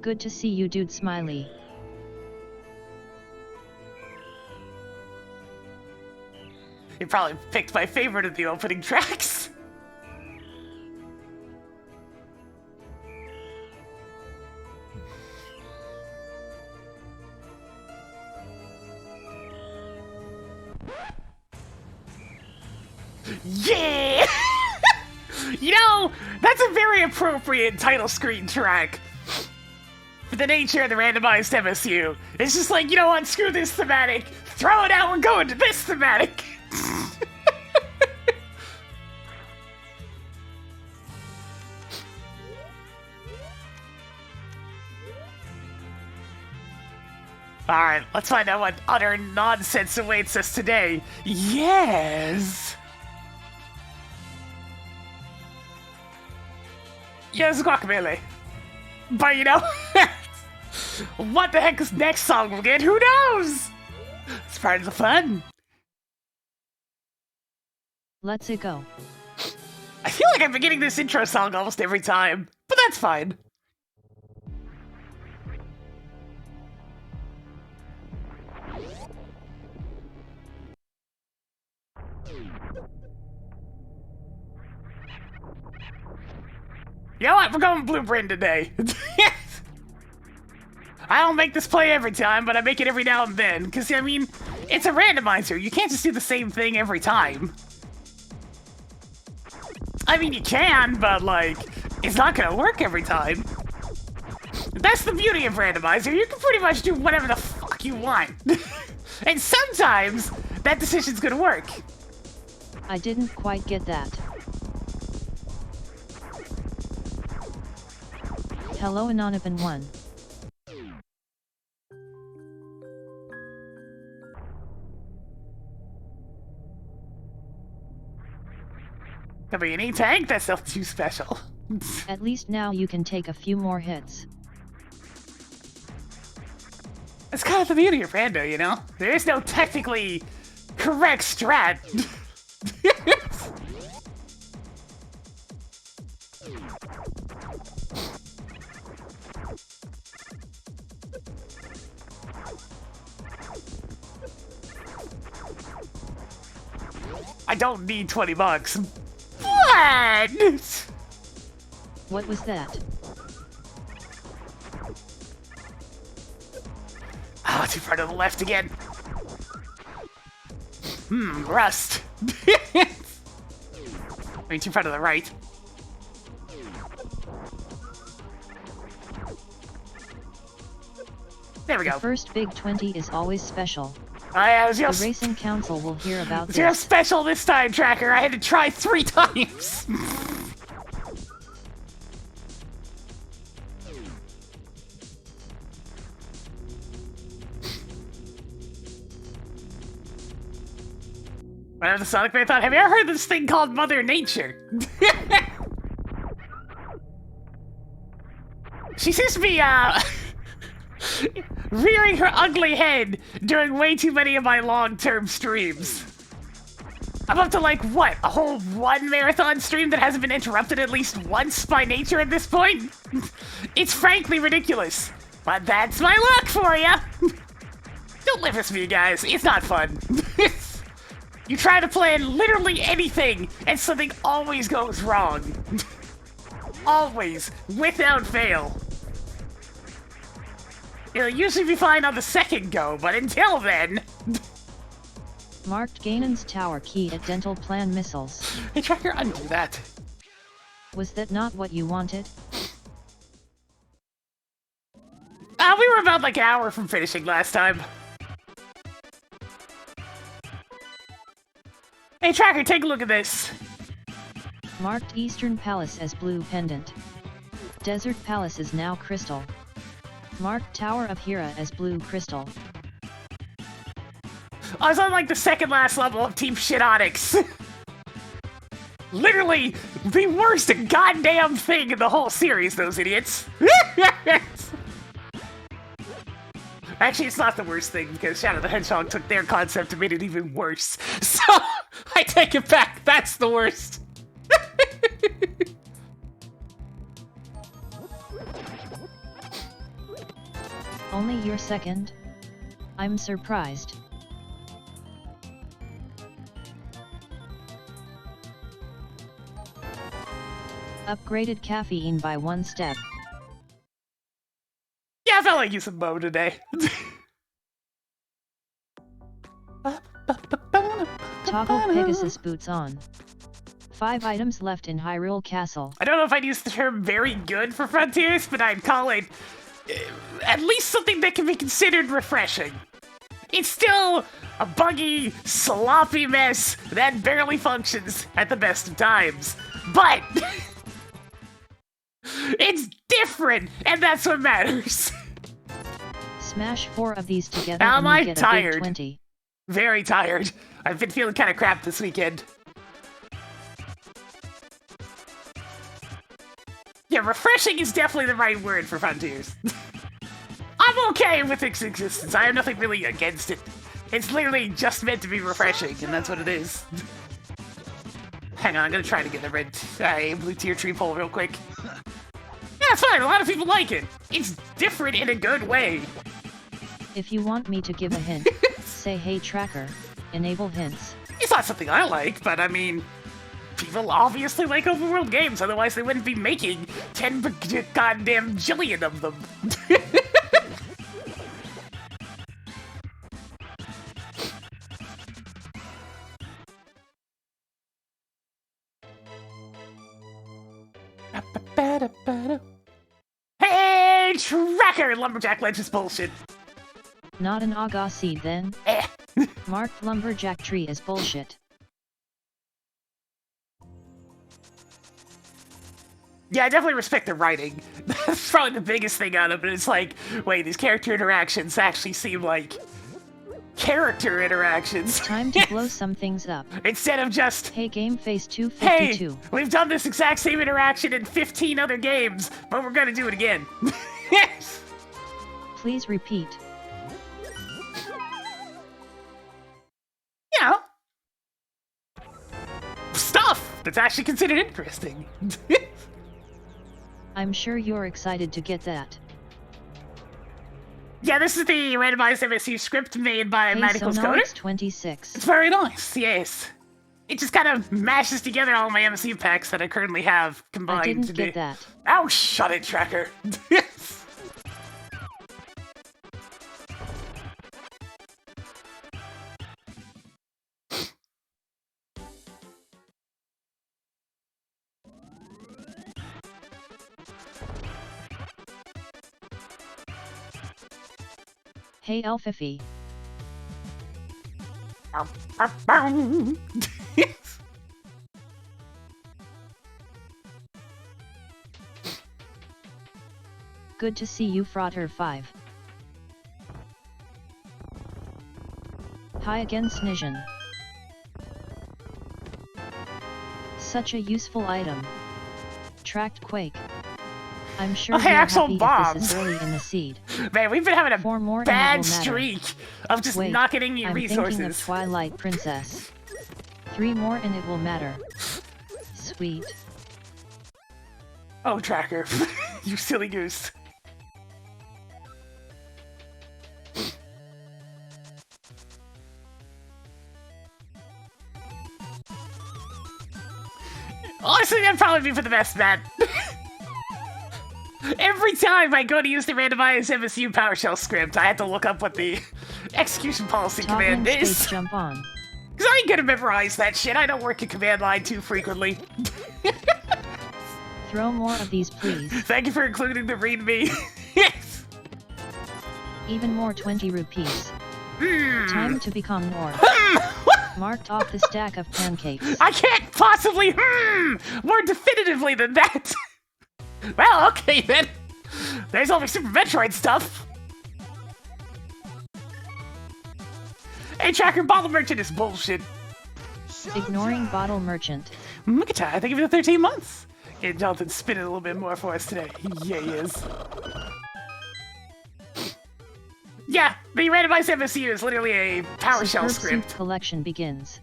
Good to see you, dude. Smiley. You probably picked my favorite of the opening tracks. Yeah! You know, that's a very appropriate title screen track for the nature of the randomized MSU. It's just like, you know what, screw this thematic, throw it out and go into this thematic. Alright, let's find out what utter nonsense awaits us today. Yes! Yes, guacamole. But you know, what the heck is next song we'll get? Who knows? It's part of the fun. Let's go. I feel like I'm beginning this intro song almost every time, but that's fine. You know what? We're going Blueprint today. I don't make this play every time, but I make it every now and then. Because, I mean, it's a randomizer. You can't just do the same thing every time. I mean, you can, but, like, it's not going to work every time. That's the beauty of randomizer. You can pretty much do whatever the fuck you want. And sometimes, that decision's going to work. I didn't quite get that. Hello, Anonymous 1. I mean, any tank? That's not too special. At least now you can take a few more hits. That's kind of the beauty of rando, you know? There is no technically correct strat. I don't need 20 bucks. What? What was that? Oh, too far to the left again. Rust. I mean, too far to the right. There we go. The first big 20 is always special. I was The Racing Council will hear about Zero this. special this time, Tracker. I had to try 3 times. Whenever the Sonic Man thought, have you ever heard this thing called Mother Nature? She seems to be, rearing her ugly head during way too many of my long-term streams. I'm up to, like, what, a whole 1 marathon stream that hasn't been interrupted at least once by nature at this point? It's frankly ridiculous, but that's my luck for ya! Don't live with me, guys. It's not fun. You try to plan literally anything, and something always goes wrong. Always, without fail. It'll usually be fine on the second go, but until then... Marked Ganon's tower key at Dental Plan Missiles. Hey, Tracker, undo that. Was that not what you wanted? We were about like an hour from finishing last time. Hey, Tracker, take a look at this. Marked Eastern Palace as blue pendant. Desert Palace is now crystal. Marked Tower of Hera as blue crystal. I was on like the second last level of Team Shitonics. Literally the worst goddamn thing in the whole series, those idiots. Actually, it's not the worst thing, because Shadow the Hedgehog took their concept and made it even worse. So, I take it back, that's the worst. Only your second? I'm surprised. Upgraded caffeine by 1 step. Yeah, I felt like using Bout today. Toggle Pegasus boots on. 5 items left in Hyrule Castle. I don't know if I'd use the term very good for Frontiers, but I'd call it at least something that can be considered refreshing. It's still a buggy, sloppy mess that barely functions at the best of times. But it's different, and that's what matters. Smash 4 of these together Am and I you get tired? a big 20. Very tired. I've been feeling kind of crap this weekend. Yeah, refreshing is definitely the right word for Frontiers. I'm okay with its existence. I have nothing really against it. It's literally just meant to be refreshing, and that's what it is. Hang on, I'm gonna try to get the red, blue tier tree pole real quick. Yeah, it's fine. A lot of people like it. It's different in a good way. If you want me to give a hint, say hey tracker, enable hints. It's not something I like, but I mean, people obviously like overworld games, otherwise they wouldn't be making 10 goddamn jillion of them. Hey, tracker! Lumberjack ledge is bullshit. Not an Aga seed then? Eh. Marked lumberjack tree is bullshit. Yeah, I definitely respect the writing. That's probably the biggest thing out of it. It's like, wait, these character interactions actually seem like character interactions. Time to blow some things up. Instead of just, hey game face 252. hey, we've done this exact same interaction in 15 other games, but we're gonna do it again. Yes. Please repeat. You know, stuff that's actually considered interesting. I'm sure you're excited to get that. Yeah, this is the randomized MSU script made by Hey Medical's Coder. Sonox 26. It's very nice, yes. It just kind of mashes together all my MSU packs that I currently have combined I didn't to get do. that. Oh, shut it, Tracker. Hey Elfifi. Good to see you Frauder 5. Hi again Snision. Such a useful item. Tracked Quake. I'm sure you're happy that this is early in the seed. Man, we've been having a 4 more bad streak of just Wait, not getting any I'm resources. thinking of Twilight Princess. 3 more and it will matter. Sweet. Oh, Tracker. You silly goose. Honestly, that'd probably be for the best bet. Every time I go to use the randomized MSU PowerShell script, I have to look up what the execution policy command is. Jump on. Because I ain't gonna memorize that shit. I don't work in command line too frequently. Throw more of these, please. Thank you for including the readme. Yes. Even more 20 rupees. Time to become North. Marked off the stack of pancakes. I can't possibly more definitively than that. Well, okay then. There's all the Super Metroid stuff. Hey, Tracker, Bottle Merchant is bullshit. Ignoring Bottle Merchant. Look at that, I think of the 13 months. Get Jonathan spinning a little bit more for us today. Yeah, he is. Yeah, the randomized MSU is literally a PowerShell script. Collection begins.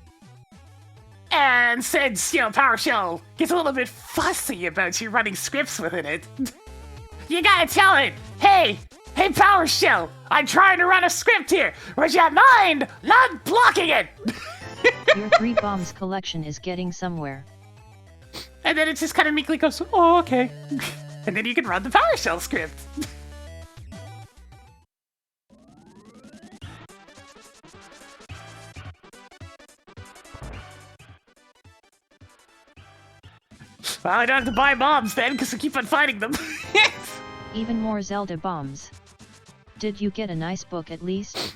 And since, PowerShell gets a little bit fussy about you running scripts within it, you gotta tell it, hey, Hey, PowerShell! I'm trying to run a script here! Would you mind not blocking it? Your 3 bombs collection is getting somewhere. And then it just kind of meekly goes, oh, okay. And then you can run the PowerShell script. Well, I don't have to buy bombs then, because I keep on fighting them. Even more Zelda bombs. Did you get a nice book at least?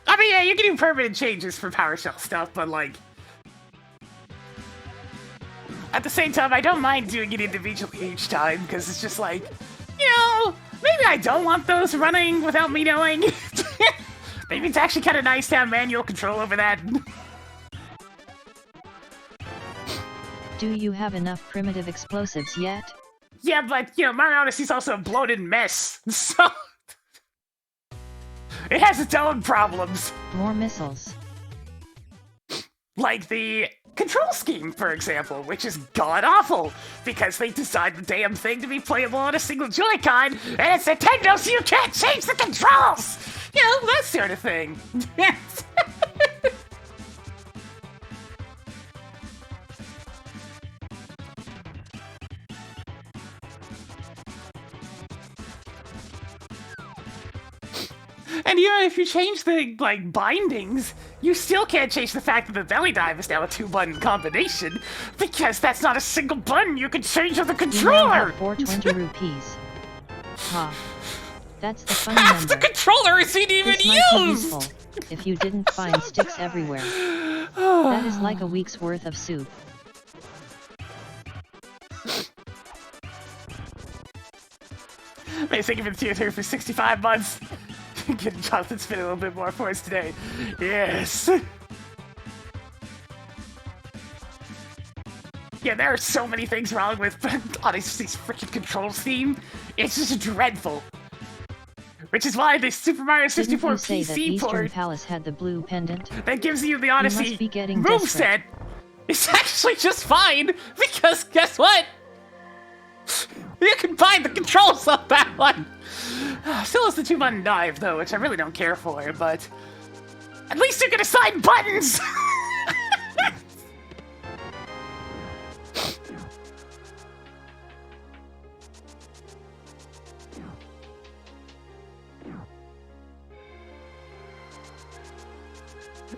I mean, yeah, you can do permanent changes for PowerShell stuff, but like... At the same time, I don't mind doing it individually each time, because it's just like, you know, maybe I don't want those running without me knowing. Maybe it's actually kind of nice to have manual control over that. Do you have enough primitive explosives yet? Yeah, but, you know, Mario Odyssey's also a bloated mess, so... It has its own problems. More missiles. Like the control scheme, for example, which is god-awful, because they designed the damn thing to be playable on a single Joy-Con, and it's Nintendo, so you can't change the controls! You know, that sort of thing. And even if you change the, like, bindings, you still can't change the fact that the belly dive is now a 2-button combination, because that's not a single button you can change with the controller! You now have 420 rupees. Ha. That's the funny Half number. the controller isn't even This might be used! useful, if you didn't find sticks everywhere. That is like a week's worth of soup. May thank you for the tier 3 for 65 months. Getting Jonathan spin a little bit more for us today. Yes! Yeah, there are so many things wrong with Odyssey's freaking control scheme. It's just dreadful. Which is why the Super Mario 64 Didn't you say that PC Eastern port Palace had the blue pendant? that gives you the Odyssey must be getting moveset is actually just fine, because guess what? You can buy the controls on that one! Still has the 2-button dive, though, which I really don't care for, but at least you can assign buttons!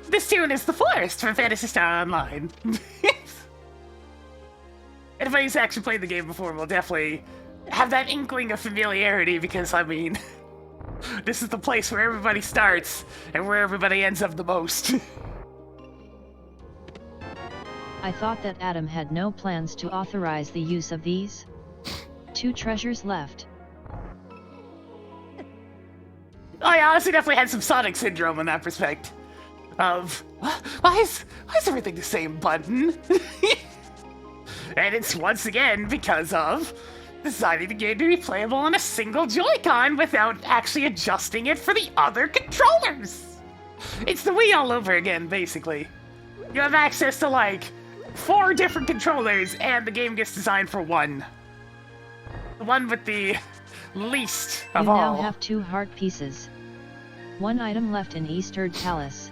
This tune is the forest from Phantasy Star Online. Anybody who's actually played the game before will definitely have that inkling of familiarity, because, I mean, this is the place where everybody starts and where everybody ends up the most. I thought that Adam had no plans to authorize the use of these. 2 treasures left. I honestly definitely had some Sonic syndrome in that respect. Of, why is everything the same button? And it's once again because of designing the game to be playable on a single Joy-Con without actually adjusting it for the other controllers. It's the Wii all over again, basically. You have access to, like, 4 different controllers, and the game gets designed for one. The one with the least of You all. now have 2 heart pieces. 1 item left in Eastern Palace.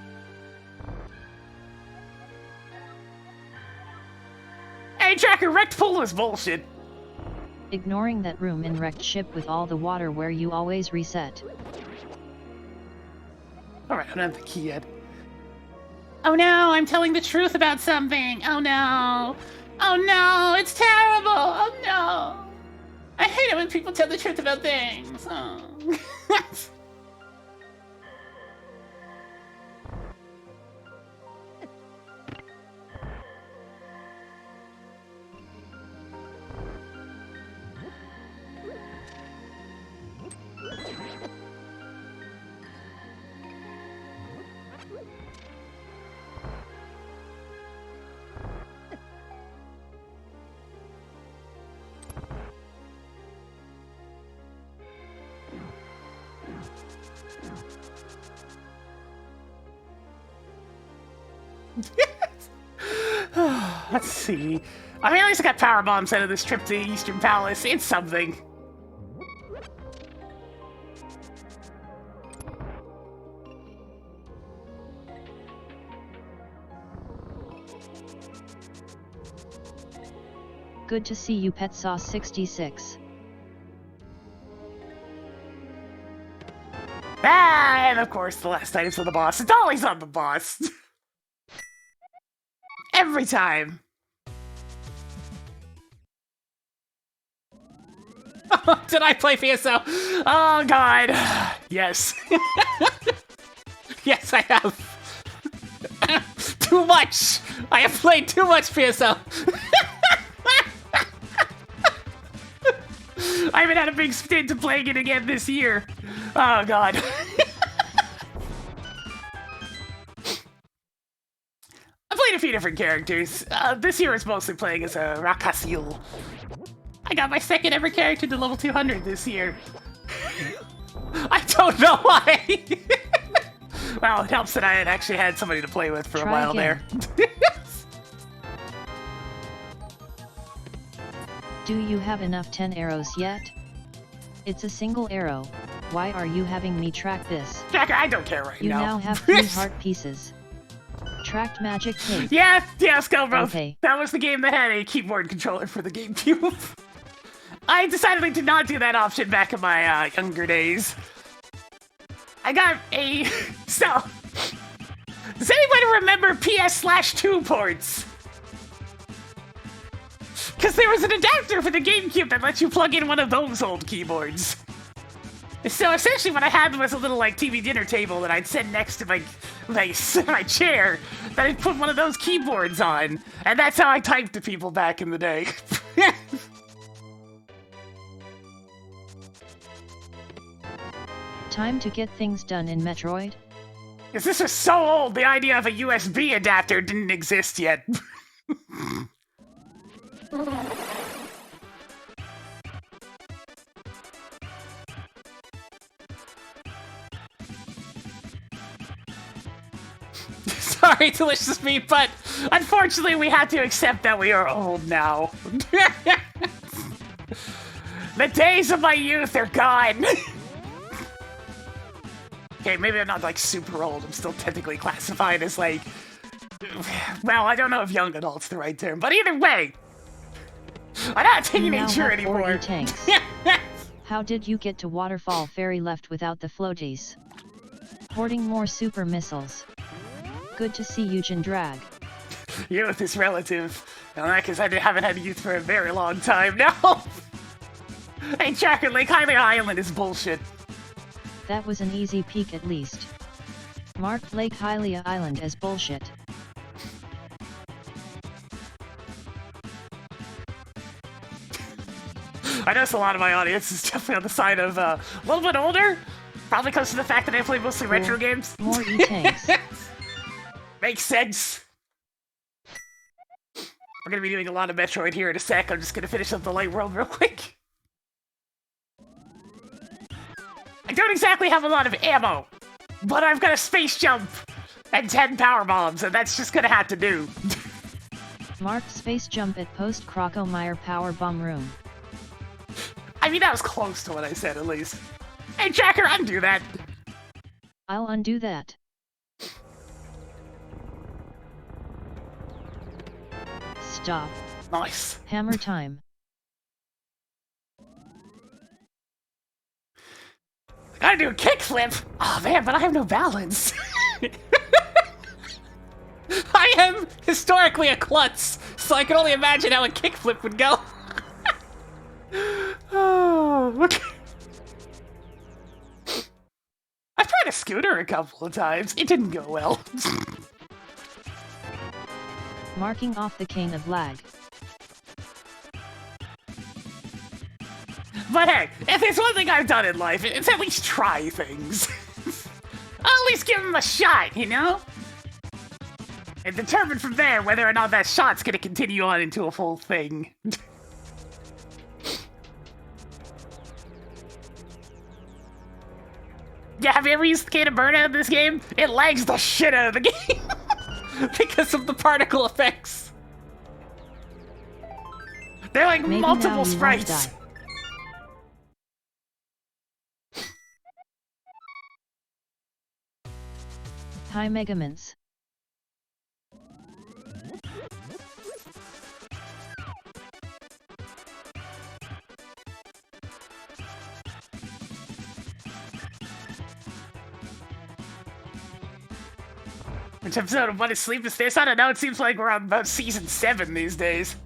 Hey, Tracker, wrecked pool is bullshit. Ignoring that room in wrecked ship with all the water where you always reset. Alright, I don't have the key yet. Oh no, I'm telling the truth about something. Oh no. Oh no, it's terrible. Oh no. I hate it when people tell the truth about things. Oh. Let's see. I mean, at least I got power bombs out of this trip to the Eastern Palace. It's something. Good to see you, Pet Sauce 66. Ah, and of course, the last items of the boss. It's always on the boss. Every time. Did I play PSO? Oh, God. Yes. Yes, I have. Too much. I have played too much PSO. I haven't had a big stint to playing it again this year. Oh, God. I played a few different characters. This year it's mostly playing as a Rakasil. I got my second ever character to level 200 this year. I don't know why. Well, it helps that I had actually had somebody to play with for a while again. there. Do you have enough 10 arrows yet? It's a single arrow. Why are you having me track this? Jacker, I don't care right You now. now have 3 heart pieces. Tracked magic tape. Yeah, Skullbro. Okay. That was the game that had a keyboard controller for the GameCube. I decidedly did not do that option back in my younger days. I got a... So... Does anybody remember PS/2 ports? Because there was an adapter for the GameCube that lets you plug in one of those old keyboards. So essentially what I had was a little like TV dinner table that I'd set next to my chair that I'd put one of those keyboards on. And that's how I typed to people back in the day. Time to get things done in Metroid? Because this is so old, the idea of a USB adapter didn't exist yet. Sorry, Delicious Meat, but Unfortunately, we had to accept that we are old now. The days of my youth are gone. Okay, maybe I'm not like super old. I'm still technically classified as like... Well, I don't know if young adult's the right term, but either way, I'm not a You now teenager have 40 anymore. tanks. How did you get to Waterfall Ferry left without the floaties? Hoarding more super missiles. Good to see you, Drag. Youth is relative. And that because I haven't had youth for a very long time now. Hey, Tracker, Lake Hylia Island is bullshit. That was an easy peek at least. Mark Lake Hylia Island as bullshit. I notice a lot of my audience is definitely on the side of a little bit older. Probably because of the fact that I play mostly retro games. More E-tanks. Makes sense. We're gonna be doing a lot of Metroid here in a sec. I'm just gonna finish up the light world real quick. I don't exactly have a lot of ammo, but I've got a space jump and 10 power bombs, and that's just gonna have to do. Mark space jump at post Crocomire power bomb room. I mean, that was close to what I said, at least. Hey, Jacker, undo that. I'll undo that. Stop. Nice. Hammer time. I gotta do a kickflip. Oh man, but I have no balance. I am historically a klutz, so I can only imagine how a kickflip would go. Oh, okay. I've tried a scooter a couple of times. It didn't go well. Marking off the cane of lag. But hey, if there's one thing I've done in life, it's at least try things. I'll at least give them a shot, you know? And determine from there whether or not that shot's gonna continue on into a full thing. Yeah, have you ever used Cana Burnout in this game? It lags the shit out of the game. because of the particle effects. They're like Maybe multiple now we won't sprites. die. Hi Megamints. Which episode of What is Sleep is this? I don't know, it seems like we're on about season 7 these days.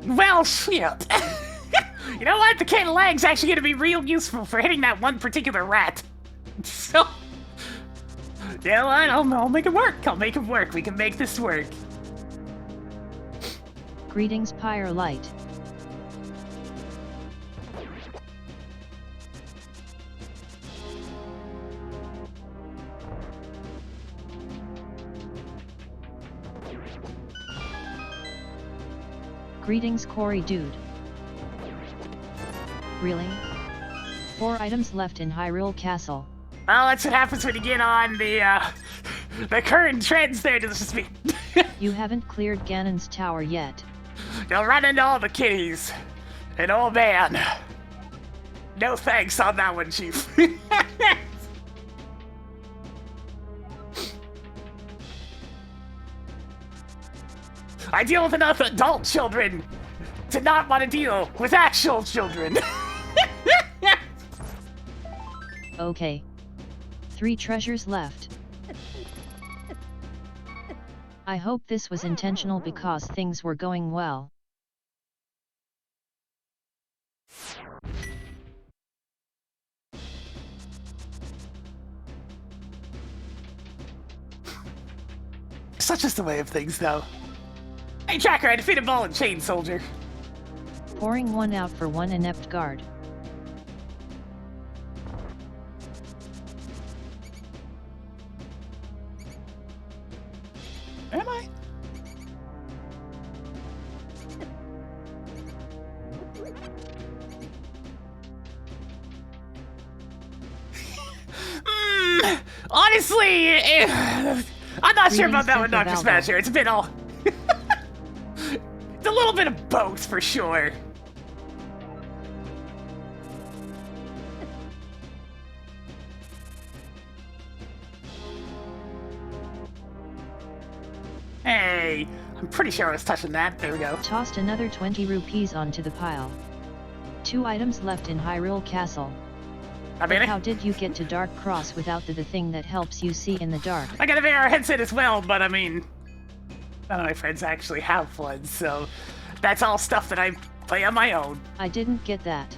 Well, shit. You know what? The can of leg's actually gonna be real useful for hitting that one particular rat. So, you know what? I'll make it work. I'll make it work. We can make this work. Greetings Pyre Light. Greetings Corey Dude. Really? 4 items left in Hyrule Castle. Well, that's what happens when you get on the current trends there to speak. You haven't cleared Ganon's tower yet. You'll run into all the kitties. And oh man. No thanks on that one, Chief. I deal with enough adult children to not want to deal with actual children. Okay. 3 treasures left. I hope this was intentional because things were going well. Such is the way of things, though. Hey, Tracker, I defeated Ball and Chain Soldier. Pouring one out for one inept guard. Am I? Honestly, I'm not sure about that one, Dr. Smasher. It's been all... It's a little bit of both, for sure. Hey, I'm pretty sure I was touching that. There we go. Tossed another 20 rupees onto the pile. 2 items left in Hyrule Castle. But how did you get to Dark Cross without the thing that helps you see in the dark? I got a VR headset as well, but I mean, none of my friends actually have one, so that's all stuff that I play on my own. I didn't get that.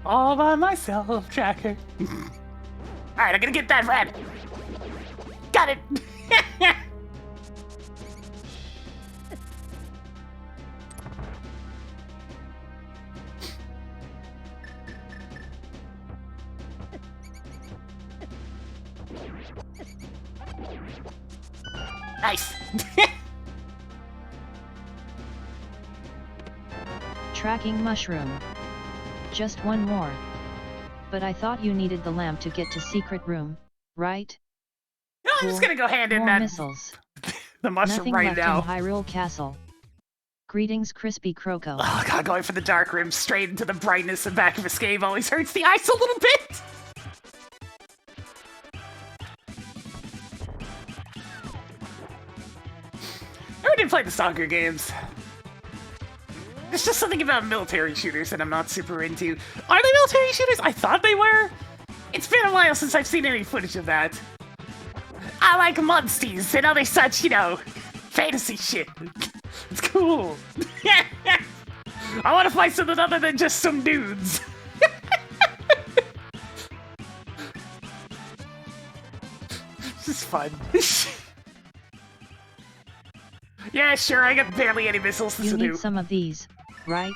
All by myself, Tracker. Alright, I'm gonna get that rat. Got it! Nice! Tracking mushroom. Just one more. But I thought you needed the lamp to get to secret room, right? No, I'm just gonna go hand in more that missiles. the mushroom Nothing right left now. in Hyrule Castle. Greetings Crispy Croco. Oh god, going for the dark room straight into the brightness and back of his cave always hurts the eyes a little bit! I never did play the soccer games. There's just something about military shooters that I'm not super into. Are they military shooters? I thought they were. It's been a while since I've seen any footage of that. I like Mudsties and other such, you know, fantasy shit. It's cool. I want to fight something other than just some dudes. This is fun. Yeah, sure, I got barely any missiles to You do. need some of these. right?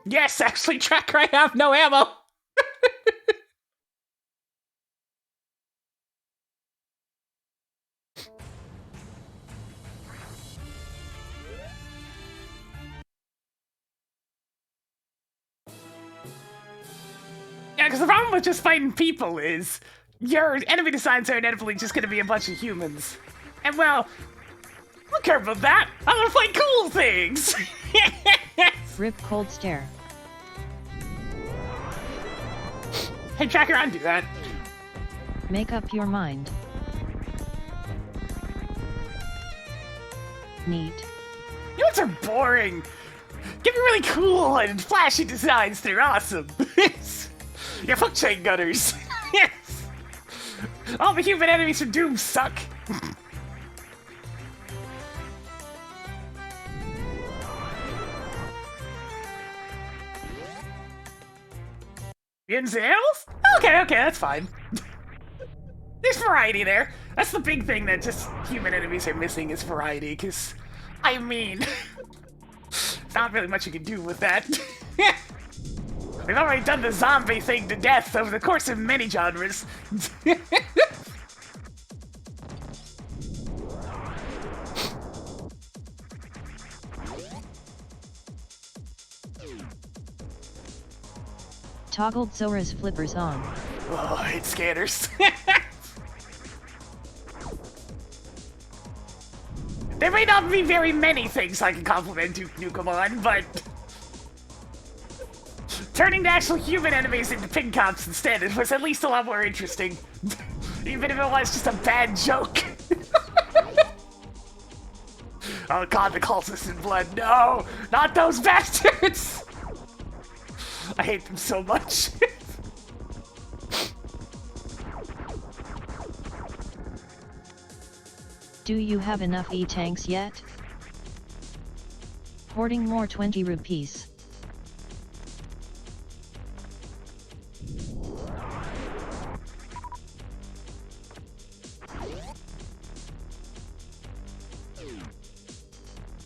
Yes, actually, Tracker, I have no ammo! Yeah, because the problem with just fighting people is your enemy designs are inevitably just going to be a bunch of humans. And well, I don't care about that. I want to fight cool things. Rip cold stare. Hey, Tracker, undo that. Make up your mind. Neat. Humans are boring. Give me really cool and flashy designs. They're awesome. You're fuck chain gunners. Yes. All the human enemies from Doom suck. Mutants and animals? Okay, that's fine. There's variety there. That's the big thing that just human enemies are missing is variety, because, I mean, there's not really much you can do with that. We've already done the zombie thing to death over the course of many genres. Toggled Zora's flippers on. Oh, I hate scanners. There may not be very many things I can compliment Duke Nukem on, but turning the actual human enemies into pink cops instead, it was at least a lot more interesting. Even if it was just a bad joke. Oh god, the cultists in blood. No! Not those bastards! I hate them so much. Do you have enough E-tanks yet? Hoarding more 20 rupees.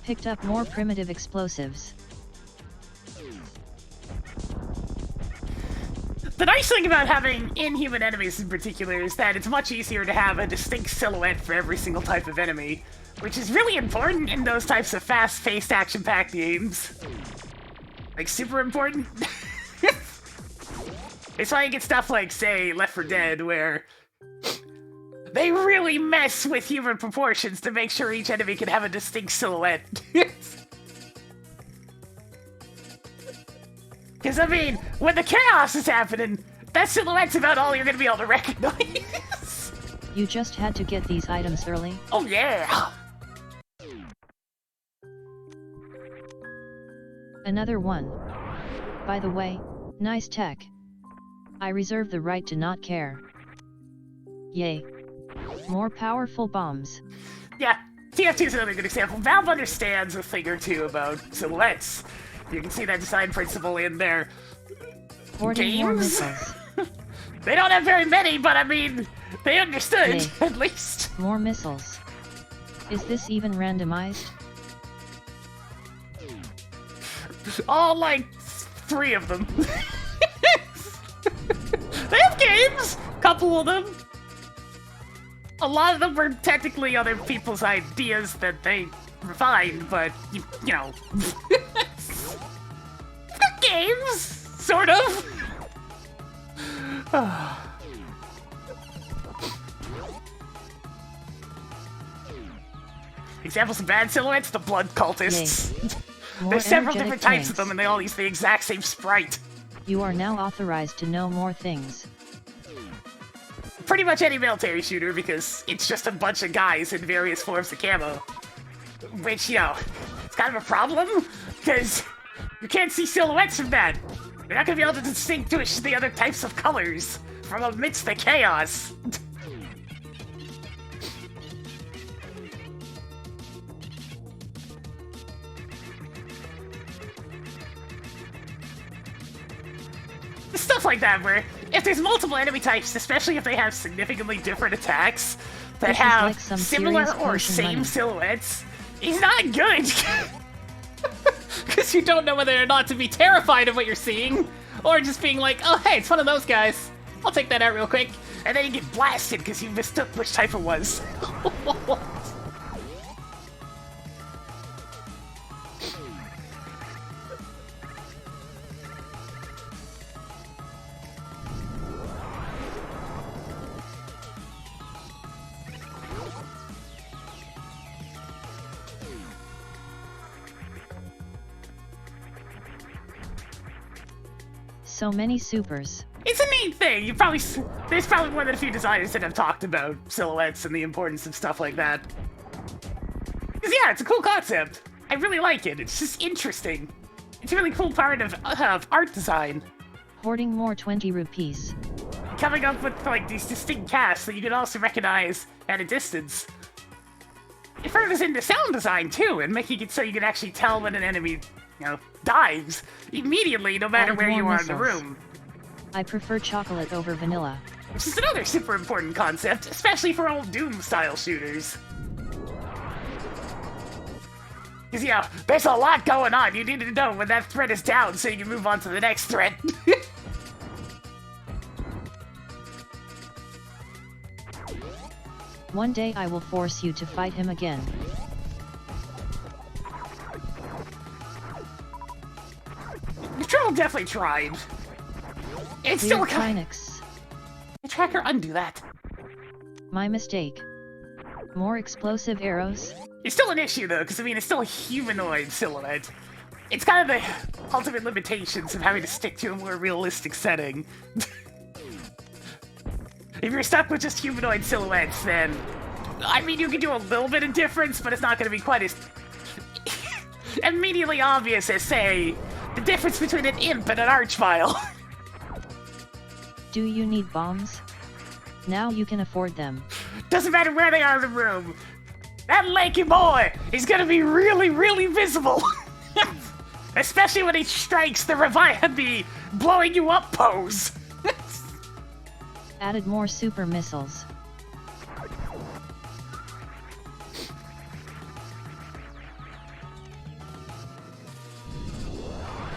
Picked up more primitive explosives. The nice thing about having inhuman enemies in particular is that it's much easier to have a distinct silhouette for every single type of enemy, which is really important in those types of fast-paced, action-packed games. Like, super important. It's why you get stuff like, say, Left 4 Dead, where they really mess with human proportions to make sure each enemy can have a distinct silhouette. Because, I mean, when the chaos is happening, that silhouette's about all you're going to be able to recognize. You just had to get these items early? Oh, yeah! Another one. By the way, nice tech. I reserve the right to not care. Yay. More powerful bombs. Yeah, TF2 is another good example. Valve understands a thing or two about silhouettes. You can see that design principle in their Hoarding more games. missiles. They don't have very many, but I mean, they understood, Hey. at least. More missiles. Is this even randomized? All, like, 3 of them. They have games! Couple of them. A lot of them were technically other people's ideas that they refined, but, you know. Games! Sort of! Examples of bad silhouettes, the blood cultists. More There's several energetic different types of tanks. them and they all use the exact same sprite. You are now authorized to know more things. Pretty much any military shooter because it's just a bunch of guys in various forms of camo. Which, you know, it's kind of a problem because you can't see silhouettes from that. You're not going to be able to distinguish the other types of colors from amidst the chaos. Stuff like that, where if there's multiple enemy types, especially if they have significantly different attacks that This is have like some similar serious or potion same money. silhouettes, is not good. Because you don't know whether or not to be terrified of what you're seeing, or just being like, oh hey, it's one of those guys. I'll take that out real quick. And then you get blasted because you mistook which type it was. So many supers. It's a neat thing. There's probably one of the few designers that have talked about silhouettes and the importance of stuff like that. 'Cause yeah, it's a cool concept. I really like it. It's just interesting. It's a really cool part of art design. Hoarding more 20 rupees. Coming up with like these distinct casts that you can also recognize at a distance. It furthers into sound design too, and making it so you can actually tell when an enemy, dives immediately, no matter Added where more you are in the missiles. room. I prefer chocolate over vanilla. Which is another super important concept, especially for old Doom-style shooters. Because, there's a lot going on. You need to know when that threat is down so you can move on to the next threat. One day I will force you to fight him again. The troll definitely tried. It's still Weird kind Trinix. The tracker undo that. My mistake. More explosive arrows? It's still an issue though, because it's still a humanoid silhouette. It's kind of the ultimate limitations of having to stick to a more realistic setting. If you're stuck with just humanoid silhouettes, then you can do a little bit of difference, but it's not going to be quite as immediately obvious as, say, the difference between an imp and an archvile. Do you need bombs? Now you can afford them. Doesn't matter where they are in the room. That lanky boy is gonna be really, really visible. Especially when he strikes the blowing you up pose. Added more super missiles.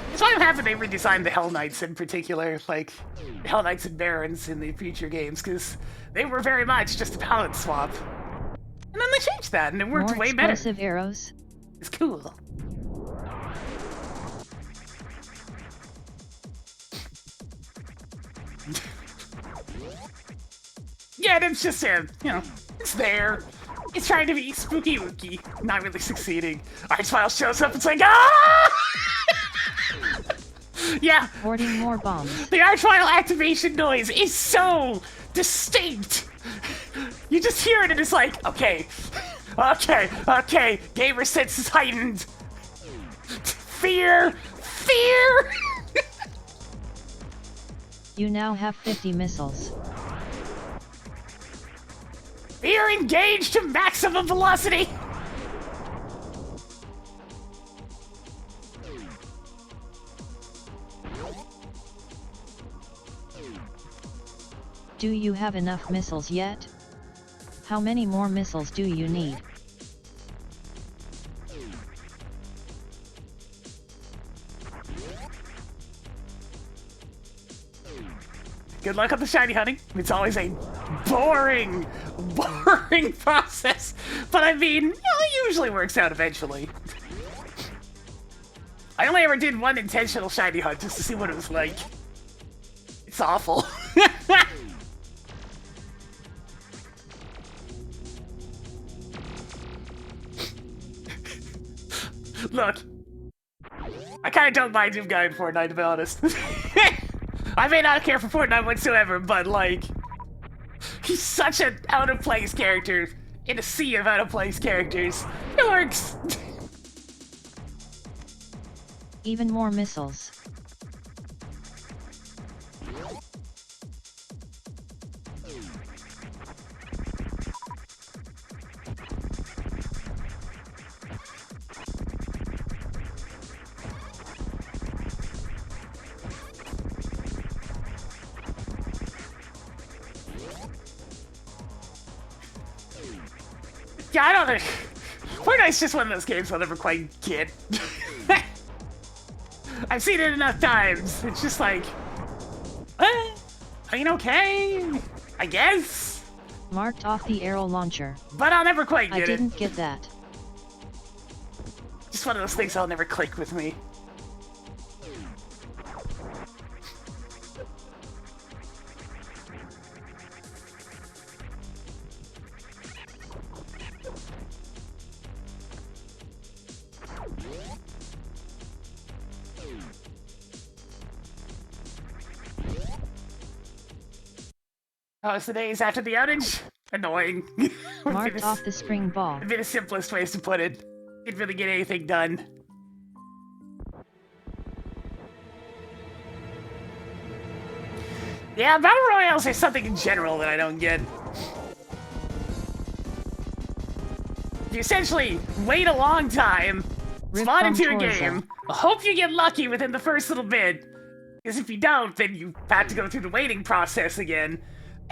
That's why I'm happy they redesigned the Hell Knights in particular, like the Hell Knights and Barons in the future games, because they were very much just a balance swap. And then they changed that, and it worked More way better. explosive arrows? It's cool. Yeah, and it's just it's there. It's trying to be spooky wooky, not really succeeding. Archvile shows up, it's like, ah! Yeah. Hoarding more bombs. The Archvile activation noise is so distinct. You just hear it and it's like, okay, gamer sense is heightened. Fear. You now have 50 missiles. Fear engaged to maximum velocity. Do you have enough missiles yet? How many more missiles do you need? Good luck on the shiny hunting. It's always a boring process. But it usually works out eventually. I only ever did one intentional shiny hunt just to see what it was like. It's awful. Look, I kind of don't mind Doom Guy in Fortnite, to be honest. I may not care for Fortnite whatsoever, but, he's such an out-of-place character in a sea of out-of-place characters. It works! Even more missiles. Yeah, I don't think... Fortnite's just one of those games I'll never quite get. I've seen it enough times. It's just like, I mean, okay, I guess. Marked off the arrow launcher. But I'll never quite get I it. didn't get that. Just one of those things that'll never click with me. Oh, it's the days after the outage? Annoying. Marked off the spring ball. It'd be the simplest ways to put it. Didn't really get anything done. Yeah, Battle Royales are something in general that I don't get. You essentially wait a long time, spawn into a game, hope you get lucky within the first little bit, because if you don't, then you have to go through the waiting process again.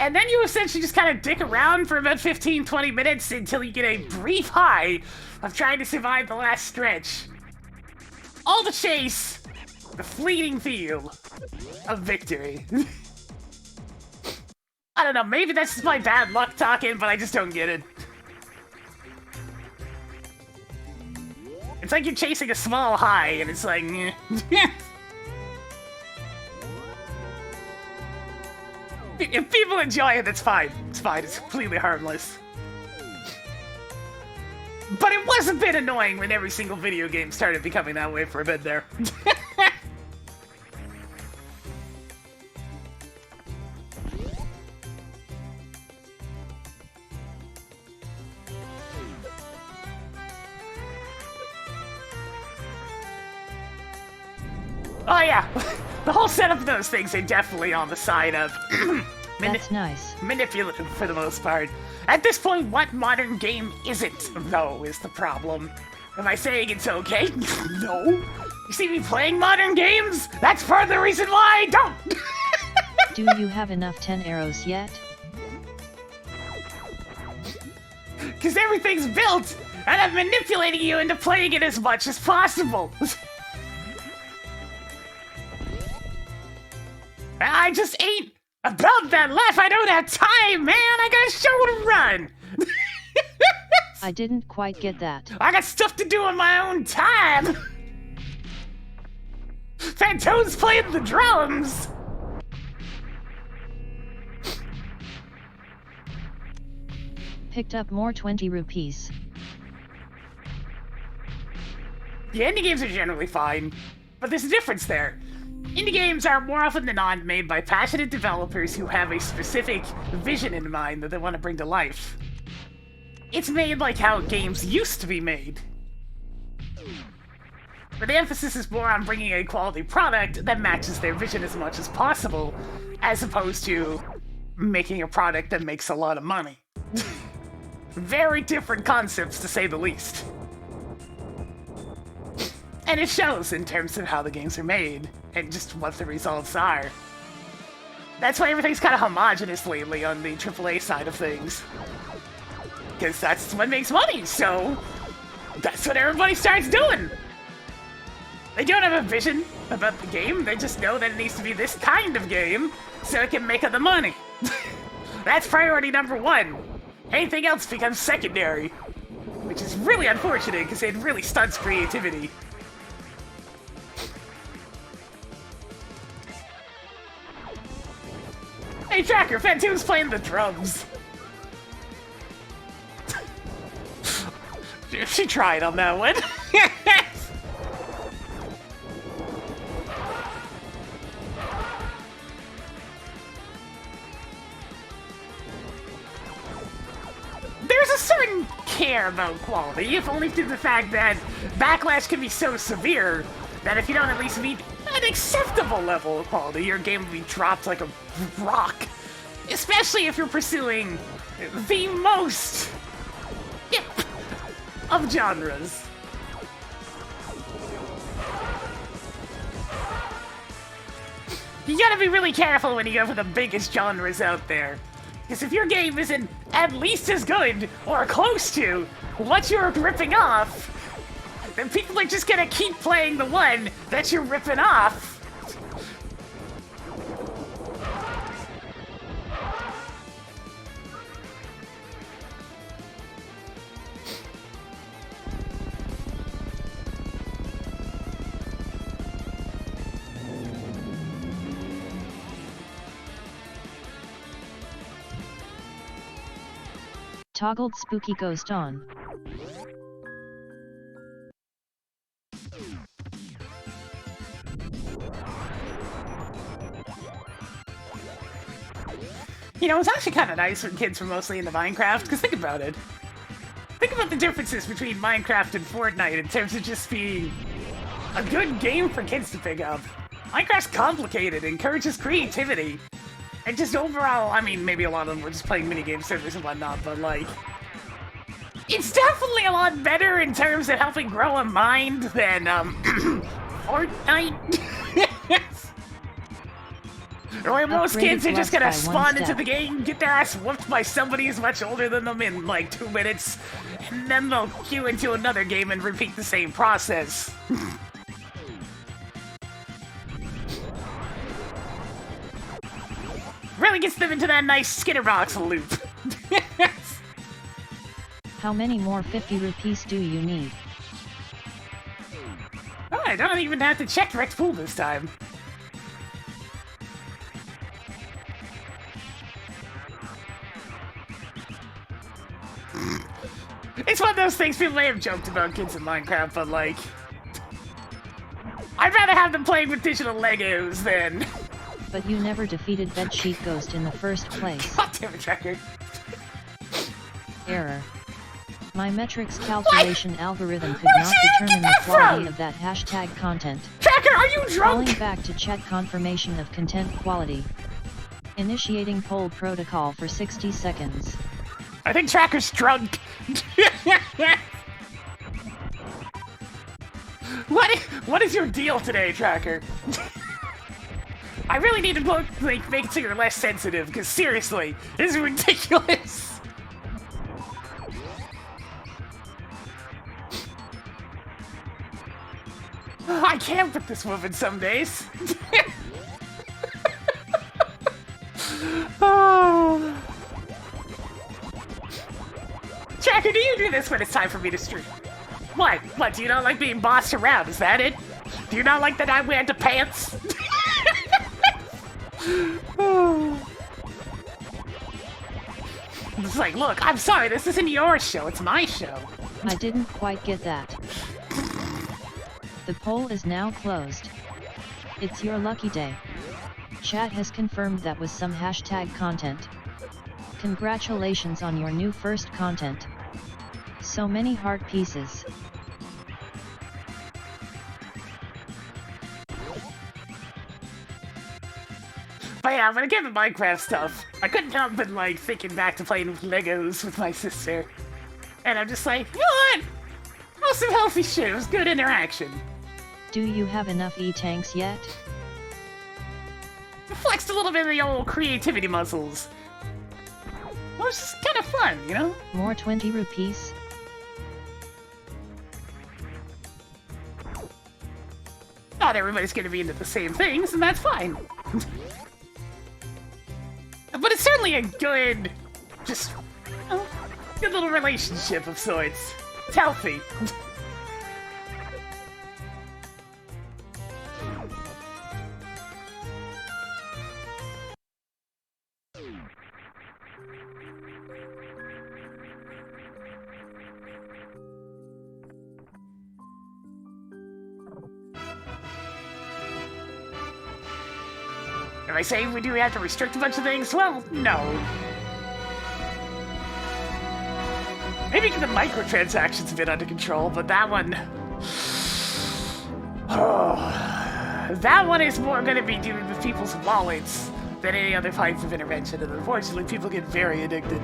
And then you essentially just kind of dick around for about 15-20 minutes until you get a brief high of trying to survive the last stretch. All the chase, the fleeting feel of victory. I don't know, maybe that's just my bad luck talking, but I just don't get it. It's like you're chasing a small high, and it's like, if people enjoy it, that's fine. It's fine, it's completely harmless. But it was a bit annoying when every single video game started becoming that way for a bit there. Oh yeah, the whole setup of those things are definitely on the side of That's nice. Manipulative for the most part. At this point, what modern game isn't, though, is the problem. Am I saying it's okay? No. You see me playing modern games? That's part of the reason why I don't! Do you have enough 10 arrows yet? Because everything's built, and I'm manipulating you into playing it as much as possible. I just ain't about that life. I don't have time, man. I got a show to run. I didn't quite get that. I got stuff to do on my own time. Fantone's playing the drums. Picked up more 20 rupees. The indie games are generally fine, but there's a difference there. Indie games are more often than not made by passionate developers who have a specific vision in mind that they want to bring to life. It's made like how games used to be made, where the emphasis is more on bringing a quality product that matches their vision as much as possible, as opposed to making a product that makes a lot of money. Very different concepts, to say the least. And it shows in terms of how the games are made, and just what the results are. That's why everything's kind of homogenous lately on the AAA side of things. Because that's what makes money, so that's what everybody starts doing. They don't have a vision about the game, they just know that it needs to be this kind of game, so it can make the money. That's priority number one. Anything else becomes secondary. Which is really unfortunate, because it really stunts creativity. Hey Tracker, Fantoom's playing the drums. She tried on that one. There's a certain care about quality, if only through the fact that backlash can be so severe that if you don't at least meet an acceptable level of quality, your game will be dropped like a rock. Especially if you're pursuing the most hip of genres. You gotta be really careful when you go for the biggest genres out there. Because if your game isn't at least as good or close to what you're ripping off, then people are just gonna keep playing the one that you're ripping off. Toggled spooky ghost on. You know, it's actually kind of nice when kids were mostly into Minecraft, because think about it. Think about the differences between Minecraft and Fortnite in terms of just being a good game for kids to pick up. Minecraft's complicated, encourages creativity, and just overall, I mean, maybe a lot of them were just playing minigame servers and whatnot, but like, it's definitely a lot better in terms of helping grow a mind than, Fortnite. Where most kids are just gonna spawn into the game, get their ass whooped by somebody who's much older than them in like 2 minutes, and then they'll queue into another game and repeat the same process. Really gets them into that nice Skitterbox loop. How many more 50 rupees do you need? Oh, I don't even have to check direct pool this time. It's one of those things people may have joked about kids in Minecraft, but like, I'd rather have them playing with digital Legos than... But you never defeated Bedsheet Ghost in the first place. God damn it, Tracker. Error. My metrics calculation algorithm could Where not did you determine get the that quality from? of that hashtag content. Tracker, are you drunk? Calling back to check confirmation of content quality. Initiating poll protocol for 60 seconds. I think Tracker's drunk. What is your deal today, Tracker? I really need to like make it so you're less sensitive, because seriously, this is ridiculous. I can't with this woman some days. Oh. Tracker, do you do this when it's time for me to stream? What? What, do you not like being bossed around? Is that it? Do you not like that I wear the pants? It's like, look, I'm sorry, this isn't your show, it's my show. I didn't quite get that. The poll is now closed. It's your lucky day. Chat has confirmed that was some hashtag content. Congratulations on your new first content. So many heart pieces. But yeah, when I get the Minecraft stuff, I couldn't help but like thinking back to playing with Legos with my sister. And I'm just like, you know what? That was some healthy shit, it was good interaction. Do you have enough E-tanks yet? I flexed a little bit of the old creativity muscles. It was just kind of fun, you know? More 20 rupees? Not everybody's gonna be into the same things, and that's fine. But it's certainly a good, just, you know, good little relationship of sorts. It's healthy. Am I saying we do have to restrict a bunch of things? Well, no. Maybe the microtransactions a bit under control, but that one... that one is more going to be dealing with people's wallets than any other type of intervention, and unfortunately people get very addicted.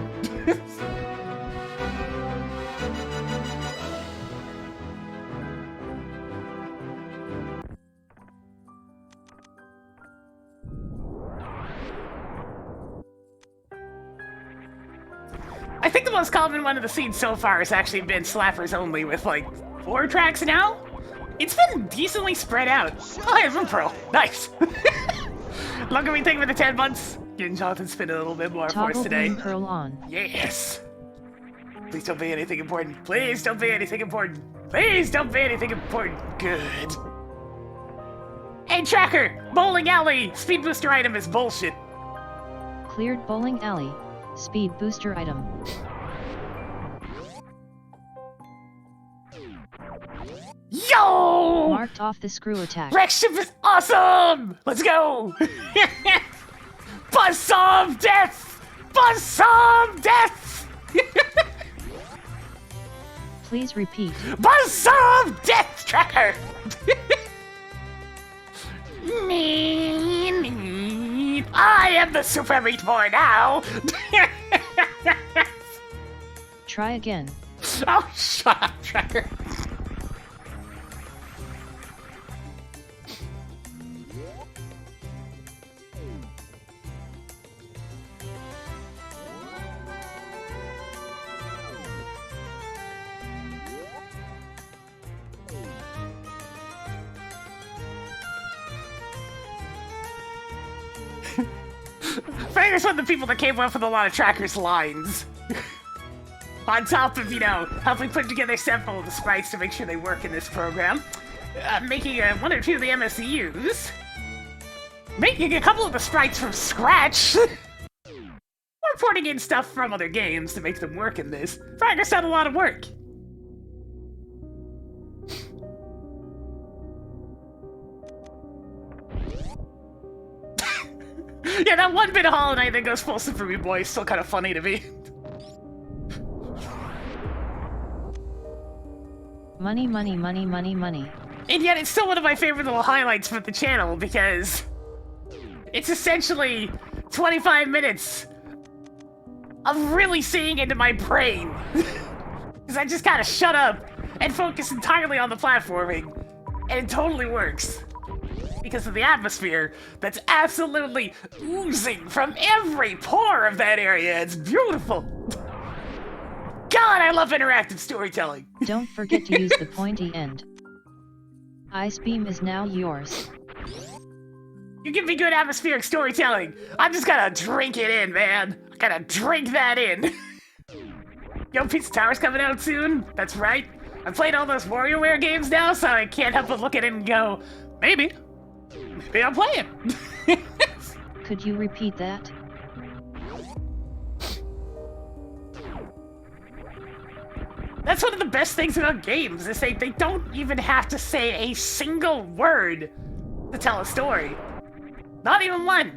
I think the most common one of the scenes so far has actually been slappers only with like 4 tracks now? It's been decently spread out. Oh, hey, Room Pro. Nice. Look at me taking for the 10 months. Getting Jonathan spin a little bit more for us today. Room Pro on. Yes. Please don't be anything important. Please don't be anything important. Please don't be anything important. Good. Hey, Tracker! Bowling Alley! Speed booster item is bullshit. Cleared bowling alley. Speed booster item. Yo! Marked off the screw attack. Rex ship is awesome! Let's go! Buzzsaw death! Buzzsaw death! Please repeat. Buzzsaw death, Tracker! I am the Super Meat Boy now! Try again. Oh, shut up, Tracker. Frank's one of the people that came up with a lot of Tracker's lines. On top of, you know, helping put together several of the sprites to make sure they work in this program, making 1 or 2 of the MSCUs, making a couple of the sprites from scratch, or porting in stuff from other games to make them work in this. Frank's done a lot of work. Yeah, that one bit of Hollow Knight that goes full Super Meat Boy is still kind of funny to me. Money, money, money, money, money. And yet it's still one of my favorite little highlights for the channel because it's essentially 25 minutes of really seeing into my brain. Because I just kind of shut up and focus entirely on the platforming, and it totally works. Because of the atmosphere that's absolutely oozing from every pore of that area. It's beautiful. God, I love interactive storytelling. Don't forget to use the pointy end. Ice beam is now yours. You give me good atmospheric storytelling. I'm just gonna drink it in, man. I gotta drink that in. Yo, Pizza Tower's coming out soon. That's right. I've played all those WarioWare games now, so I can't help but look at it and go, maybe I'll play it. Could you repeat that? That's one of the best things about games, is they don't even have to say a single word to tell a story. Not even one.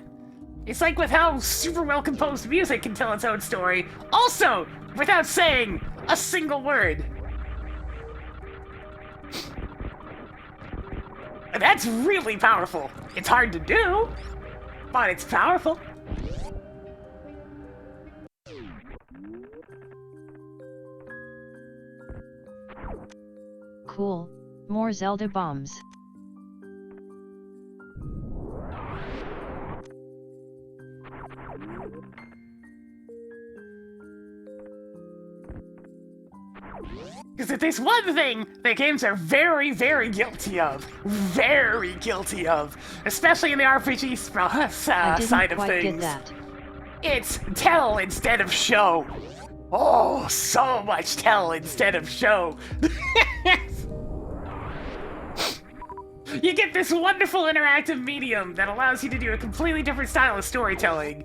It's like with how super well-composed music can tell its own story, also without saying a single word. And that's really powerful. It's hard to do, but it's powerful. Cool. More Zelda bombs. Because if there's one thing that games are very, very guilty of, especially in the RPG side of things, get that. It's tell instead of show. Oh, so much tell instead of show. You get this wonderful interactive medium that allows you to do a completely different style of storytelling.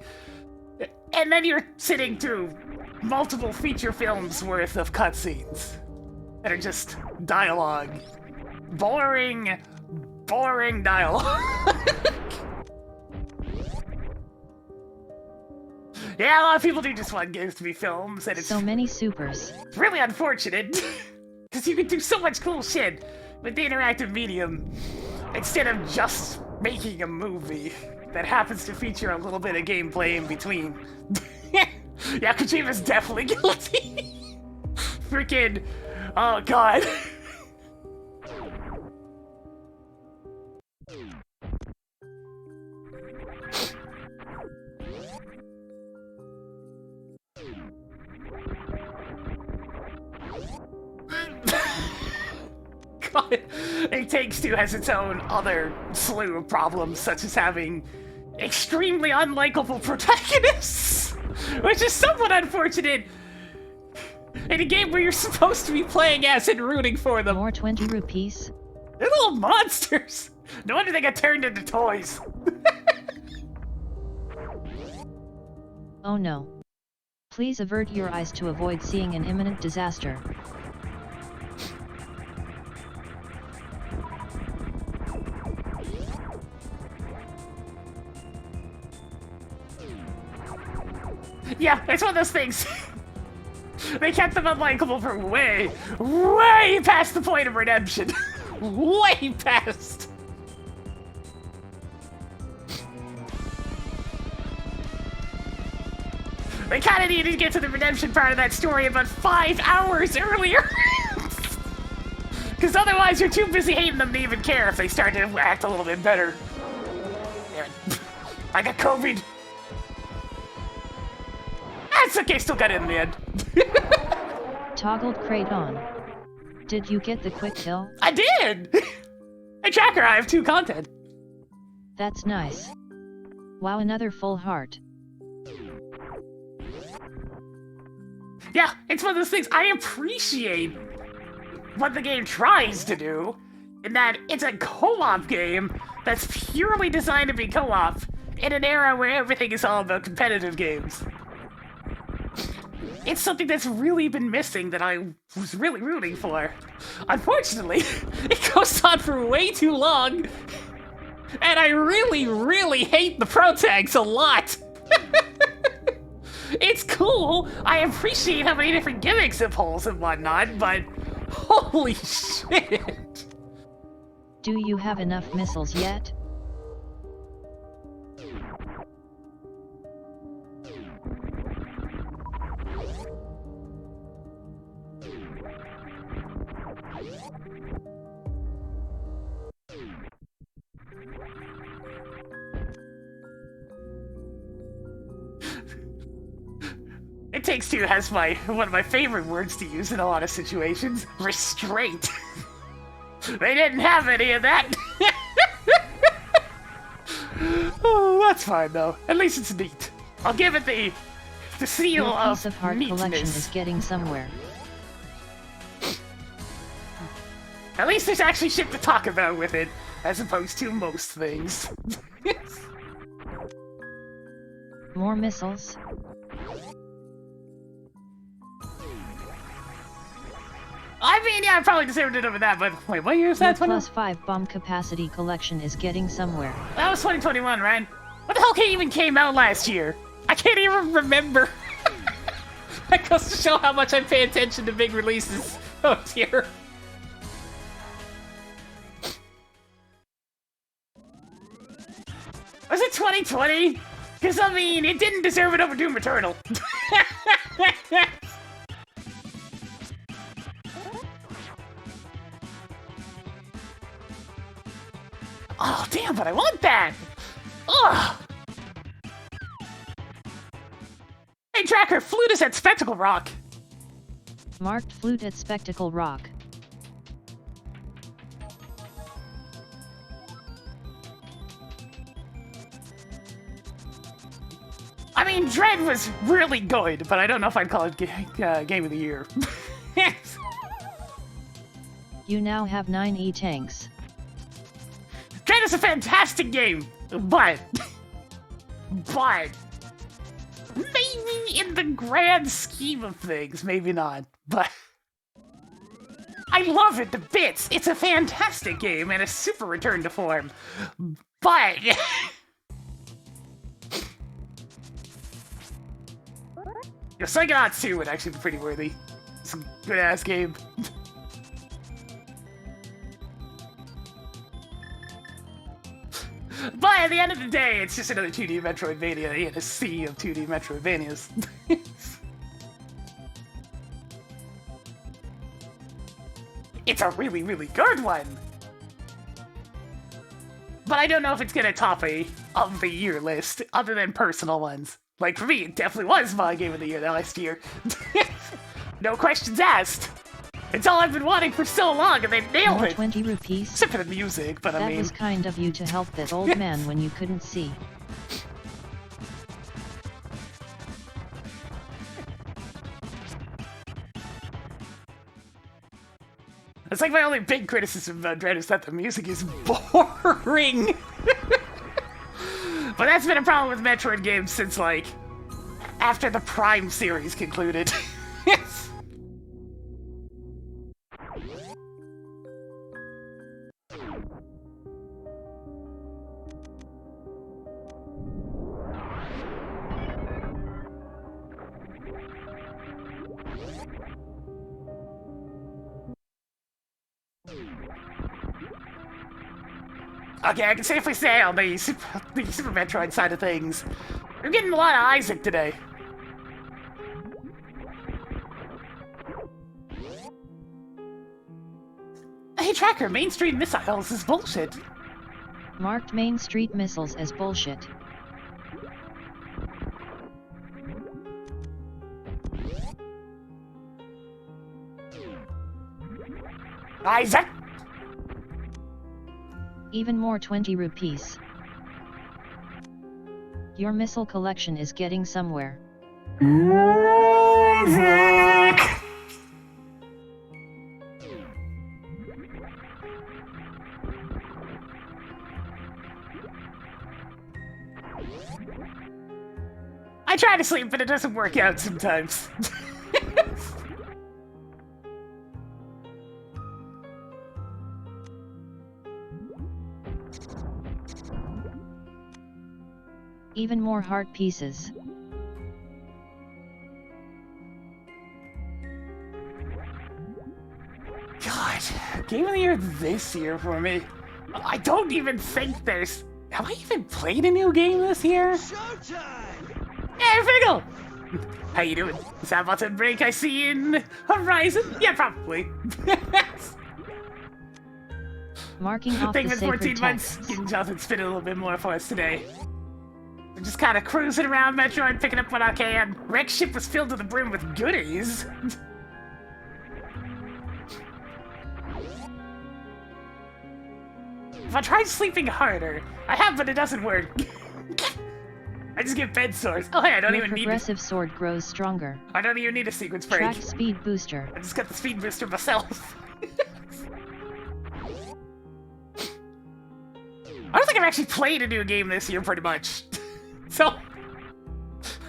And then you're sitting through multiple feature films worth of cutscenes that are just dialogue. Boring dialogue. Yeah, a lot of people do just want games to be films, and it's So many supers. really unfortunate. Because you can do so much cool shit with the interactive medium instead of just making a movie that happens to feature a little bit of gameplay in between. Yeah, Kojima's definitely guilty. Freaking, oh god. God. It Takes Two has its own other slew of problems, such as having extremely unlikable protagonists, which is somewhat unfortunate in a game where you're supposed to be playing as and rooting for them. More 20 rupees. They're little monsters. No wonder they got turned into toys. Oh no. Please avert your eyes to avoid seeing an imminent disaster. Yeah, it's one of those things. They kept them unlikable for way past the point of redemption. Way past. They kind of needed to get to the redemption part of that story about 5 hours earlier. Because otherwise you're too busy hating them to even care if they start to act a little bit better. Damn it. I got COVID. That's okay, still got it in the end. Toggled crate on. Did you get the quick kill? I did! Hey Tracker, I have 2 content. That's nice. Wow, another full heart. Yeah, it's one of those things. I appreciate what the game tries to do, in that it's a co-op game that's purely designed to be co-op in an era where everything is all about competitive games. It's something that's really been missing that I was really rooting for. Unfortunately, it goes on for way too long, and I really hate the protags a lot. It's cool, I appreciate how many different gimmicks it pulls and whatnot, but holy shit! Do you have enough missiles yet? It Takes Two has one of my favorite words to use in a lot of situations: restraint. They didn't have any of that. Oh, that's fine though. At least it's neat. I'll give it the seal Your of piece of heart neatness. collection is getting somewhere. At least there's actually shit to talk about with it, as opposed to most things. More missiles. I mean, yeah, I probably deserved it over that, but wait, what year is that? Your +5 bomb capacity collection is getting somewhere. That was 2021, right? What the hell even came out last year? I can't even remember. That goes to show how much I pay attention to big releases. Oh dear. Was it 2020? Because, I mean, it didn't deserve it over Doom Eternal. Oh, damn, but I want that! Ugh! Hey, Tracker, flute is at Spectacle Rock. Marked flute at Spectacle Rock. I mean, Dread was really good, but I don't know if I'd call it Game of the Year. You now have 9 E-tanks. Dread is a fantastic game, but maybe in the grand scheme of things, maybe not, but I love it to bits. It's a fantastic game and a super return to form, but Psychonauts 2 would actually be pretty worthy. It's a good-ass game. But at the end of the day, it's just another 2D Metroidvania in a sea of 2D Metroidvanias. It's a really, really good one! But I don't know if it's gonna top a of the year list, other than personal ones. Like, for me, it definitely was my Game of the Year last year. No questions asked. It's all I've been wanting for so long, and they nailed More it! 20 rupees. Except for the music, but I That mean... was kind of you to help that old man when you couldn't see. It's like my only big criticism about Dread is that the music is boring! But that's been a problem with Metroid games since, like, after the Prime series concluded. Okay, I can safely say on the Super Metroid side of things, we're getting a lot of Isaac today. Hey Tracker, Main Street Missiles is bullshit. Marked Main Street Missiles as bullshit. Isaac! Even more 20 rupees. Your missile collection is getting somewhere. Isaac! I try to sleep, but it doesn't work out sometimes. Even more heart pieces. God, Game of the Year this year for me. I don't even think there's... Have I even played a new game this year? Showtime! Hey, Figgle! How you doing? Is that button break I see in Horizon? Yeah, probably. Marking off Thank the you for 14 sacred months. texts. Getting Jonathan spin a little bit more for us today. I'm just kind of cruising around Metroid, picking up what I can. Rex ship was filled to the brim with goodies. If I tried sleeping harder, I have, but it doesn't work. I just get bed sores. Oh hey, I don't Your even need progressive sword grows stronger. I don't even need a sequence break. Track speed booster. I just got the speed booster myself. I don't think I've actually played a new game this year, pretty much. So,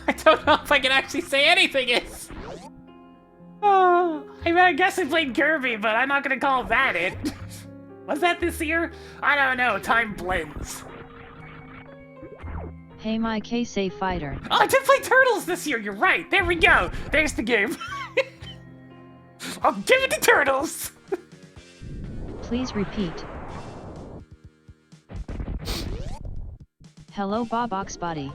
I don't know if I can actually say anything is. I mean, I guess I played Kirby, but I'm not gonna call that it. Was that this year? I don't know, time blends. Hey my K-Say fighter. Oh, I did play Turtles this year, you're right. There we go. There's the game. I'll give it to Turtles. Please repeat. Hello Bobox buddy.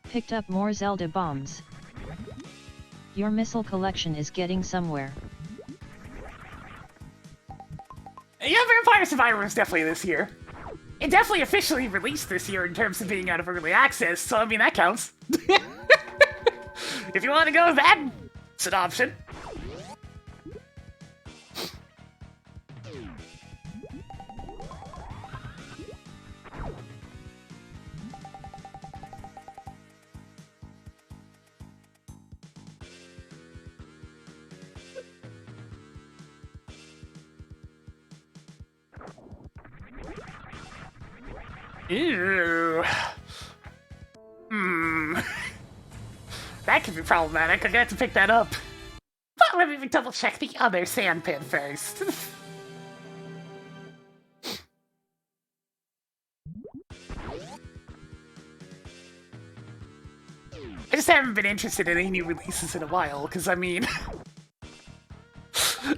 Picked up more Zelda bombs. Your missile collection is getting somewhere. Yeah, Vampire Survivor was definitely this year. It definitely officially released this year in terms of being out of early access, so I mean, that counts. If you want to go with that, it's an option. Ew. That could be problematic. I'm gonna have to pick that up. But let me double check the other sandpit first. I just haven't been interested in any new releases in a while, because I mean...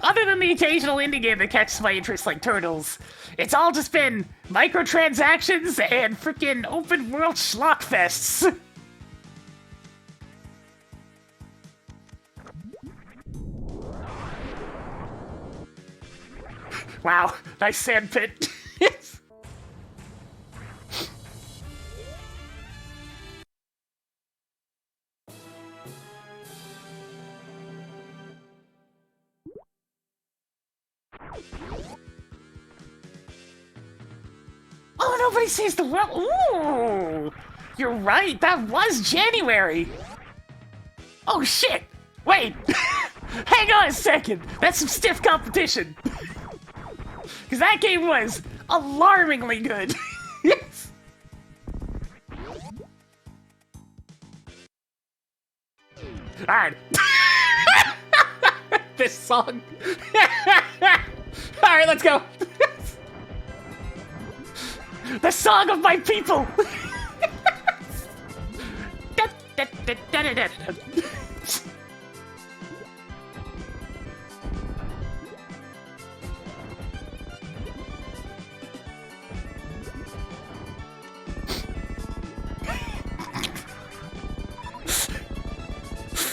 Other than the occasional indie game that catches my interest like Turtles, it's all just been microtransactions and frickin' open world schlockfests. Wow, nice sandpit. Oh, nobody sees the world. Ooh, you're right. That was January. Oh shit! Wait, hang on a second. That's some stiff competition. Because that game was alarmingly good. Alright. This song. Alright, let's go. The song of my people!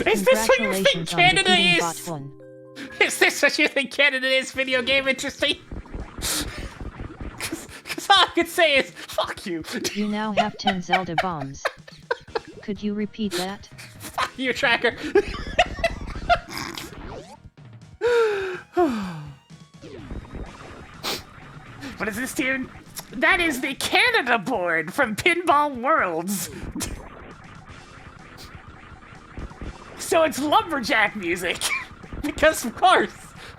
Is this what you think Canada is? Is this what you think Canada is, video game interesting? Because all I could say is, fuck you. You now have 10 Zelda bombs. Could you repeat that? Fuck you, Tracker. What is this tune? That is the Canada board from Pinball Worlds. So it's lumberjack music. Because, of course,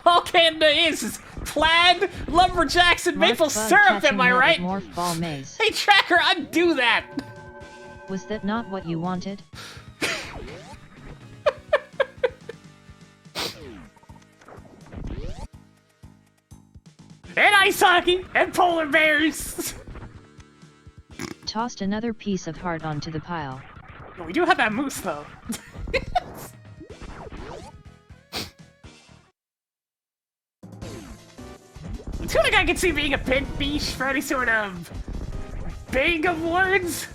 all Canada is plaid, lumberjacks, and maple syrup, am I right? Morph ball maze. Hey, Tracker, undo that! Was that not what you wanted? And ice hockey, and polar bears! Tossed another piece of heart onto the pile. We do have that moose, though. Tunic I can see being a pit beach for any sort of big awards.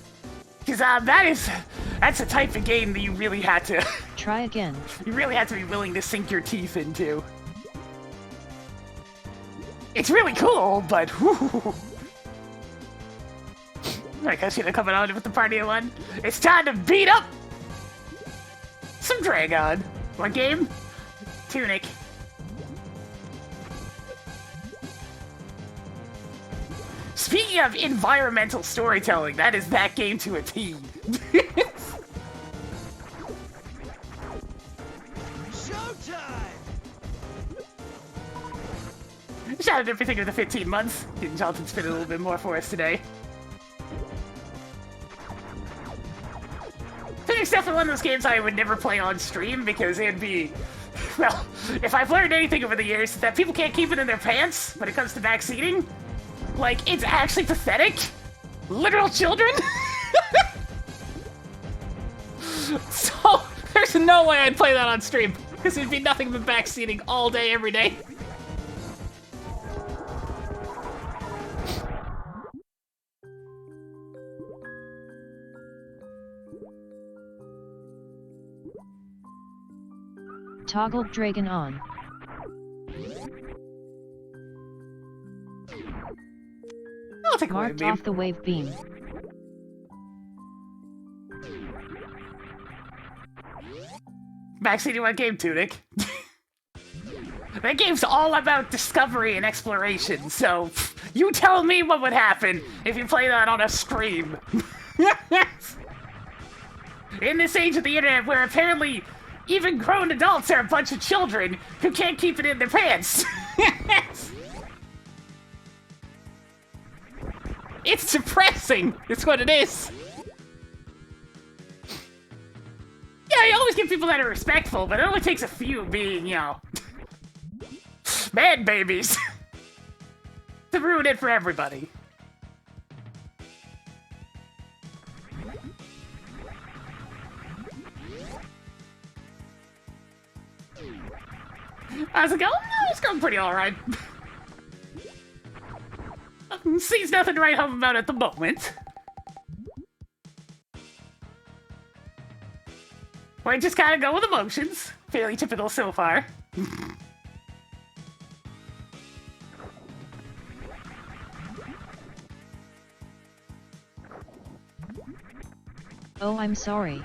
Because that's a type of game that you really had to... Try again. You really had to be willing to sink your teeth into. It's really cool, but whew. I guess you're coming on with the party at one. It's time to beat up some Dragon. What game? Tunic. Speaking of environmental storytelling, that is that game to a T. Showtime! Shout out to everything with the 15 months. Getting Jonathan spin a little bit more for us today. Tunic's definitely one of those games I would never play on stream because it'd be... Well, if I've learned anything over the years, it's that people can't keep it in their pants when it comes to backseating. Like, it's actually pathetic. Literal children. So, there's no way I'd play that on stream, because it'd be nothing but backseating all day, every day. Toggle Dragon on. I'll take a wave Marked beam. off the wave beam. Backseating one game, Tunic. That game's all about discovery and exploration, so you tell me what would happen if you play that on a stream. In this age of the internet where apparently even grown adults are a bunch of children who can't keep it in their pants. It's depressing! It's what it is! Yeah, you always get people that are respectful, but it only takes a few being, you know, man babies to ruin it for everybody. How's it going? Oh, it's going pretty alright. Sees nothing to write home about at the moment. We just kind of go with emotions. Fairly typical so far. Oh, I'm sorry.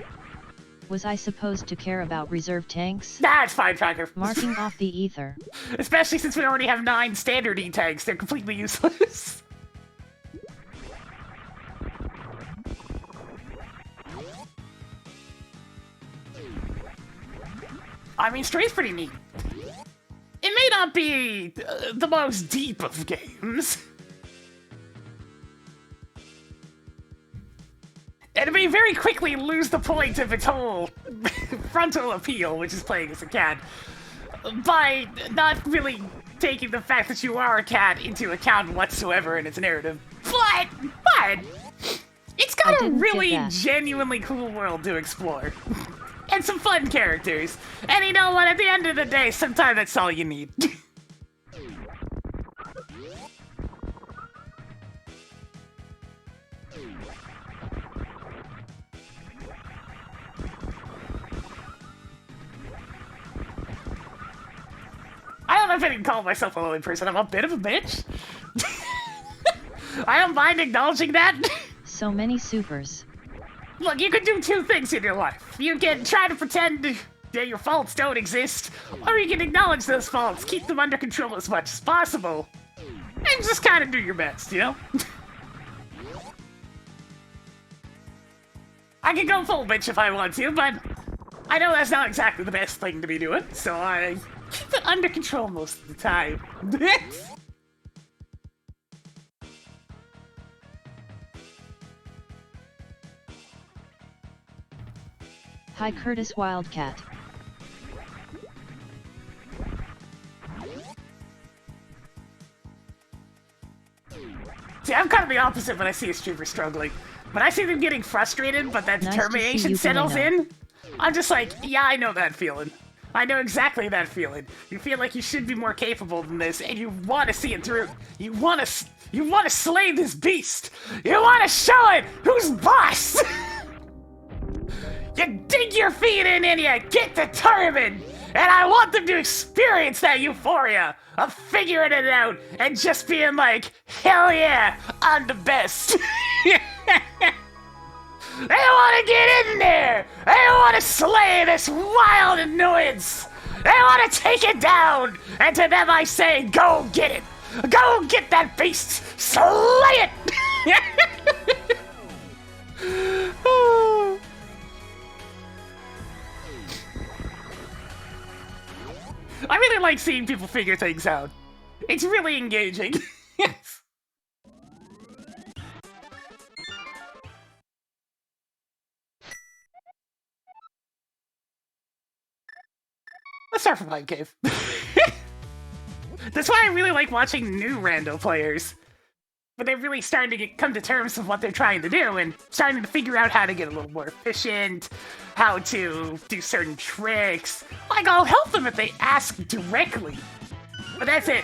Was I supposed to care about reserve tanks? Nah, it's fine, Tracker. Marking off the ether. Especially since we already have 9 standard E-tanks, they're completely useless. I mean, Stray's pretty neat. It may not be the most deep of games. And it may very quickly lose the point of its whole frontal appeal, which is playing as a cat, by not really taking the fact that you are a cat into account whatsoever in its narrative. But it's got a really genuinely cool world to explore. And some fun characters. And you know what, at the end of the day, sometimes that's all you need. I don't know if I can call myself a lonely person. I'm a bit of a bitch. I don't mind acknowledging that. So many supers. Look, you can do 2 things in your life. You can try to pretend that your faults don't exist, or you can acknowledge those faults, keep them under control as much as possible, and just kind of do your best, you know? I can go full bitch if I want to, but I know that's not exactly the best thing to be doing, so I keep it under control most of the time. Hi Curtis Wildcat. See, I'm kind of the opposite when I see a streamer struggling. When I see them getting frustrated, but that determination settles in, I'm just like, yeah, I know that feeling. I know exactly that feeling. You feel like you should be more capable than this, and you want to see it through. You want to slay this beast. You want to show it who's boss. You dig your feet in and you get determined! And I want them to experience that euphoria of figuring it out and just being like, hell yeah, I'm the best! They want to get in there! They want to slay this wild annoyance! They want to take it down! And to them I say, go get it! Go get that beast! Slay it! I really like seeing people figure things out. It's really engaging. Yes. Let's start from Pine Cave. That's why I really like watching new rando players. But they're really starting to come to terms with what they're trying to do and starting to figure out how to get a little more efficient, how to do certain tricks. Like, I'll help them if they ask directly. But that's it.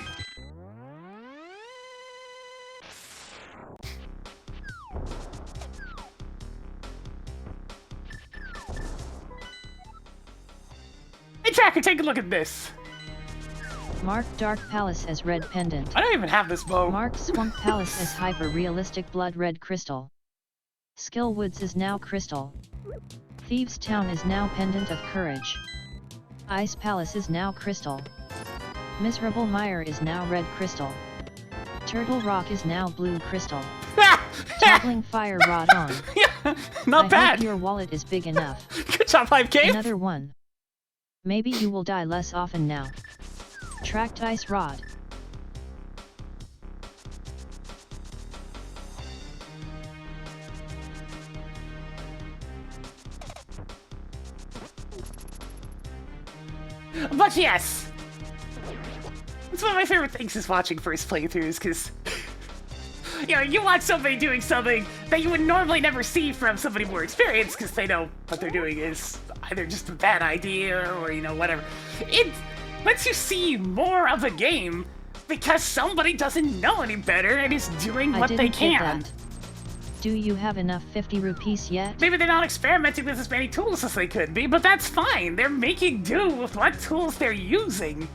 Hey, Tracker, take a look at this. Mark Dark Palace as red pendant. I don't even have this bow. Mark Swamp Palace as hyper-realistic blood red crystal. Skill Woods is now crystal. Thieves Town is now pendant of courage. Ice Palace is now crystal. Miserable Mire is now red crystal. Turtle Rock is now blue crystal. Toppling Fire Rod on. Yeah, not bad. I hope your wallet is big enough. Good job, 5K. Another one. Maybe you will die less often now. Tracked Ice Rod. But yes! It's one of my favorite things is watching first playthroughs, because you know, you watch somebody doing something that you would normally never see from somebody more experienced, because they know what they're doing is either just a bad idea or, you know, whatever. It lets you see more of a game because somebody doesn't know any better and is doing what they can. Do you have enough 50 rupees yet? Maybe they're not experimenting with as many tools as they could be, but that's fine. They're making do with what tools they're using.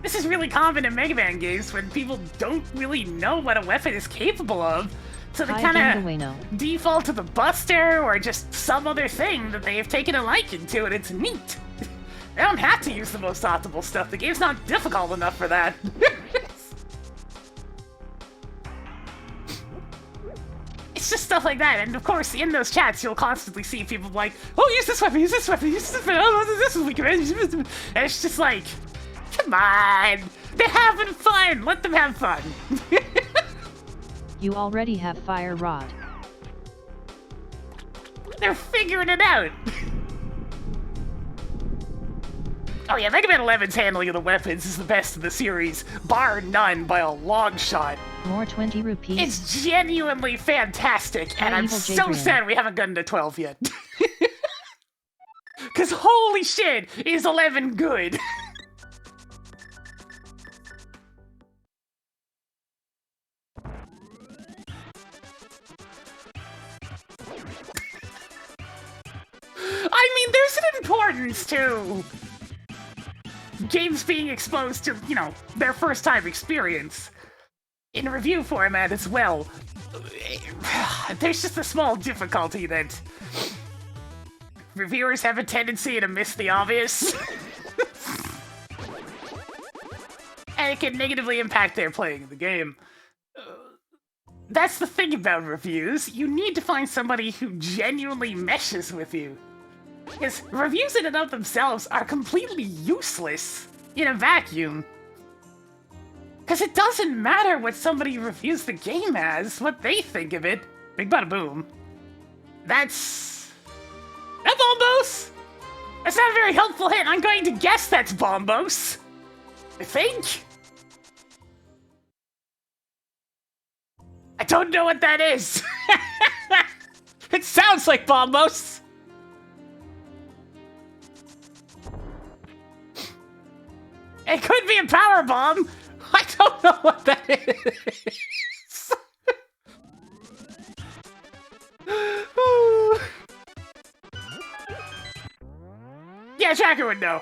This is really common in Mega Man games when people don't really know what a weapon is capable of. So they Hi, kind Gangawano. of default to the Buster or just some other thing that they have taken a liking to, and it's neat. They don't have to use the most optimal stuff. The game's not difficult enough for that. It's just stuff like that, and of course, in those chats, you'll constantly see people like, oh, use this weapon, use this weapon, use this weapon, oh, this is weak, and it's just like, come on, they're having fun, let them have fun. You already have Fire Rod. They're figuring it out. Oh yeah, Mega Man 11's handling of the weapons is the best in the series, bar none by a long shot. More 20 rupees. It's genuinely fantastic, Hi, and I'm Evil so Gabriel. sad we haven't gotten to 12 yet. Cause holy shit, is 11 good? I mean, there's an importance to games being exposed to, you know, their first time experience in review format as well. There's just a small difficulty that reviewers have a tendency to miss the obvious. And it can negatively impact their playing of the game. That's the thing about reviews. You need to find somebody who genuinely meshes with you. Because reviews in and of themselves are completely useless in a vacuum. Because it doesn't matter what somebody reviews the game as, what they think of it. Big bada boom. That's Bombos? That's not a very helpful hint. I'm going to guess that's Bombos. I think. I don't know what that is. It sounds like Bombos! It could be a power bomb. I don't know what that is. Yeah, Tracker would know.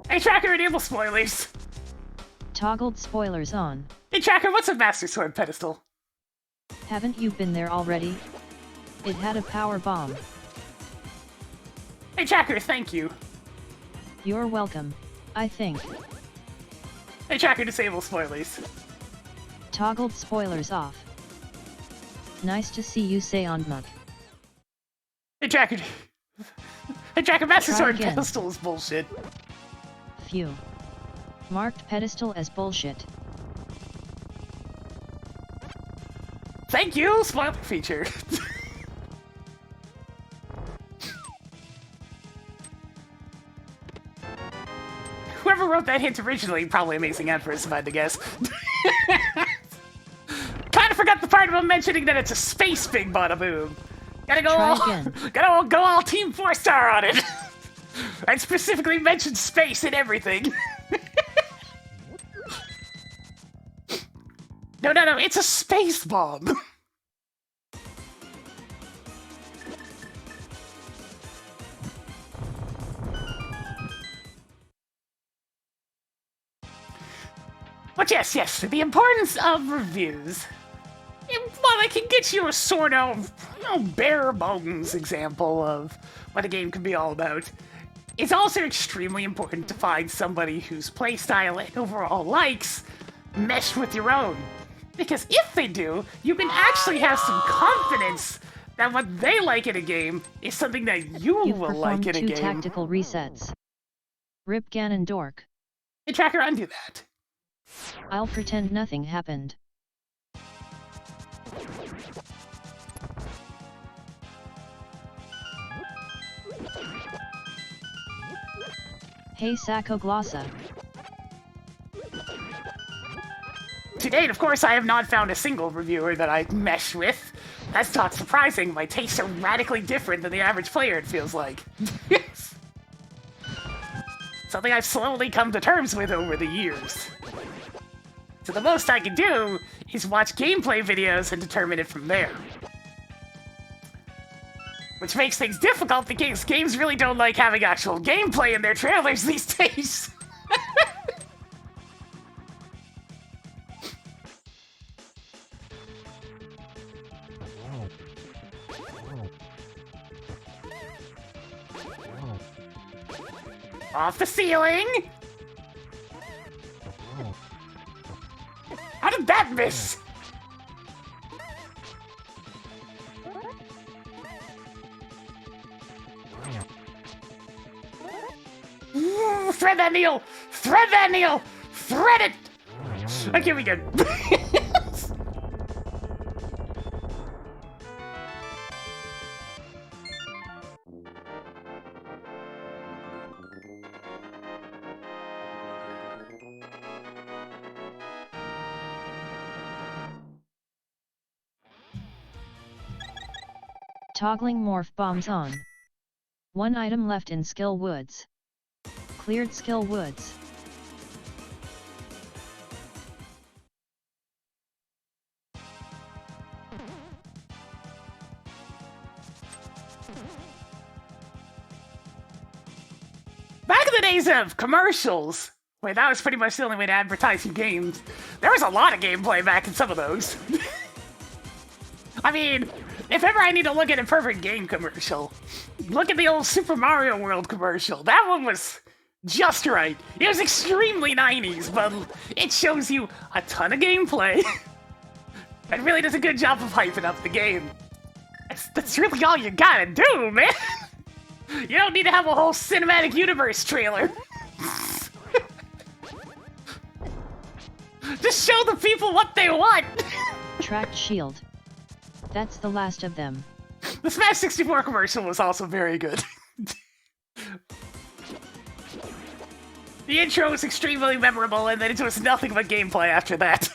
Hey, Tracker, enable spoilers. Toggled spoilers on. Hey, Tracker, what's a Master Sword pedestal? Haven't you been there already? It had a power bomb. Hey, Tracker, thank you. You're welcome, I think. Hey, Tracker, disable spoilers. Toggled spoilers off. Nice to see you, Seonmuk. Hey, Tracker. Hey, Tracker, Master Try Sword again. pedestal is bullshit. Phew. Marked pedestal as bullshit. Thank you, spoiler feature. Whoever wrote that hint originally, probably amazing adverts, if I had to guess. Kind of forgot the part about mentioning that it's a space Big Bada Boom. Gotta go Try all, again. go all Team 4-star on it. I specifically mentioned space and everything. No, it's a space bomb. But yes, the importance of reviews. While I can get you a sort of, bare bones example of what a game can be all about, it's also extremely important to find somebody whose playstyle and overall likes mesh with your own. Because if they do, you can actually have some confidence that what they like in a game is something that you You've will like performed in a 2 game. tactical resets. Rip Ganondork. Hey, Tracker, undo that. I'll pretend nothing happened. Hey Sakoglossa. To date, of course, I have not found a single reviewer that I mesh with. That's not surprising. My tastes are radically different than the average player, it feels like. Yes. Something I've slowly come to terms with over the years. So the most I can do is watch gameplay videos and determine it from there. Which makes things difficult because games really don't like having actual gameplay in their trailers these days. Off the ceiling! How did that miss? Ooh, thread that needle! Thread that needle! Thread it! Okay, we good. Toggling morph bombs on. One item left in Skill Woods. Cleared Skill Woods. Back in the days of commercials, wait, that was pretty much the only way to advertise your games. There was a lot of gameplay back in some of those. I mean, if ever I need to look at a perfect game commercial, look at the old Super Mario World commercial. That one was just right. It was extremely 90s, but it shows you a ton of gameplay. It really does a good job of hyping up the game. That's really all you gotta do, man. You don't need to have a whole cinematic universe trailer. Just show the people what they want. Tracked shield. That's the last of them. The Smash 64 commercial was also very good. The intro was extremely memorable, and then it was nothing but gameplay after that.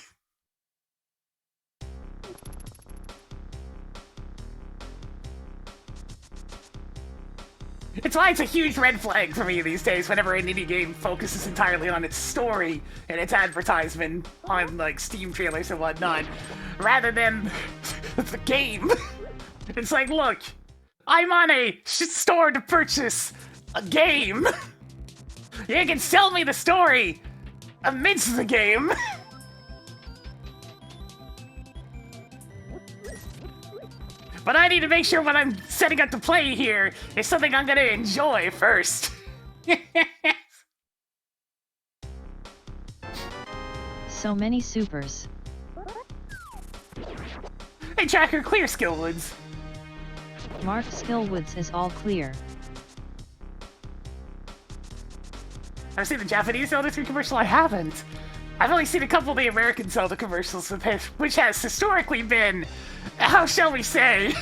It's why it's a huge red flag for me these days whenever an indie game focuses entirely on its story and its advertisement on, like, Steam trailers and whatnot, rather than the game. It's like, look, I'm on a store to purchase a game. You can sell me the story amidst the game. But I need to make sure what I'm setting up to play here is something I'm gonna enjoy first. So many supers. Hey Tracker, clear Skill Woods. Marked Skill Woods is all clear. I've seen the Japanese Zelda 3 commercial, I haven't. I've only seen a couple of the American Zelda commercials, which has historically been, how shall we say,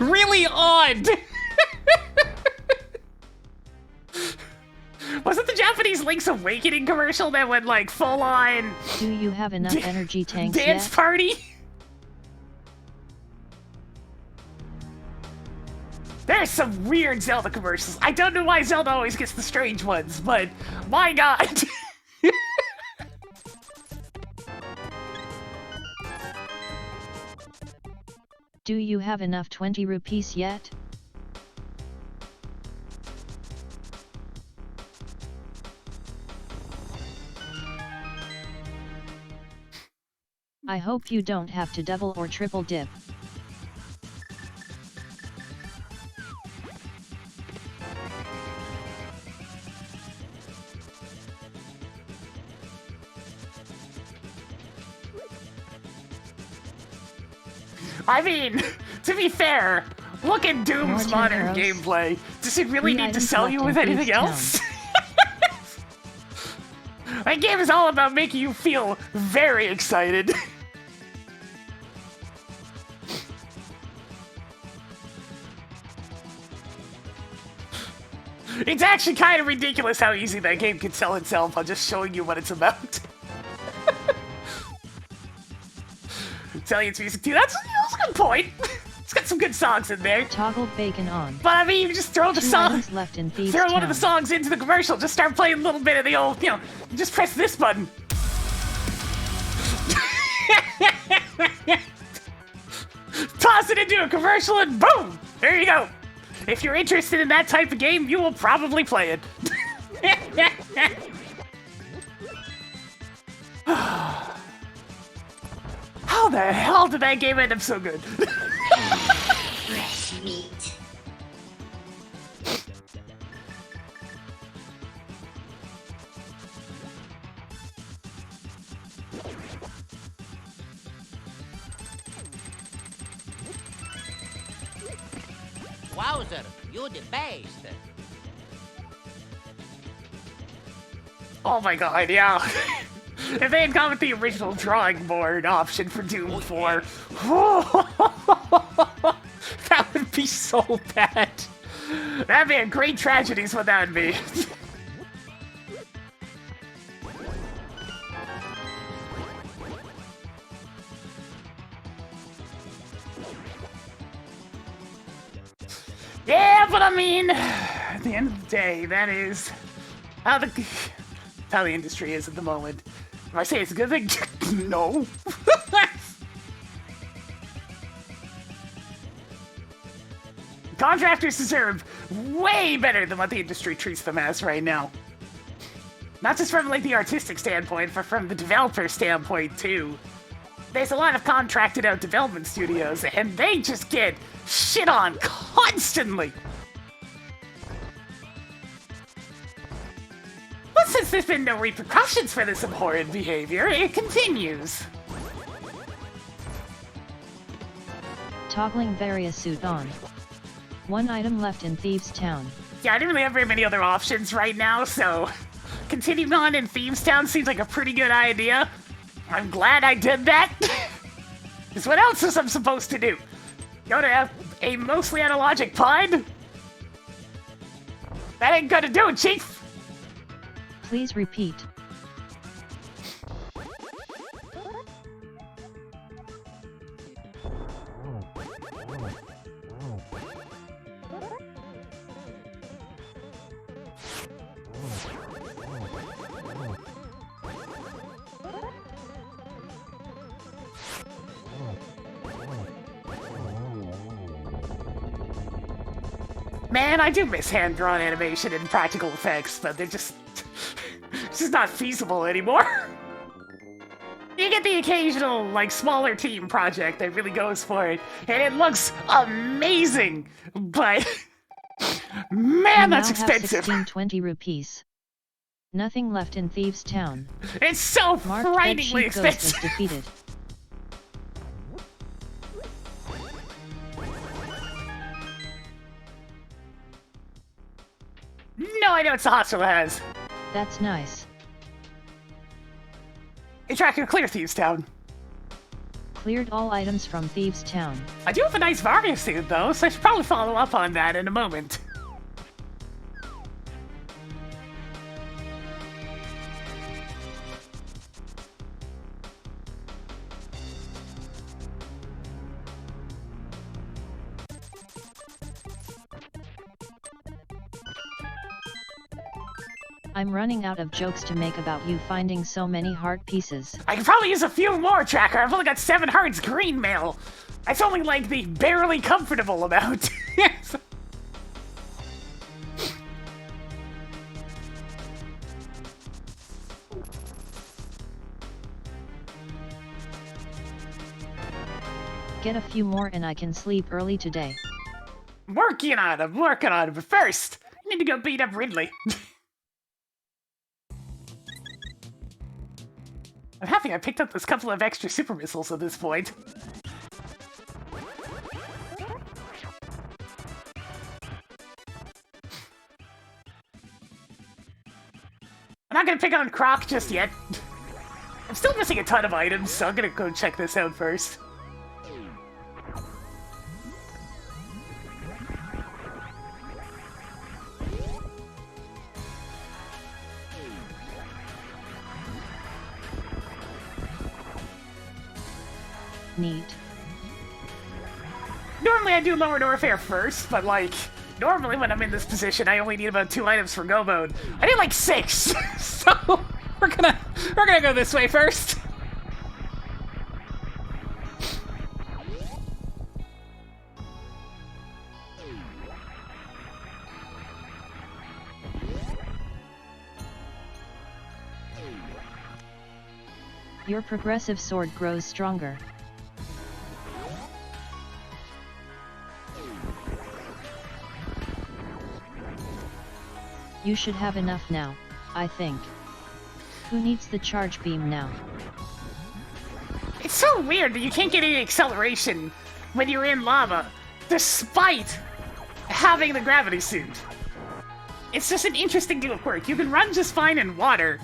Really odd! Was it the Japanese Link's Awakening commercial that went like full on Do you have enough energy tanks dance yet? party? There's some weird Zelda commercials. I don't know why Zelda always gets the strange ones, but my god. Do you have enough 20 rupees yet? I hope you don't have to double or triple dip. I mean, to be fair, look at Doom's More modern generous. gameplay. Does it really 3 need to items sell left you in with anything Thieves' else? That game is all about making you feel very excited. It's actually kind of ridiculous how easy that game can sell itself on just showing you what it's about. Italian's music too. That's a good point. It's got some good songs in there. Toggle bacon on. But I mean, you just throw the 2 song, items left in Thieves' throw one of the Town. songs into the commercial. Just start playing a little bit of the old, you just press this button. Toss it into a commercial and boom! There you go. If you're interested in that type of game, you will probably play it. How the hell did that game end up so good? Fresh meat. Wowzer, you the best. Oh my god, yeah. If they had gone with the original drawing board option for Doom 4, That would be so bad. that'd be a great tragedy is what that would be. Yeah, but I mean, at the end of the day, that is how the industry is at the moment. If I say it's a good thing, no. Contractors deserve way better than what the industry treats them as right now. Not just from like the artistic standpoint, but from the developer standpoint too. There's a lot of contracted out development studios, and they just get shit on constantly. But since there's been no repercussions for this abhorrent behavior, it continues. Toggling various suit on. One item left in Thieves Town. Yeah, I didn't really have very many other options right now, so continuing on in Thieves Town seems like a pretty good idea. I'm glad I did that. Because what else is I'm supposed to do? Go to a mostly analogic pod? That ain't gonna do it, Chief! Please repeat. Man, I do miss hand-drawn animation and practical effects, but they're just... it's just not feasible anymore. You get the occasional, like, smaller team project that really goes for it, and it looks amazing, but... man, that's expensive. 1620 rupees. Nothing left in Thieves Town. It's so Marked frighteningly Bedsheet Ghost is expensive. defeated. No idea what Sahasra has. That's nice. A tracker clear Thieves Town. Cleared all items from Thieves Town. I do have a nice Varia suit, though, so I should probably follow up on that in a moment. I'm running out of jokes to make about you finding so many heart pieces. I could probably use a few more, Tracker. I've only got 7 hearts green mail. That's only like the barely comfortable amount. Yes. Get a few more and I can sleep early today. I'm working on it, but first, I need to go beat up Ridley. I'm happy I picked up this couple of extra super missiles at this point. I'm not gonna pick on Croc just yet. I'm still missing a ton of items, so I'm gonna go check this out first. Neat. Normally I do lower Norfair first, but like, normally when I'm in this position I only need about 2 items for go mode. I need like 6! So we're gonna go this way first. Your progressive sword grows stronger. You should have enough now, I think. Who needs the charge beam now? It's so weird that you can't get any acceleration when you're in lava, despite having the gravity suit. It's just an interesting quirk. You can run just fine in water,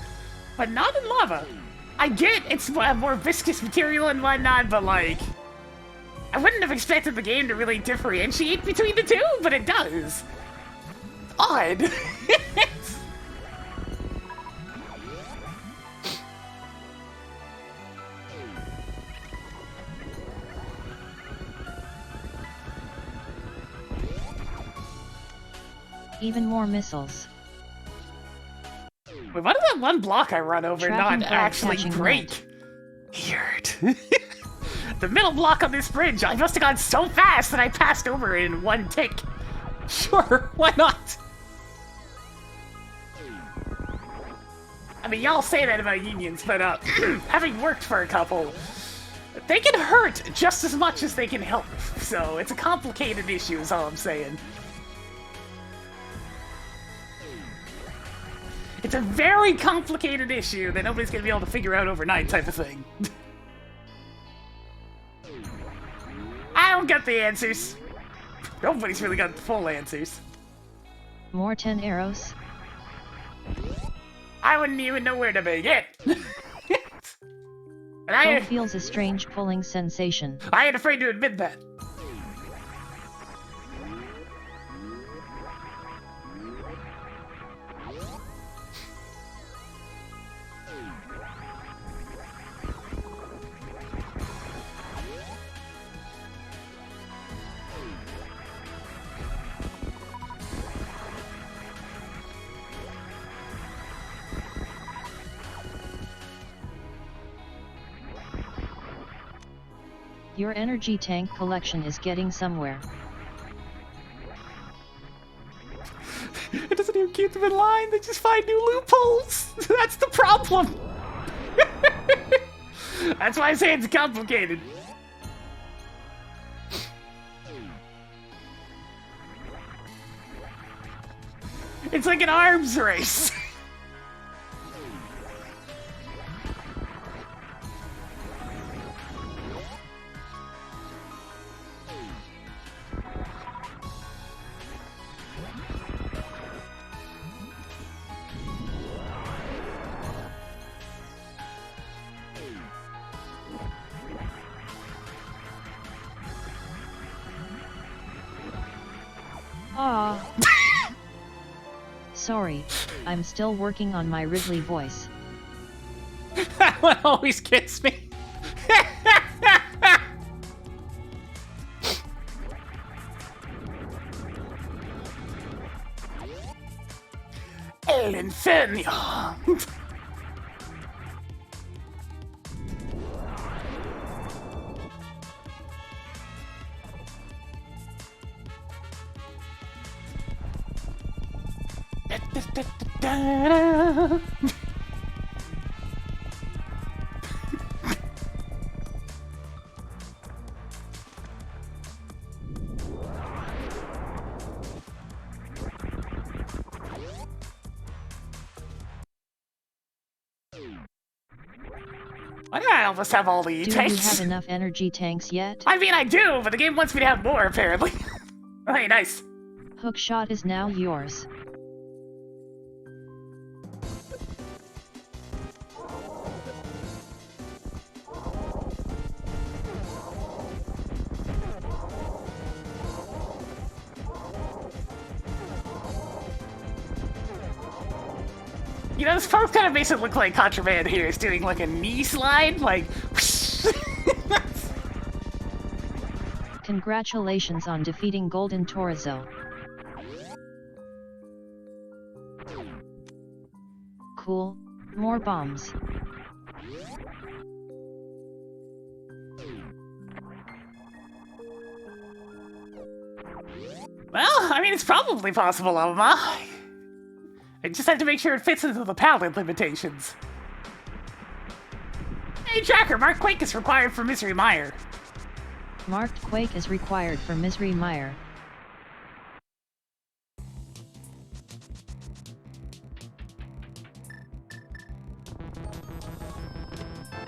but not in lava. I get it's a more viscous material and whatnot, but like, I wouldn't have expected the game to really differentiate between the two, but it does. Odd. Even more missiles. Wait, why did that one block I run over Tracking not bug actually catching break? Weird. The middle block on this bridge, I must have gone so fast that I passed over it in one tick. Sure, why not? I mean, y'all say that about unions, but having worked for a couple, they can hurt just as much as they can help. So it's a complicated issue is all I'm saying. It's a very complicated issue that nobody's gonna be able to figure out overnight type of thing. I don't get the answers. Nobody's really got the full answers. More 10 arrows. I wouldn't even know where to begin. And Bout feels a strange pulling sensation. I ain't afraid to admit that. Your energy tank collection is getting somewhere. It doesn't even keep them in line, they just find new loopholes! That's the problem! That's why I say it's complicated. It's like an arms race. Sorry, I'm still working on my Ridley voice. That one always gets me. El Inferno! Why do I almost have all the Do you tanks? have enough energy tanks yet? I mean, I do, but the game wants me to have more, apparently. Hey, nice. Hookshot is now yours. You know, this both kind of makes it look like Contraband here is doing like a knee slide, like whoosh. Congratulations on defeating Golden Torizo. Cool, more bombs. Well, I mean, it's probably possible, Alma. I just have to make sure it fits into the palette limitations. Hey, Tracker, Mark Quake is required for Misery Mire. Marked Quake is required for Misery Mire.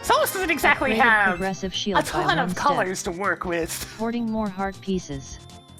Solus doesn't exactly Upgraded have progressive shield a ton by of 1 colors step. to work with. Hoarding more heart pieces.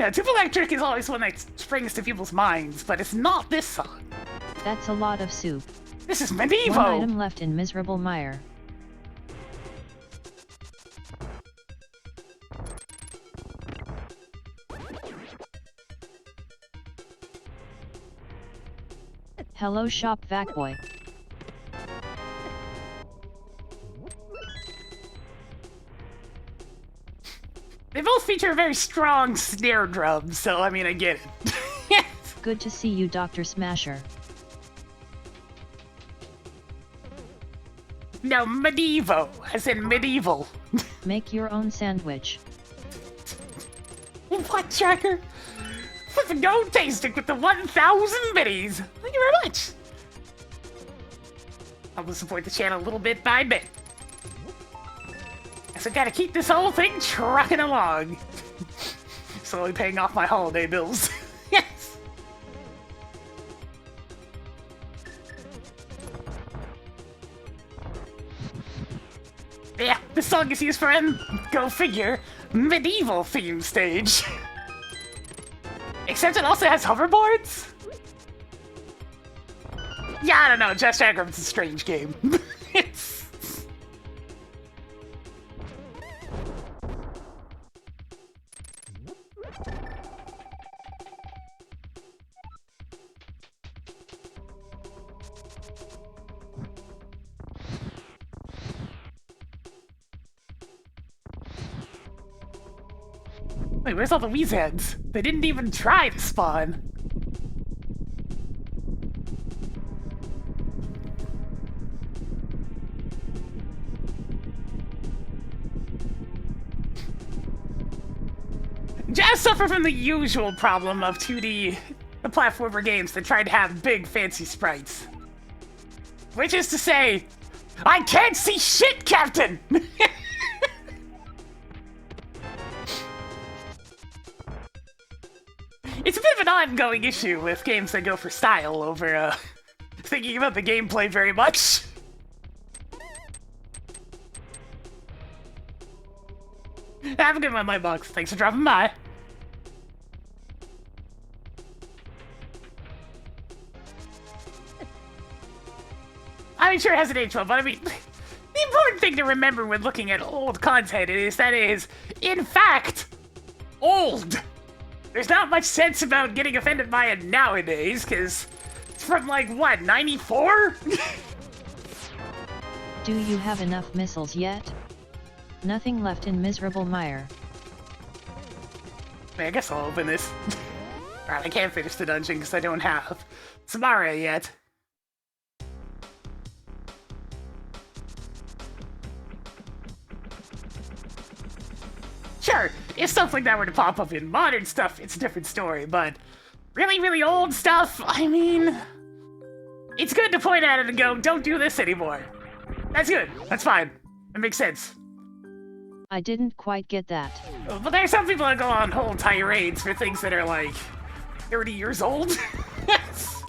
Yeah, Tube Electric is always one that springs to people's minds, but it's not this song. That's a lot of soup. This is One Medievo! item left in Miserable Mire. Hello Shop Vac Boy. They both feature a very strong snare drum, so I mean, I get it. Good to see you, Dr. Smasher. No, Medievo, as in medieval. Make your own sandwich. What, Tracker? Flippin' go tasting with the 1,000 biddies! Thank you very much! I'm gonna support the channel a little bit by bit. So gotta keep this whole thing trucking along. Slowly paying off my holiday bills. Yes! Yeah, this song is used for go figure, medieval theme stage. Except it also has hoverboards? Yeah, I don't know, Jazz Jackrabbit's a strange game. Wait, where's all the Weezheads? They didn't even try to spawn. Jazz suffer from the usual problem of 2D platformer games that try to have big fancy sprites. Which is to say, I can't see shit, Captain! It's a bit of an ongoing issue with games that go for style over, thinking about the gameplay very much. Have a good one, Lightbox. Thanks for dropping by. I mean, sure, it hasn't aged well, but I mean, the important thing to remember when looking at old content is that it is, in fact, old. There's not much sense about getting offended by it nowadays, because it's from, like, what, 94? Do you have enough missiles yet? Nothing left in Miserable Mire. I guess I'll open this. Alright, I can't finish the dungeon because I don't have Samara yet. Sure, if stuff like that were to pop up in modern stuff, it's a different story, but really, really old stuff, I mean, it's good to point at it and go, don't do this anymore. That's good, that's fine, it makes sense. I didn't quite get that. But there are some people that go on whole tirades for things that are like 30 years old. Yes!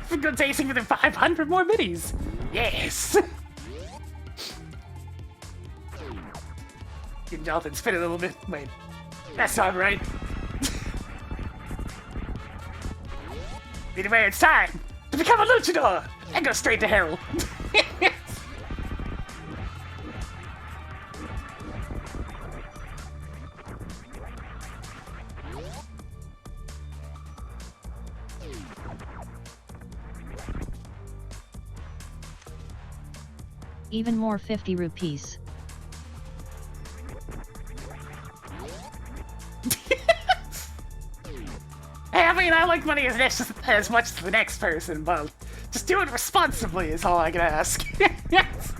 For good tasting within 500 more minis. Yes! Get Jonathan spin a little bit. Wait, that's not right. Anyway, it's time to become a luchador and go straight to hell. Even more 50 rupees. Hey, I mean, I like money as much as the next person, but just do it responsibly is all I can ask. Yes.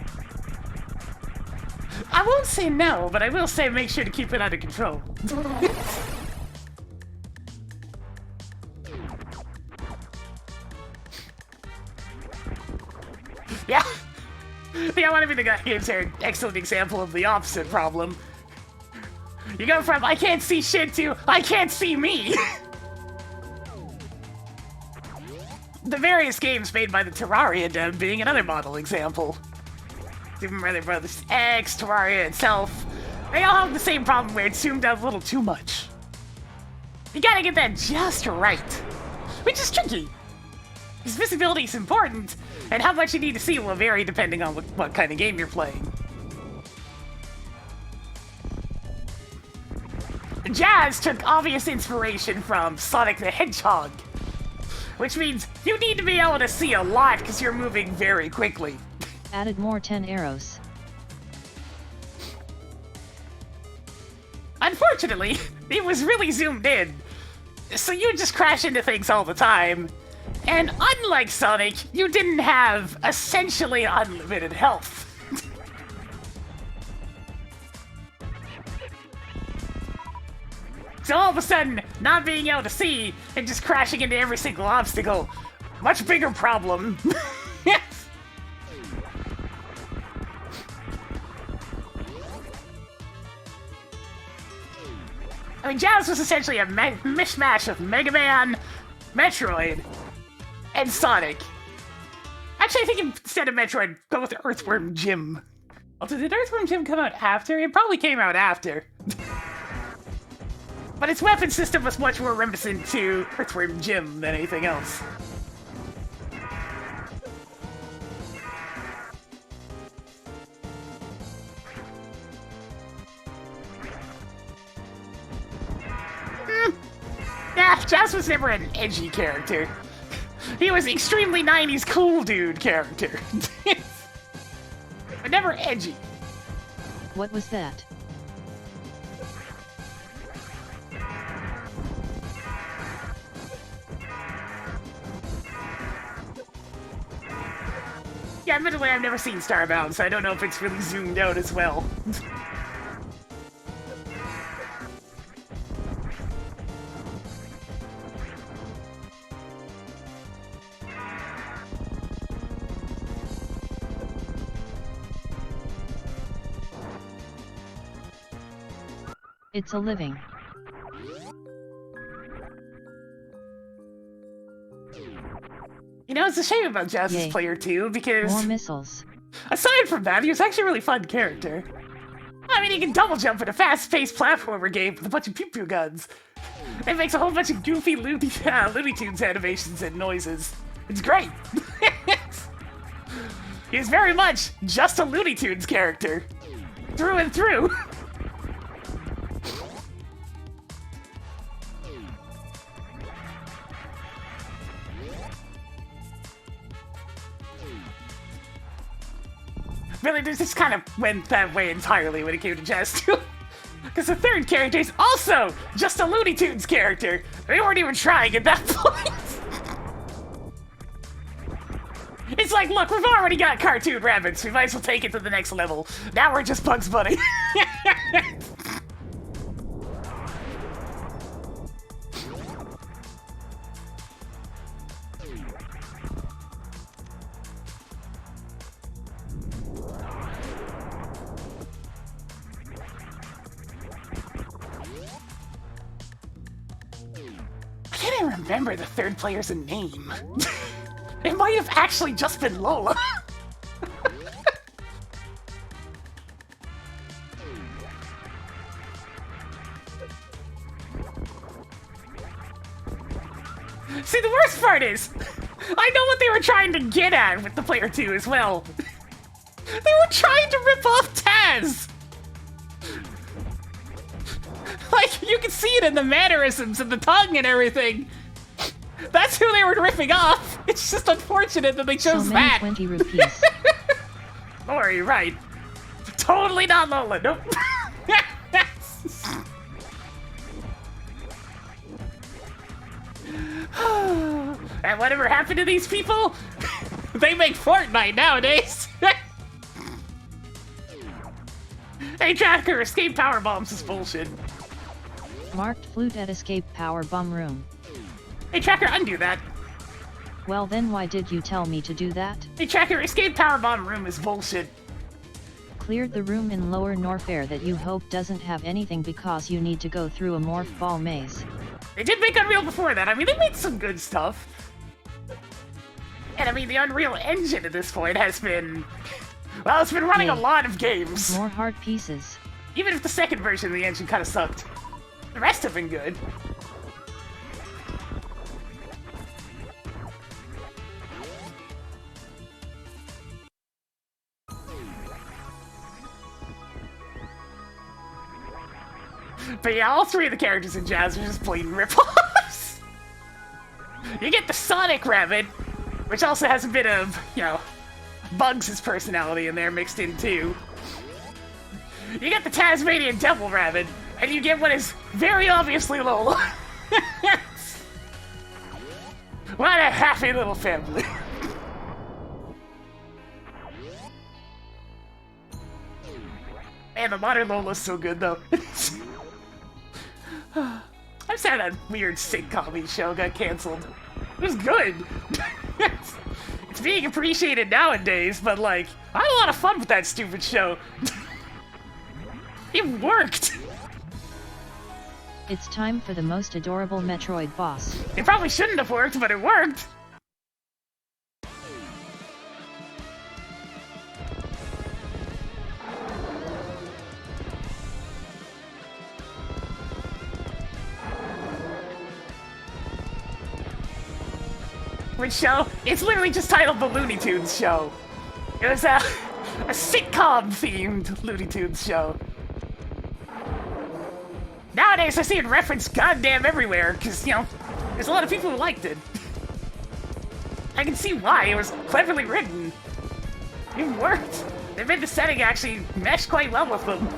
I won't say no, but I will say make sure to keep it under control. Yeah. Yeah, I want to be the guy who gives her an excellent example of the opposite problem. You go from, I can't see shit, to, I can't see me! The various games made by the Terraria Dem being another model example. Super Mario Bros. X, Terraria itself, They all have the same problem where it's zoomed out a little too much. You gotta get that just right, which is tricky. Because visibility is important, and how much you need to see will vary depending on what kind of game you're playing. Jazz took obvious inspiration from Sonic the Hedgehog, which means you need to be able to see a lot because you're moving very quickly. Added more 10 arrows. Unfortunately, it was really zoomed in, so you just crash into things all the time. And unlike Sonic, you didn't have essentially unlimited health. So all of a sudden, not being able to see and just crashing into every single obstacle, much bigger problem. I mean, Jazz was essentially a mishmash of Mega Man, Metroid, and Sonic. Actually, I think instead of Metroid, go with Earthworm Jim. Also, did Earthworm Jim come out after? It probably came out after. But its weapon system was much more reminiscent to Earthworm Jim than anything else. Yeah, Jazz was never an edgy character. He was extremely 90s cool dude character. But never edgy. What was that? Yeah, admittedly, I've never seen Starbound, so I don't know if it's really zoomed out as well. It's a living. You know, it's a shame about Jazz's Yay. player 2, because More missiles. aside from that, he was actually a really fun character. I mean, he can double jump in a fast-paced platformer game with a bunch of pew-pew guns. It makes a whole bunch of goofy Looney Tunes animations and noises. It's great. He's very much just a Looney Tunes character. Through and through. Really, this kind of went that way entirely when it came to Jazz 2. Because the third character is also just a Looney Tunes character. They weren't even trying at that point. It's like, look, we've already got cartoon rabbits. We might as well take it to the next level. Now we're just Bugs Bunny. I can't even remember the third player's name. It might have actually just been Lola. See, the worst part is, I know what they were trying to get at with the player 2 as well. They were trying to rip off Taz! Like, you can see it in the mannerisms and the tongue and everything. That's who they were ripping off. It's just unfortunate that they chose So many that. 20 rupees. Or you're right. Totally not Lola. Nope. And whatever happened to these people? They make Fortnite nowadays. Hey, Tracker, escape power bombs is bullshit. Marked flute at escape power bomb room. Hey, Tracker, undo that. Well then why did you tell me to do that? Hey, Tracker, escape power bomb room is bullshit. Cleared the room in Lower Norfair that you hope doesn't have anything because you need to go through a morph ball maze. They did make Unreal before that. I mean, they made some good stuff. And I mean, the Unreal Engine at this point has been... Well, it's been running a Yay. lot of games. More heart pieces. Even if the second version of the engine kind of sucked. The rest have been good. But yeah, all three of the characters in Jazz are just blatant rip-offs. You get the Sonic Rabbit, which also has a bit of, you know, Bugs' personality in there mixed in too. You get the Tasmanian Devil Rabbit, and you get what is very obviously Lola. What a happy little family. Man, the modern Lola's so good though. I'm sad that weird sitcom show got canceled. It was good. It's being appreciated nowadays, but like, I had a lot of fun with that stupid show. It worked. It's time for the most adorable Metroid boss. It probably shouldn't have worked, but it worked. Which show? It's literally just titled The Looney Tunes Show. It was a sitcom-themed Looney Tunes show. Nowadays, I see it referenced goddamn everywhere, because, you know, there's a lot of people who liked it. I can see why. It was cleverly written. It worked. They made the setting actually mesh quite well with them.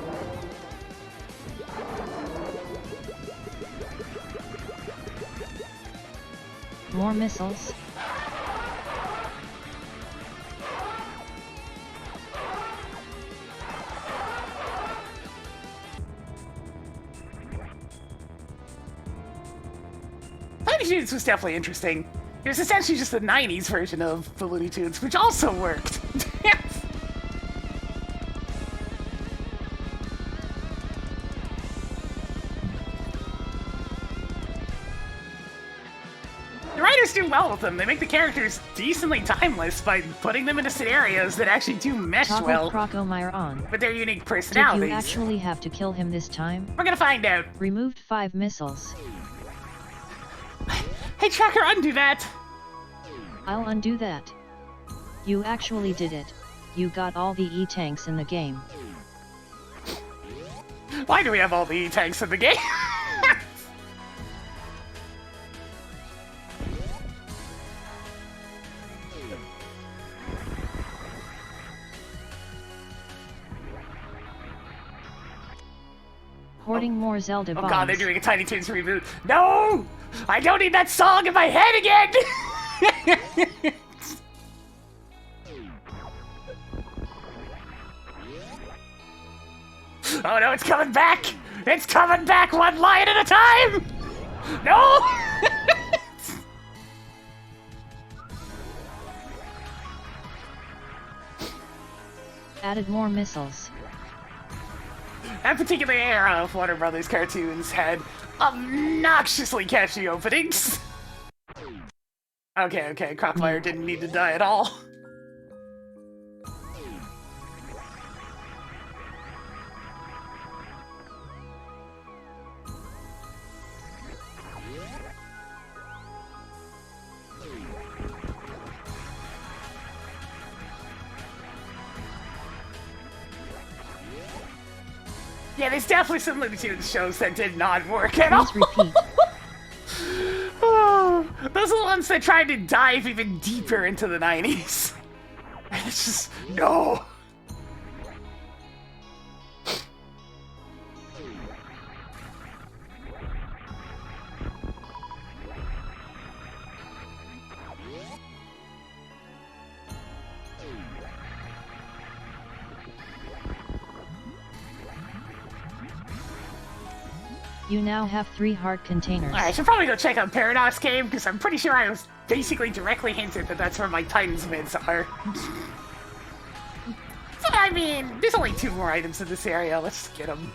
More missiles. Looney Tunes was definitely interesting. It was essentially just the 90s version of the Looney Tunes, which also worked. The writers do well with them. They make the characters decently timeless by putting them into scenarios that actually do mesh Toggle well Crocomire on. with their unique Did personalities. you actually have to kill him this time? We're gonna find out. Removed 5 missiles. Hey, Tracker, undo that! I'll undo that. You actually did it. You got all the E-tanks in the game. Why do we have all the E-tanks in the game? Hoarding more Zelda bombs. Oh god, they're doing a Tiny Toons reboot. No! I don't need that song in my head again! Oh no, it's coming back! It's coming back one line at a time! No! Added more missiles. That particular era of Warner Brothers cartoons had obnoxiously catchy openings. Okay, Crocomire didn't need to die at all. Yeah, there's definitely some Looney Tunes shows that did not work at all. Please repeat. Oh, those are the ones that tried to dive even deeper into the 90s. And it's just, no. You now have 3 heart containers. Alright, I should probably go check out Paradox Game, because I'm pretty sure I was basically directly hinted that that's where my Titans mids are. So, I mean, there's only 2 more items in this area, let's just get them.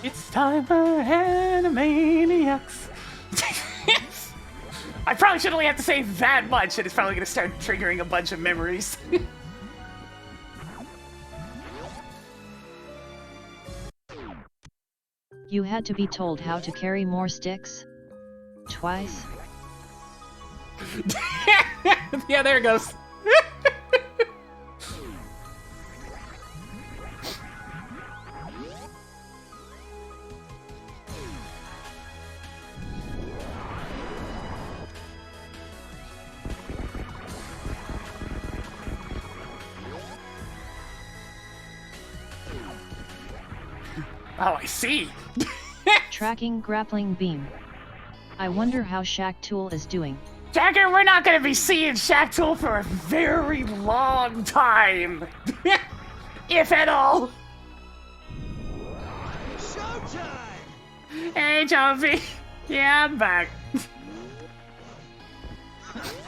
It's time for Animaniacs! I probably should only have to say that much, and it's probably gonna start triggering a bunch of memories. You had to be told how to carry more sticks? Twice? Yeah, there it goes. Oh, I see. Tracking grappling beam. I wonder how Shaq Tool is doing. Jagger, we're not gonna be seeing Shaq Tool for a very long time. If at all. Showtime! Hey, Jonesy. Yeah, I'm back.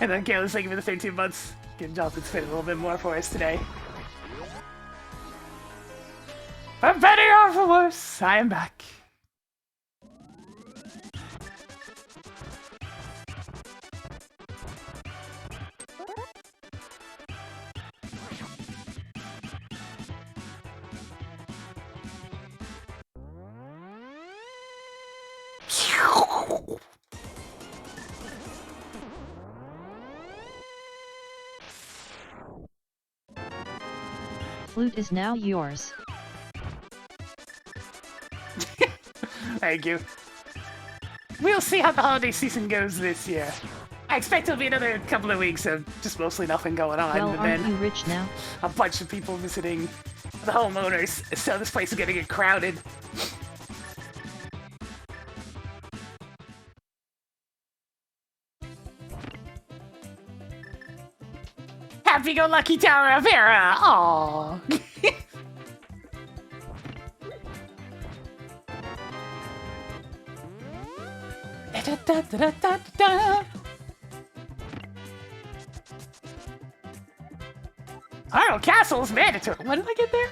And then Kayla's thank you for the 13 months. Getting Johnson spin a little bit more for us today. For better or for worse, I am back. Flute is now yours. Thank you. We'll see how the holiday season goes this year. I expect it'll be another couple of weeks of just mostly nothing going on, Well, and aren't then you rich now? a bunch of people visiting the homeowners, so this place is gonna get crowded. Happy-go-lucky Tower of Hera! Aww. Arnold Castle's mandatory. When did I get there?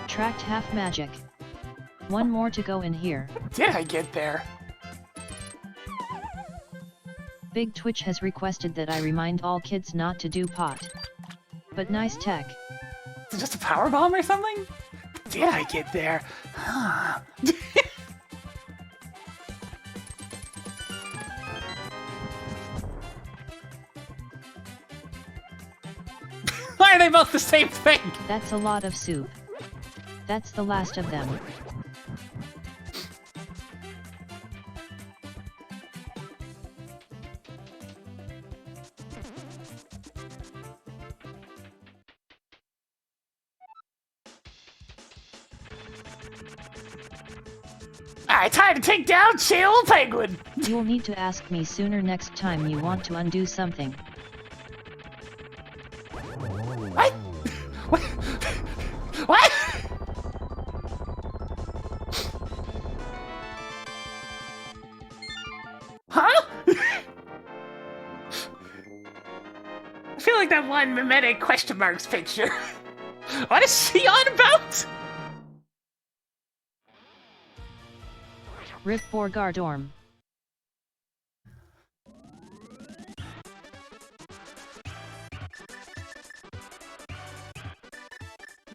Tracked half magic. One more to go in here. Did I get there? Big Twitch has requested that I remind all kids not to do pot. But nice tech. Is it just a power bomb or something? Did I get there? Huh. Why are they both the same thing? That's a lot of soup. That's the last of them. Alright, time to take down Chill Penguin! You'll need to ask me sooner next time you want to undo something. What? What? What? Huh? I feel like that one mimetic question marks picture. What is she on about? Rip Borgardorm.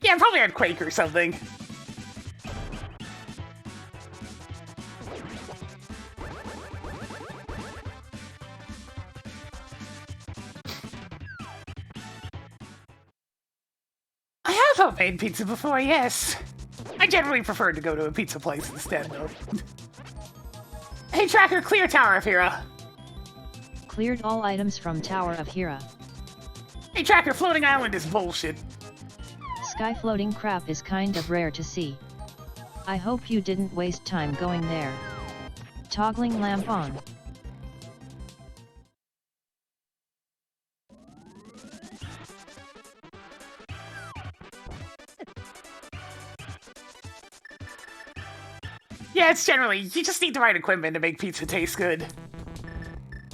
Yeah, probably on Quake or something. I have homemade pizza before, yes. I generally prefer to go to a pizza place instead, though. Hey, Tracker, clear Tower of Hera. Cleared all items from Tower of Hera. Hey, Tracker, floating island is bullshit. Sky floating crap is kind of rare to see. I hope you didn't waste time going there. Toggling lamp on. Yeah, it's generally, you just need the right equipment to make pizza taste good.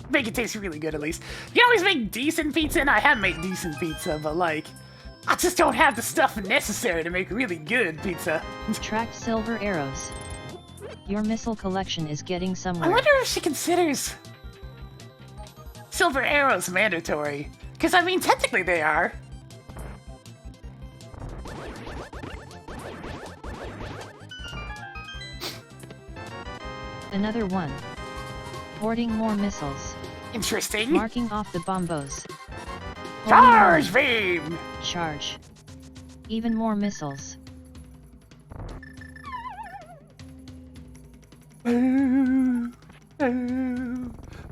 Make it taste really good, at least. You can always make decent pizza, and I have made decent pizza, but like, I just don't have the stuff necessary to make really good pizza. Tracked silver arrows. Your missile collection is getting I somewhere. wonder if she considers silver arrows mandatory. Because, I mean, technically they are. Another one. Hoarding more missiles. Interesting. Marking off the bombos. Holding Charge on. beam! Charge. Even more missiles. Boo, boo,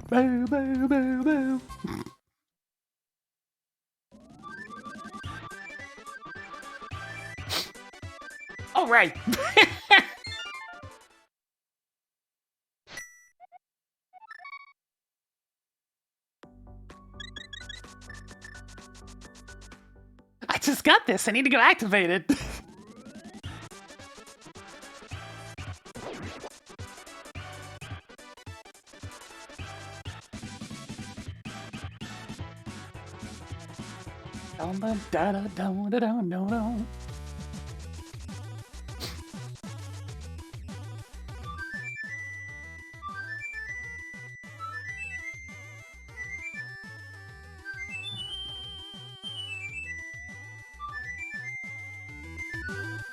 boo, boo, boo, boo. All right. I just got this. I need to go activate it.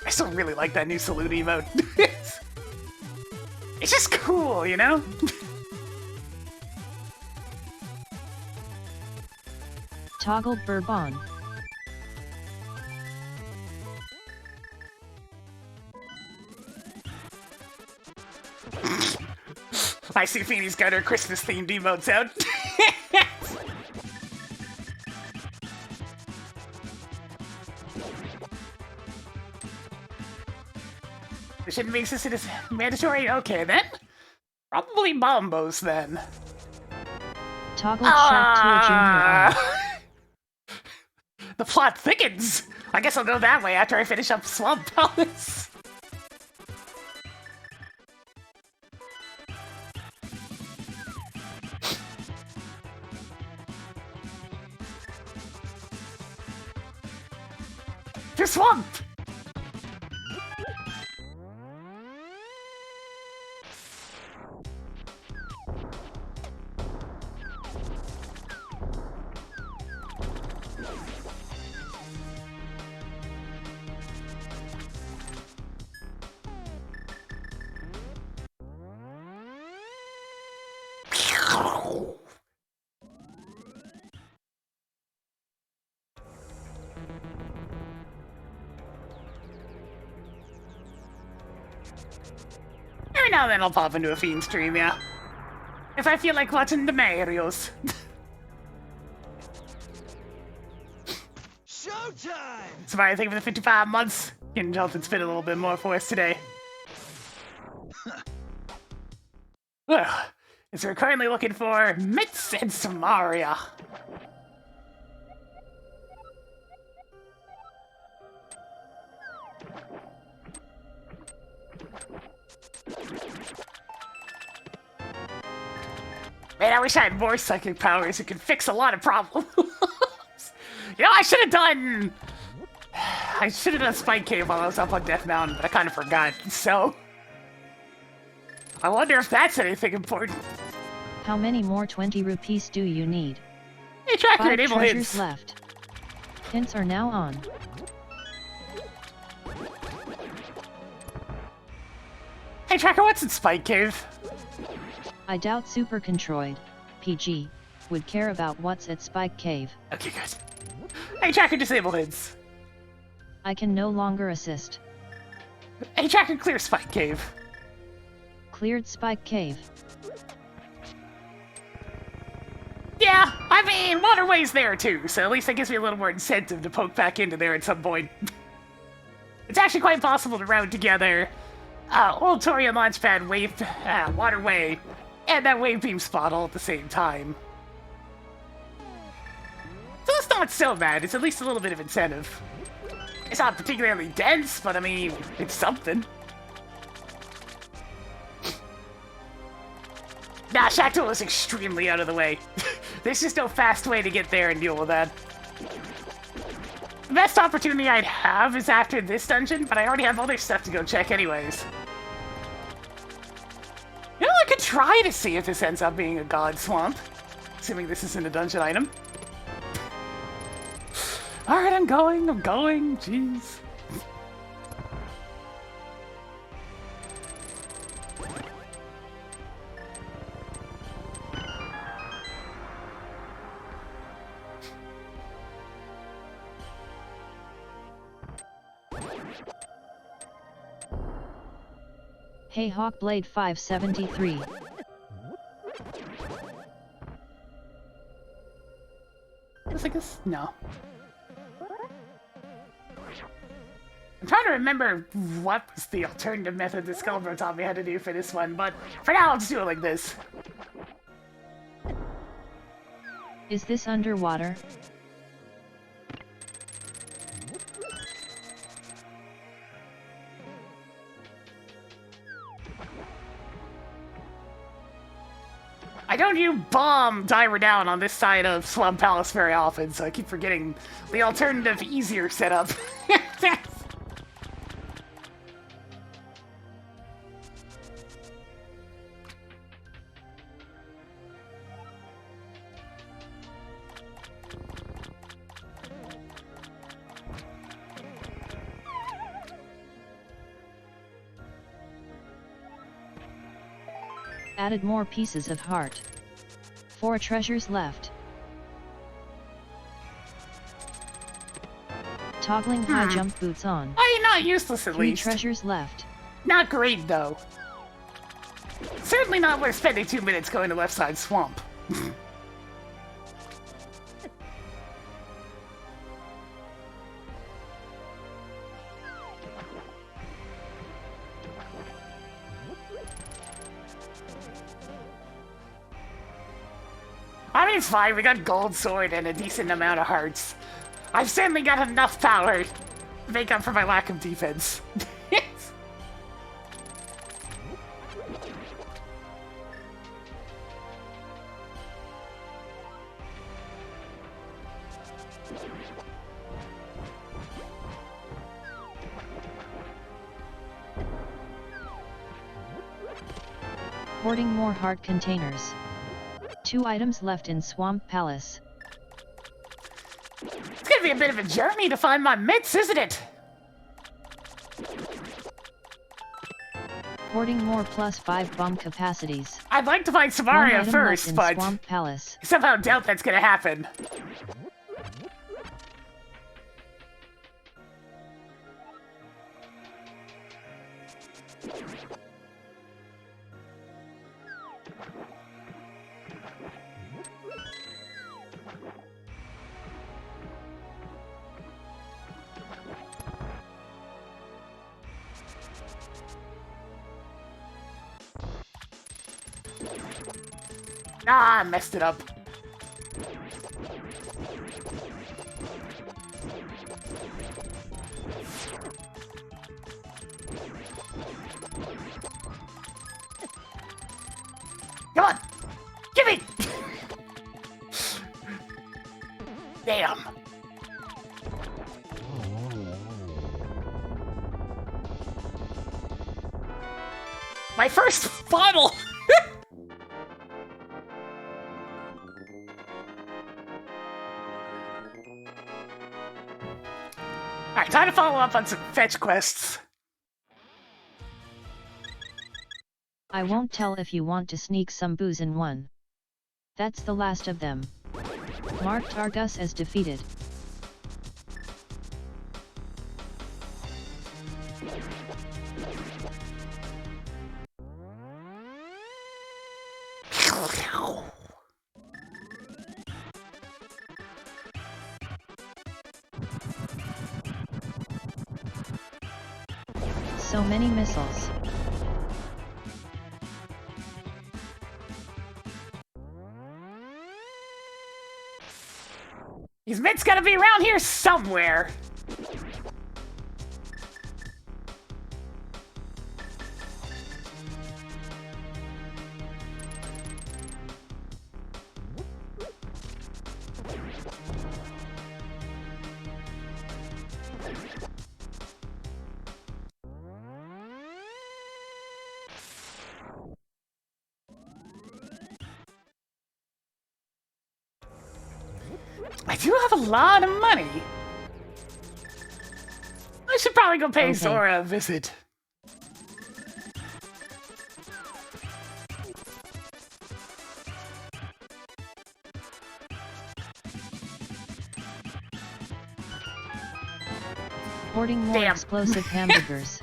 I still really like that new salute emote. It's just cool, you know? Toggle Bourbon. I see Feeney's got her Christmas-themed emotes out. The shouldn't be insisted as mandatory? Okay, then. Probably Bombos, then. Toggle Shack to a junior arm. The plot thickens! I guess I'll go that way after I finish up Swamp Palace. You're swamped! Every now and then I'll pop into a Fiend stream, yeah. If I feel like watching the Marios. Showtime! Somebody thank you for the 55 months. Getting Jonathan spin a little bit more for us today. Well, as we're currently looking for Mitz and Samaria. Man, I wish I had more psychic powers. It could fix a lot of problems. You know, I should have done Spike Cave while I was up on Death Mountain, but I kind of forgot, so... I wonder if that's anything important. How many more 20 rupees do you need? Hey, Tracker, 5 enable treasures hints. left. Hints are now on. Hey, Tracker, what's in Spike Cave? I doubt Super Controid, PG, would care about what's at Spike Cave. Okay, good. Hey, Tracker, disable hints. I can no longer assist. Hey, Tracker, clear Spike Cave. Cleared Spike Cave. Yeah, I mean, Waterway's there too, so at least that gives me a little more incentive to poke back into there at some point. It's actually quite possible to route together Old Torian Launchpad, Waterway, and that Wave Beam spot all at the same time. So it's not so bad, it's at least a little bit of incentive. It's not particularly dense, but I mean, it's something. Nah, Shactul is extremely out of the way. There's just no fast way to get there and deal with that. The best opportunity I'd have is after this dungeon, but I already have other stuff to go check anyways. try to see if this ends up being a god swamp. Assuming this isn't a dungeon item. Alright, I'm going, jeez. Hey Hawkblade 573. Looks like this? No. I'm trying to remember what was the alternative method that Skullbro taught me how to do for this one, but for now I'll just do it like this. Is this underwater? I don't use bomb diver down on this side of Swamp Palace very often, so I keep forgetting the alternative, easier setup. Added more pieces of heart. 4 treasures left. Toggling high jump boots on. Oh, you're not useless at 3 least. treasures left. Not great, though. Certainly not worth spending 2 minutes going to left side swamp. I mean, it's fine. We got gold sword and a decent amount of hearts. I've certainly got enough power to make up for my lack of defense. Hoarding more heart containers. 2 items left in Swamp Palace. It's gonna be a bit of a journey to find my mitts, isn't it? Hoarding more +5 bomb capacities. I'd like to find 1 Samaria item first, left in but Swamp Palace. I somehow doubt that's gonna happen. Ah, I messed it up. Come on! Give me! Damn. My first bottle! Alright, time to follow up on some fetch quests. I won't tell if you want to sneak some booze in one. That's the last of them. Mark Targus as defeated. So many missiles. These mitts gotta be around here somewhere. do have a lot of money. I should probably go pay Okay. Zora a visit. Hoarding more Damn. explosive hamburgers.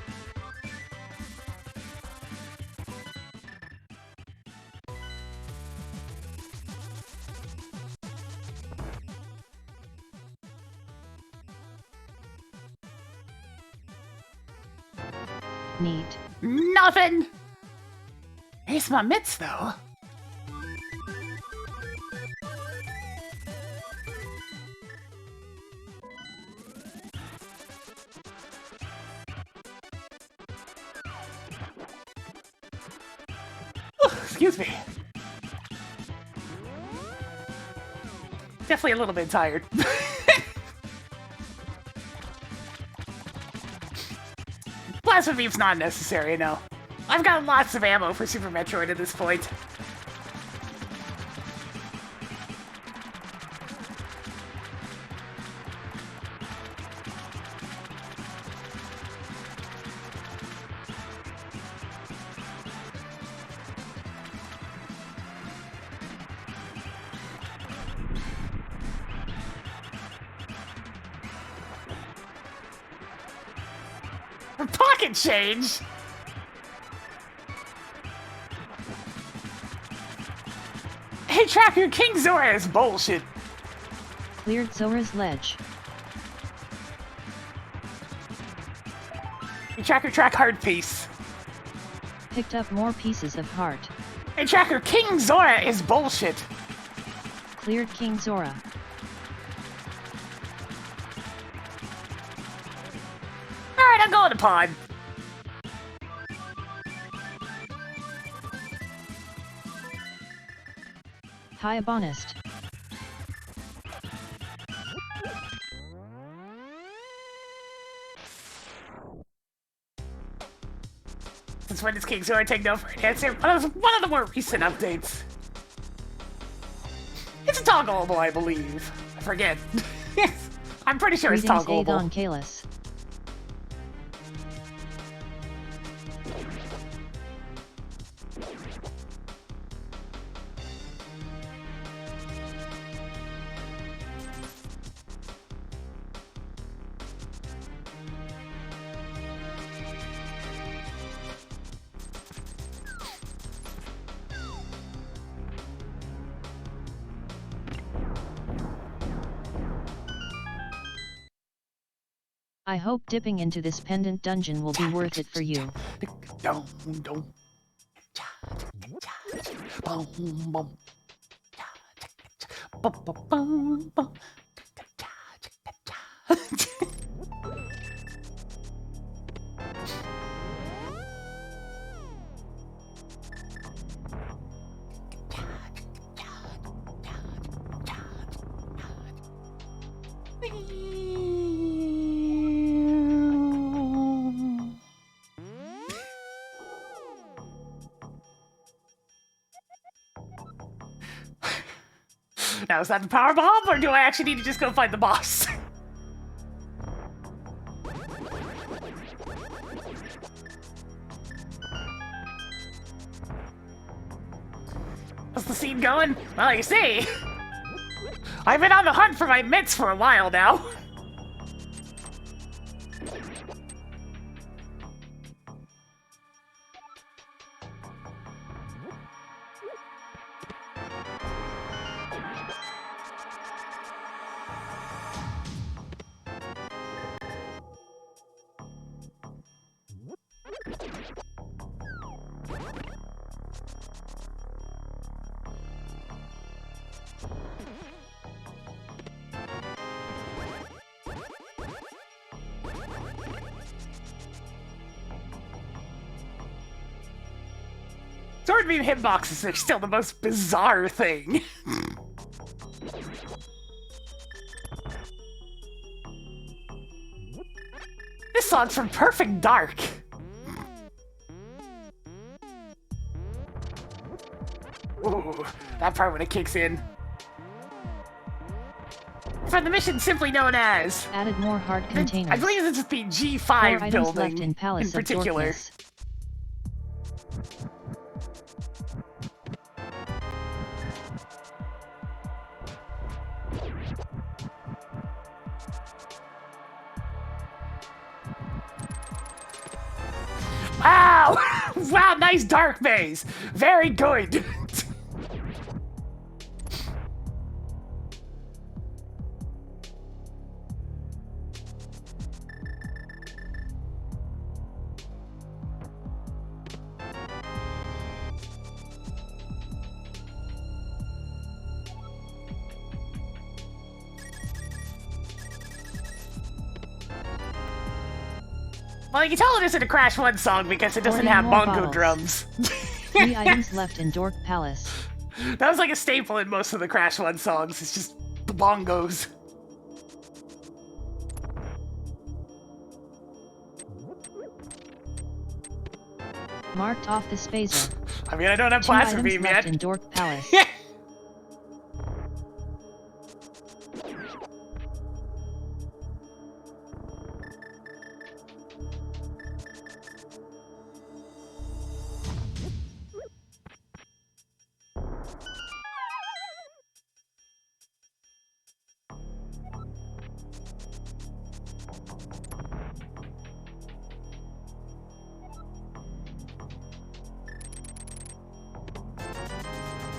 Neat. Nothing! Here's my mitts, though. Excuse me. Definitely a little bit tired. Plasma beam's not necessary, no. I've got lots of ammo for Super Metroid at this point. Pocket change? Hey, Tracker, King Zora is bullshit. Cleared Zora's ledge. Hey, Tracker, track hard piece. Picked up more pieces of heart. Hey, Tracker, King Zora is bullshit. Cleared King Zora. Alright, I'm going to pod. Hyabonist. Since when does King Zora take no for an answer? One of the more recent updates. It's toggleable, I believe. I forget. I'm pretty sure it's Greetings, toggleable. Aegon Kalis. I hope dipping into this pendant dungeon will be worth it for you. Now, is that the power bomb, or do I actually need to just go find the boss? How's the scene going? Well, you see, I've been on the hunt for my mitts for a while now. Sword beam hitboxes are still the most bizarre thing. This song's from Perfect Dark. Ooh, that part when it kicks in. For the mission simply known as... Added more hard containers. I believe this is the 4 G5 items building left in Palace in particular. of Dorkness. Wow! Wow, nice dark maze! Very good! Well, you can tell it isn't a Crash 1 song because it doesn't 40 have more bongo bottles. drums. 3 items left in Dork Palace. That was like a staple in most of the Crash 1 songs. It's just the bongos. Marked off the spacer. I mean, I don't have 2 plasma items beam left yet. in Dork Palace.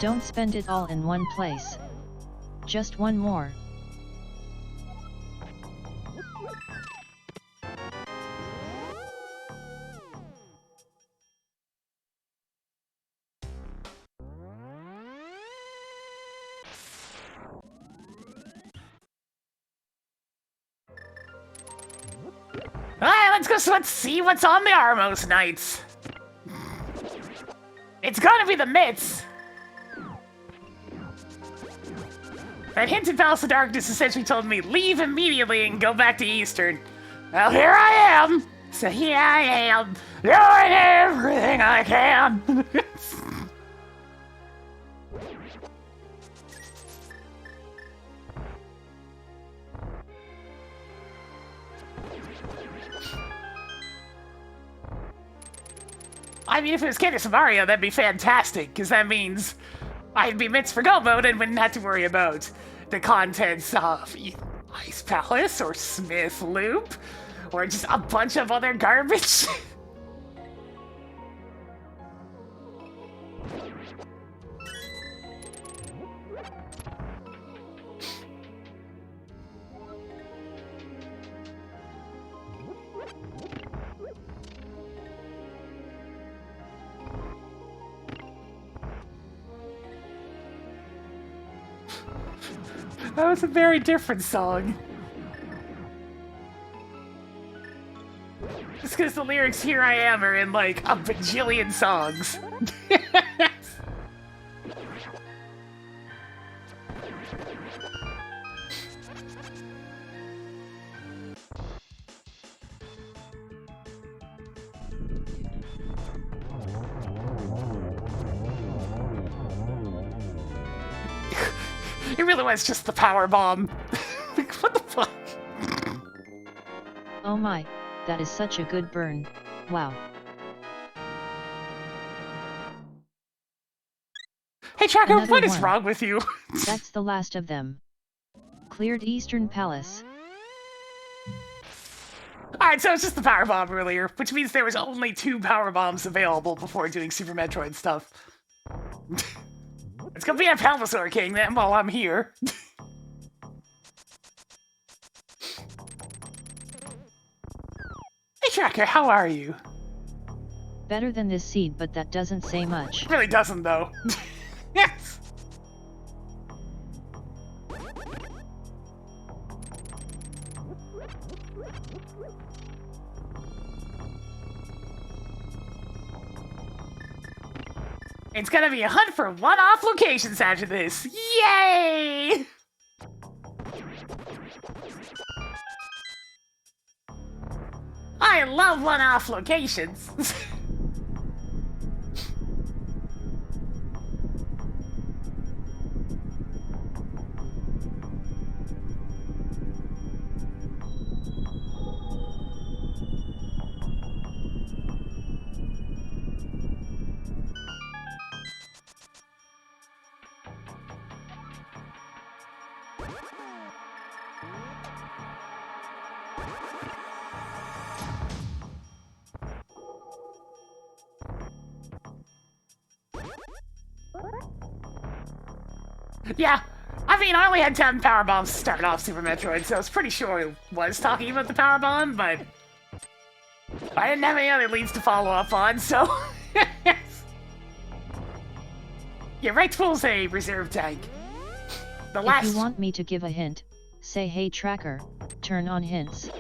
Don't spend it all in one place. Just one more. Alright, let's see what's on the Armos Knights. It's gonna be the mitts. That hint in Palace of Darkness essentially told me, leave immediately and go back to Eastern. Well, here I am! So here I am, doing everything I can! I mean, if it was Candace Mario, that'd be fantastic, because that means I'd be mitts for go mode and wouldn't have to worry about the contents of Ice Palace or Smith Loop or just a bunch of other garbage. That was a very different song. Just because the lyrics "Here I Am" are in like a bajillion songs. It really was just the power bomb. Like, what the fuck? Oh my, that is such a good burn. Wow. Hey Tracker, Another what is one. wrong with you? That's the last of them. Cleared Eastern Palace. Alright, so it's just the power bomb earlier, which means there was only 2 power bombs available before doing Super Metroid stuff. It's gonna be a Palmasaur King then while I'm here. Hey Tracker, how are you? Better than this seed, but that doesn't say much. It really doesn't though. Yes! It's gonna be a hunt for one-off locations after this. Yay! I love one-off locations. Yeah, I mean, I only had 10 power bombs to start off Super Metroid, so I was pretty sure he was talking about the power bomb, but I didn't have any other leads to follow up on, so... Yeah, right tool's a reserve tank. The last... If you want me to give a hint, say hey tracker, turn on hints.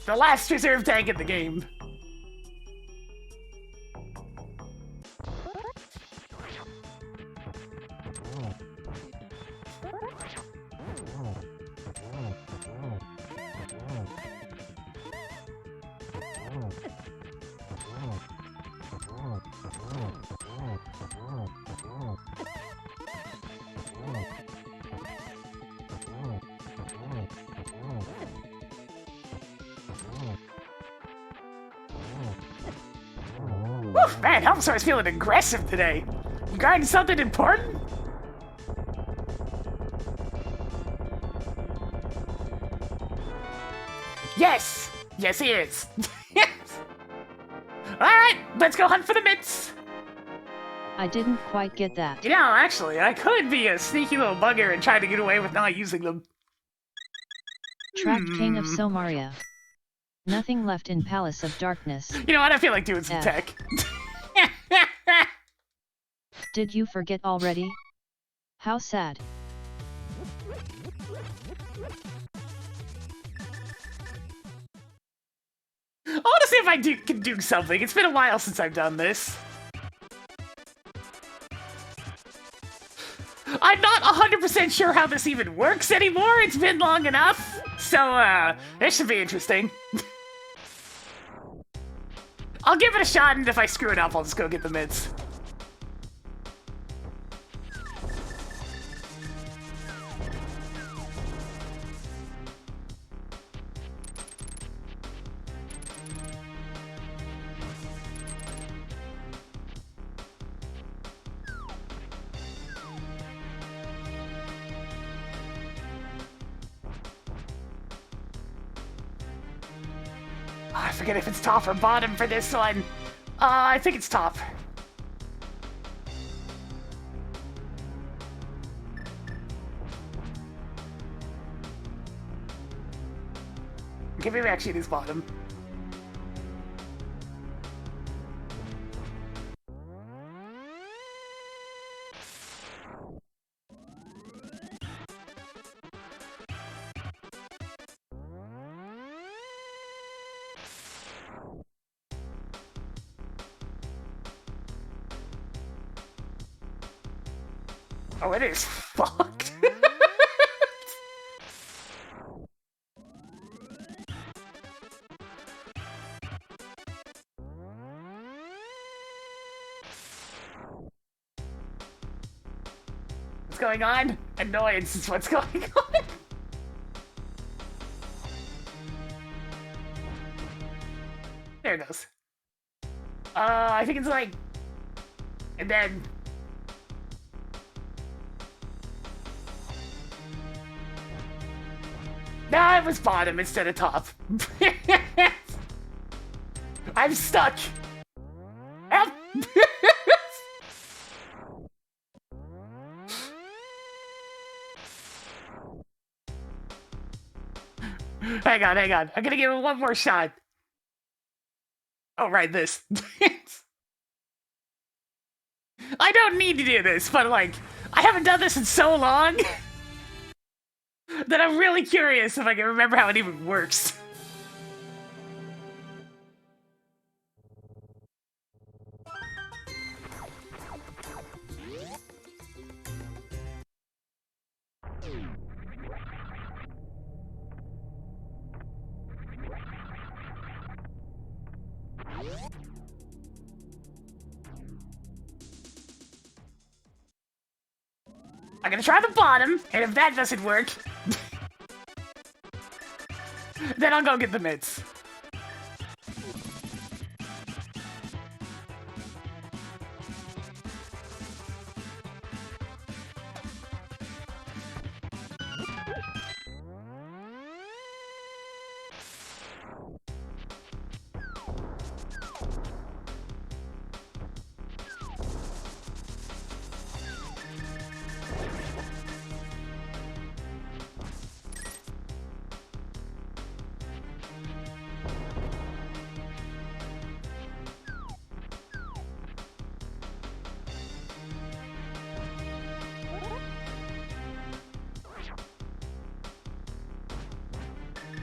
The last reserve tank in the game. Woof, man, Helmstar's feeling aggressive today. You guarding something important? Yes! Yes, he is. Yes! Alright, let's go hunt for the mitts. I didn't quite get that. You know, actually, I could be a sneaky little bugger and try to get away with not using them. Trapped King of Somaria. Nothing left in Palace of Darkness. You know what? I feel like doing some tech. Did you forget already? How sad. I want to see if I can do something. It's been a while since I've done this. I'm not 100% sure how this even works anymore. It's been long enough. So, this should be interesting. I'll give it a shot, and if I screw it up, I'll just go get the mitts. I forget if it's top or bottom for this one. I think it's top. Okay, maybe actually it is bottom. Oh, it is fucked. What's going on? Annoyance is what's going on. There it goes. I think it's like... And then... Nah, it was bottom instead of top. I'm stuck. Help! Hang on, hang on. I'm gonna give it one more shot. Oh, right, this. I don't need to do this, but like, I haven't done this in so long that I'm really curious if I can remember how it even works. I'm gonna try the bottom, and if that doesn't work, then I'll go get the mitts.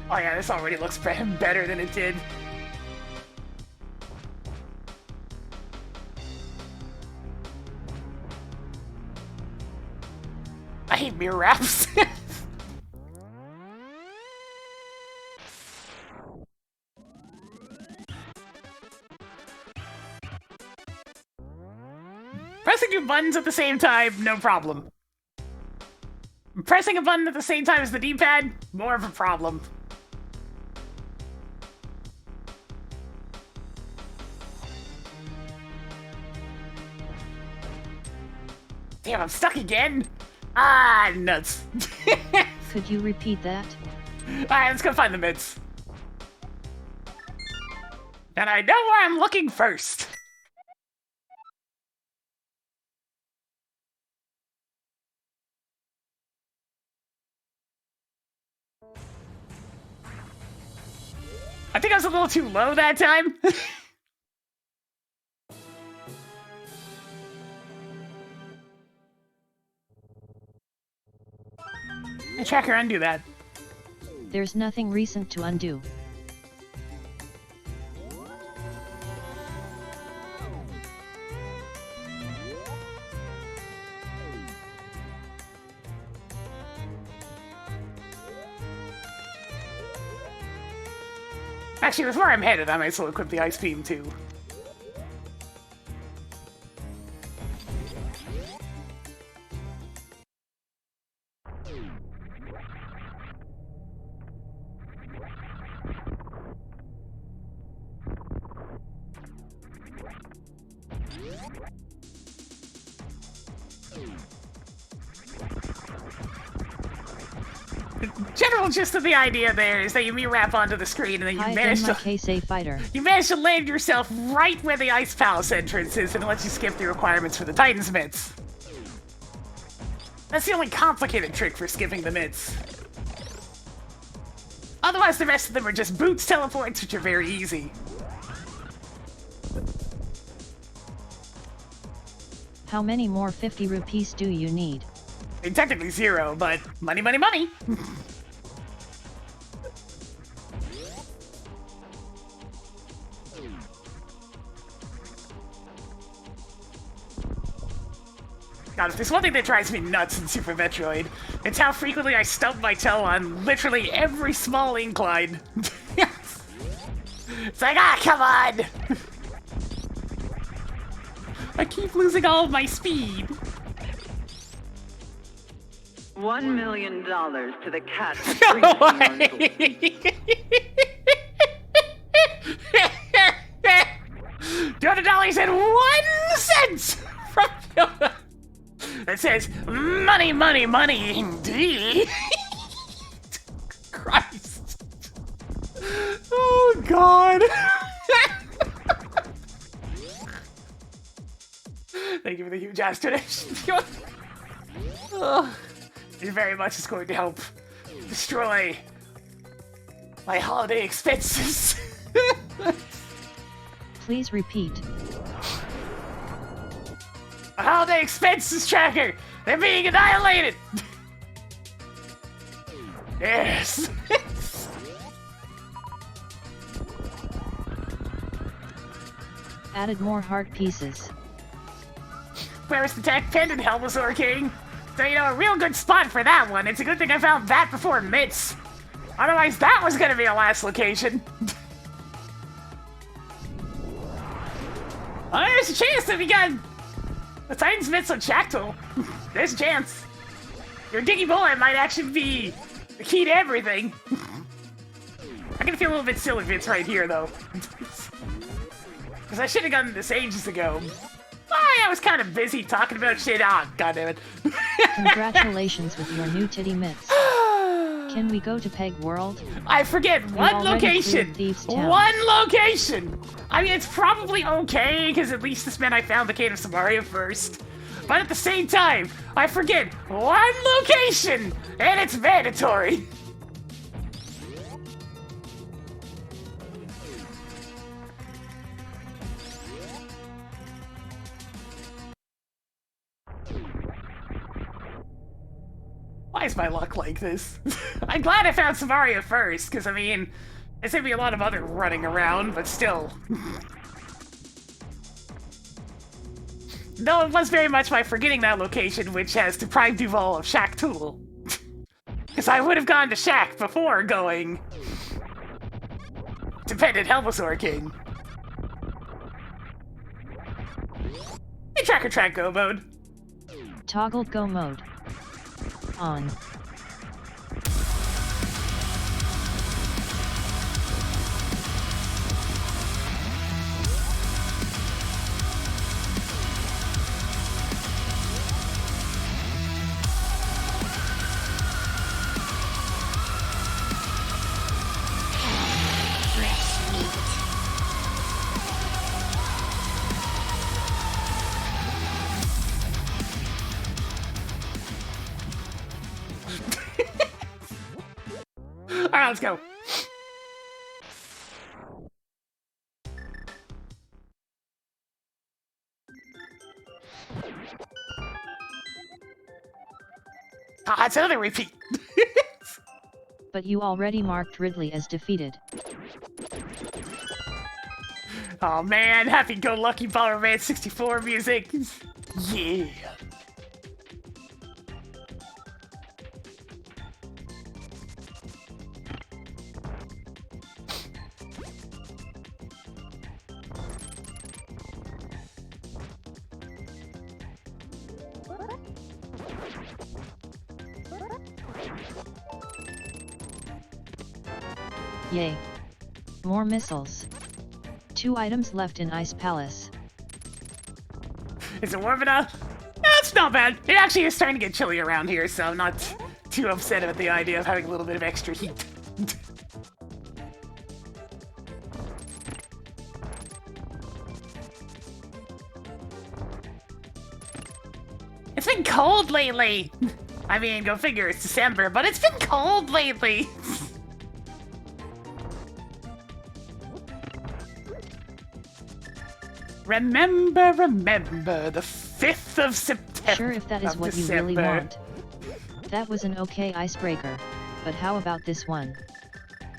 Oh yeah, this already looks better than it did. I hate mirror wraps. Pressing two buttons at the same time, no problem. Pressing a button at the same time as the D-pad, more of a problem. Damn, I'm stuck again! Ah, nuts. Could you repeat that? Alright, let's go find the mids. And I know where I'm looking first. I think I was a little too low that time. Hey, Tracker, undo that. There's nothing recent to undo. Actually, with where I'm headed, I might still equip the Ice Beam, too. General gist of the idea there is that you wrap onto the screen and then you manage to land yourself right where the Ice Palace entrance is, and it lets you skip the requirements for the Titan's mitts. That's the only complicated trick for skipping the mitts. Otherwise, the rest of them are just Bout's teleports, which are very easy. How many more 50 rupees do you need? I mean, technically 0, but money, money, money! God, if there's one thing that drives me nuts in Super Metroid, it's how frequently I stub my toe on literally every small incline. It's like, ah, come on! I keep losing all of my speed. $1 million to the cat. $200 and 1 cent from Yoda. That says, money, money, money, indeed. Christ. Oh, God. Thank you for the huge ass donation. It very much is going to help destroy my holiday expenses. Please repeat. My holiday expenses tracker! They're being annihilated! Yes! Added more heart pieces. Where's the tech pendant, Helmasaur King? So, you know, a real good spot for that one. It's a good thing I found that before Mitts. Otherwise, that was gonna be a last location. Oh, there's a chance that we got the Titan's Mitts on Chactal. There's a chance. Your Diggy Bullet might actually be the key to everything. I'm gonna feel a little bit silly if it's right here, though. Because I should have gotten this ages ago. I was kind of busy talking about shit. Ah, goddammit. Congratulations with your new titty mitts. Can we go to Peg World? I forget one location. One location. I mean, it's probably okay because at least this meant I found the Cave of Samaria first. But at the same time, I forget one location, and it's mandatory. Why is my luck like this? I'm glad I found Savaria first, because I mean, there's gonna be a lot of other running around, but still. Though it was very much my forgetting that location which has deprived Duval of Shack Tool. Because I would have gone to Shack before going to Pendant Helmasaur King. Hey, Tracker Track Go mode. Toggle go mode. On. Alright, let's go. Ah, it's another repeat. But you already marked Ridley as defeated. Oh man, happy-go-lucky Bomberman 64 music. Yeah. Yay. More missiles. 2 items left in Ice Palace. Is it warm enough? That's not bad. It actually is starting to get chilly around here, so I'm not too upset about the idea of having a little bit of extra heat. It's been cold lately. I mean, go figure, it's December, but it's been cold lately. Remember, the 5th of September. Sure, if that is what you really want. That was an okay icebreaker, but how about this one?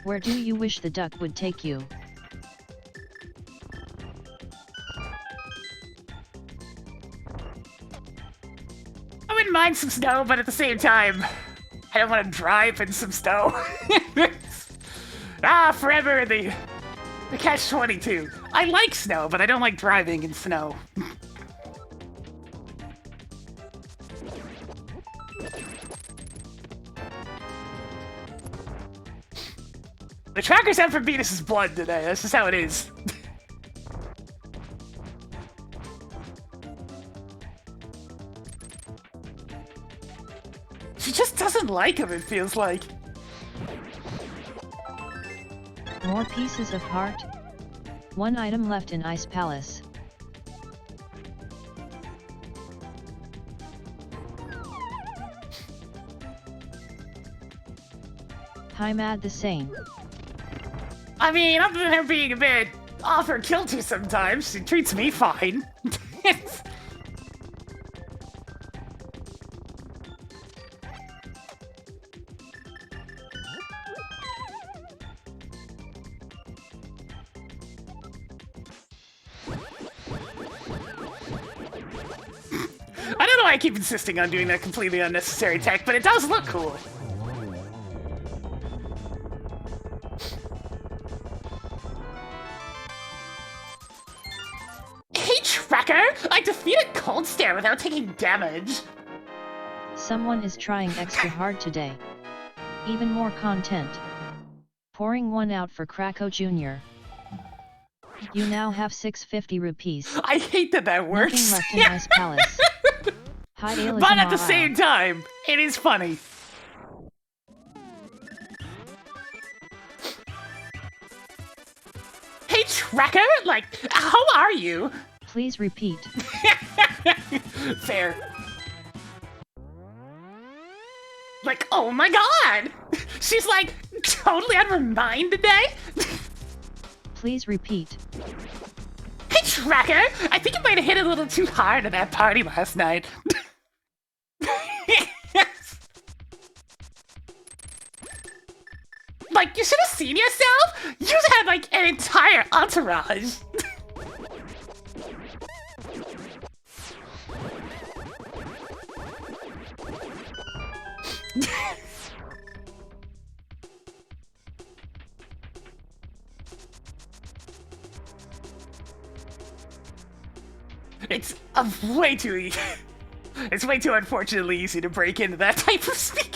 Where do you wish the duck would take you? I wouldn't mind some snow, but at the same time, I don't want to drive in some snow. Forever the catch-22. I like snow, but I don't like driving in snow. The tracker's out for Venus's blood today. That's just how it is. She just doesn't like him, it feels like. More pieces of heart. 1 item left in Ice Palace. Hi Mad the same. I mean, other than her being a bit off her kilter sometimes, she treats me fine. I don't know why I keep insisting on doing that completely unnecessary tech, but it does look cool. Hey, Tracker! I defeated Cold Stare without taking damage. Someone is trying extra hard today. Even more content. Pouring one out for Krakow Jr. You now have 650 rupees. I hate that that works. Nothing left in Ice Palace. Hi, Ayla But at the Zamara. same time, it is funny. Hey, Tracker! Like, how are you? Please repeat. Fair. Like, oh my god! She's like, totally on her mind today? Please repeat. Hey, Tracker! I think you might have hit it a little too hard at that party last night. Like, you should have seen yourself! You had, like, an entire entourage! It's way too easy. It's way too unfortunately easy to break into that type of speaking.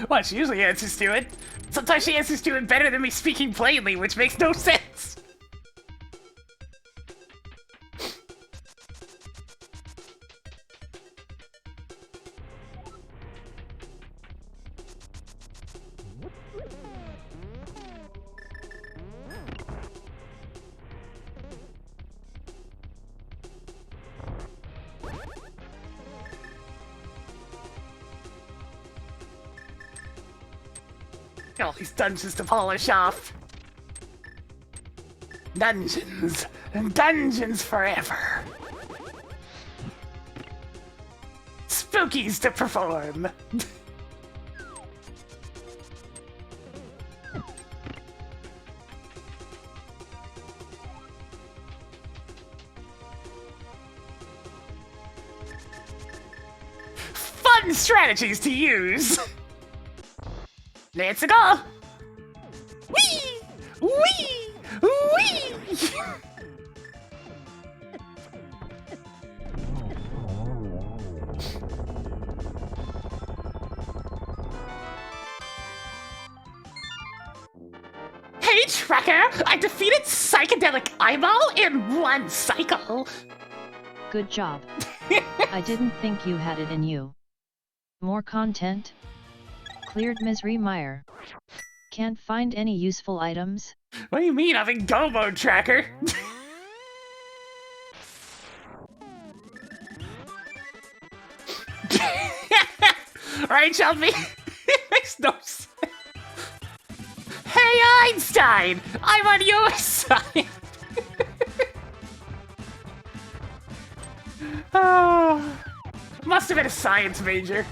Well, she usually answers to it. Sometimes she answers to it better than me speaking plainly, which makes no sense. All these dungeons to polish off. Dungeons. Dungeons forever. Spookies to perform. Fun strategies to use. Let's go! Whee! Whee! Whee! Hey, Tracker! I defeated Psychedelic Eyeball in one cycle! Good job. I didn't think you had it in you. More content? Cleared Misery Mire. Can't find any useful items? What do you mean? I'm in go mode, Tracker! Right, Shelby? Makes no sense. Hey, Einstein! I'm on your side! Oh, must have been a science major.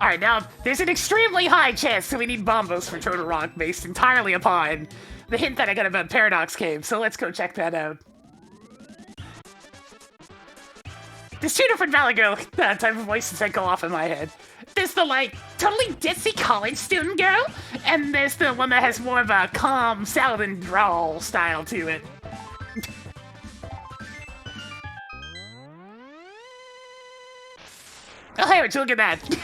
Alright, now, there's an extremely high chance that we need bombos for Total Rock based entirely upon the hint that I got about Paradox Cave, so let's go check that out. There's two different Valley Girl type of voices that go off in my head. There's the, like, totally ditzy college student girl, and there's the one that has more of a calm, southern drawl style to it. Oh, hey, would you look at that?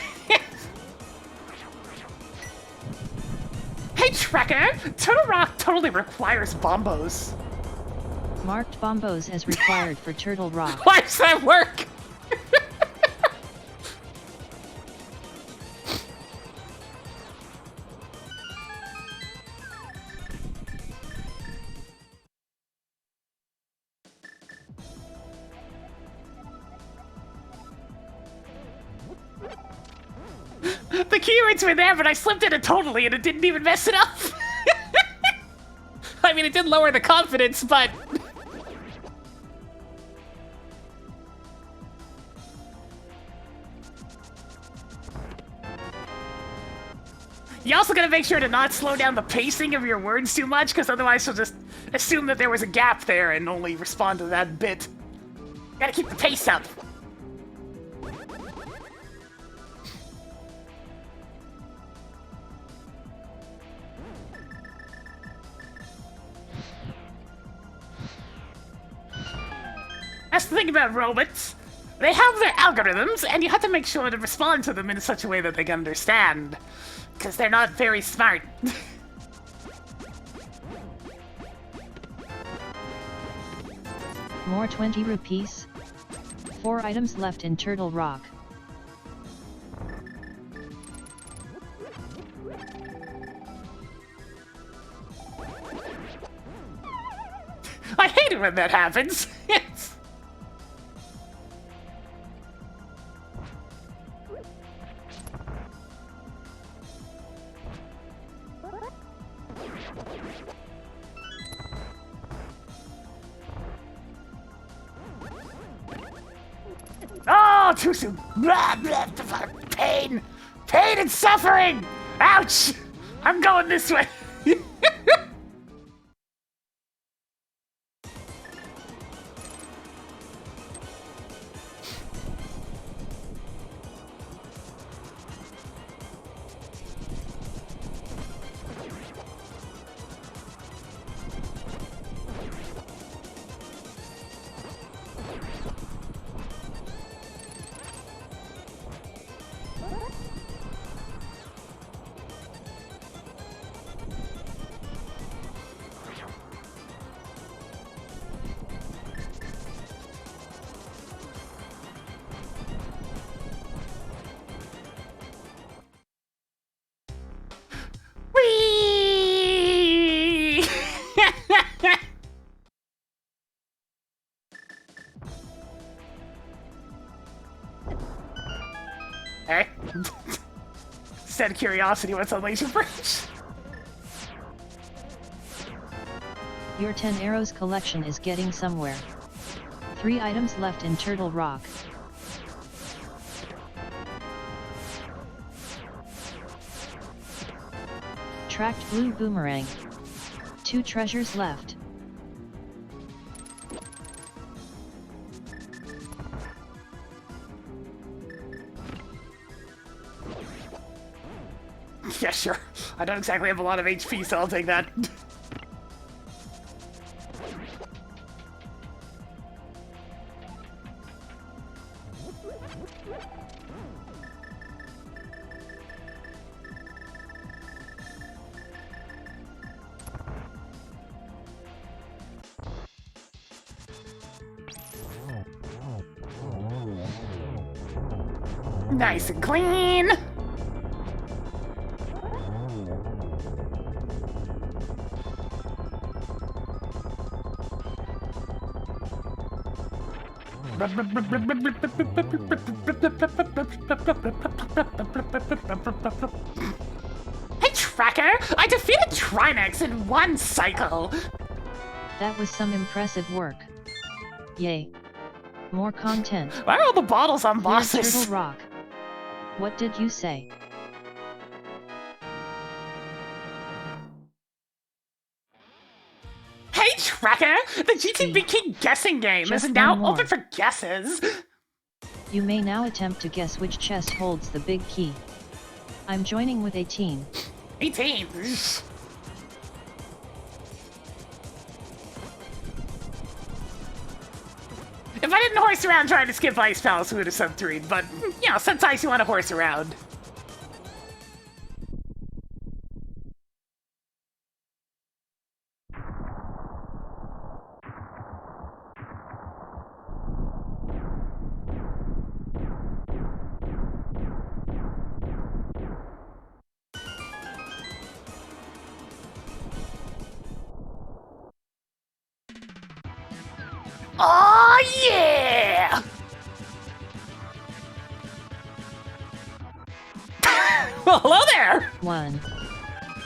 Hey, Tracker! Total Rock totally requires bombos. Marked bombos as required for Turtle Rock. Why does that work? The keywords were there, but I slipped in it totally and it didn't even mess it up. I mean, it did lower the confidence, but... You also gotta make sure to not slow down the pacing of your words too much, because otherwise she'll just assume that there was a gap there and only respond to that bit. Gotta keep the pace up. That's the thing about robots. They have their algorithms, and you have to make sure to respond to them in such a way that they can understand. Because they're not very smart. More 20 rupees. 4 items left in Turtle Rock. it when that happens. Yes. Oh, too soon. Blah, blah, blah, pain. Pain and suffering. Ouch. I'm going this way. Whee! Hey. Said curiosity, what's on Laser Bridge? Your 10 arrows collection is getting somewhere. 3 items left in Turtle Rock. Tracked blue boomerang. 2 treasures left. Yeah, sure. I don't exactly have a lot of HP, so I'll take that. Nice and clean! Hey, Tracker! I defeated Trinex in 1 cycle! That was some impressive work. Yay. More content. Why are all the bottles on Clear bosses? Turtle Rock. What did you say? Hey, Tracker! The GTB King guessing game Just is now one more. open for guesses! You may now attempt to guess which chest holds the big key. I'm joining with 18. 18! If I didn't horse around trying to skip Ice Palace, we would have sub-3'd, but, you know, sometimes you want to horse around. Oh yeah! Well, hello there! 1.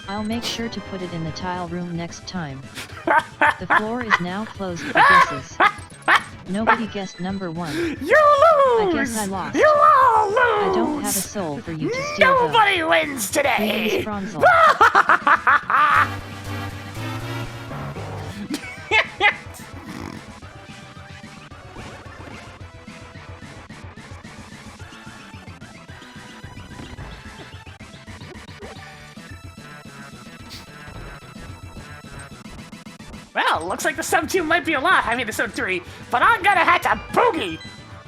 I'll make sure to put it in the tile room next time. The floor is now closed for guesses. Nobody guessed number 1. You lose! I guess I lost. You all lose! I don't have a soul for you to steal though. Nobody wins today! Please, Bronzel. Well, looks like the sub-2 might be a lot, I mean the sub-3, but I'm gonna have to boogie!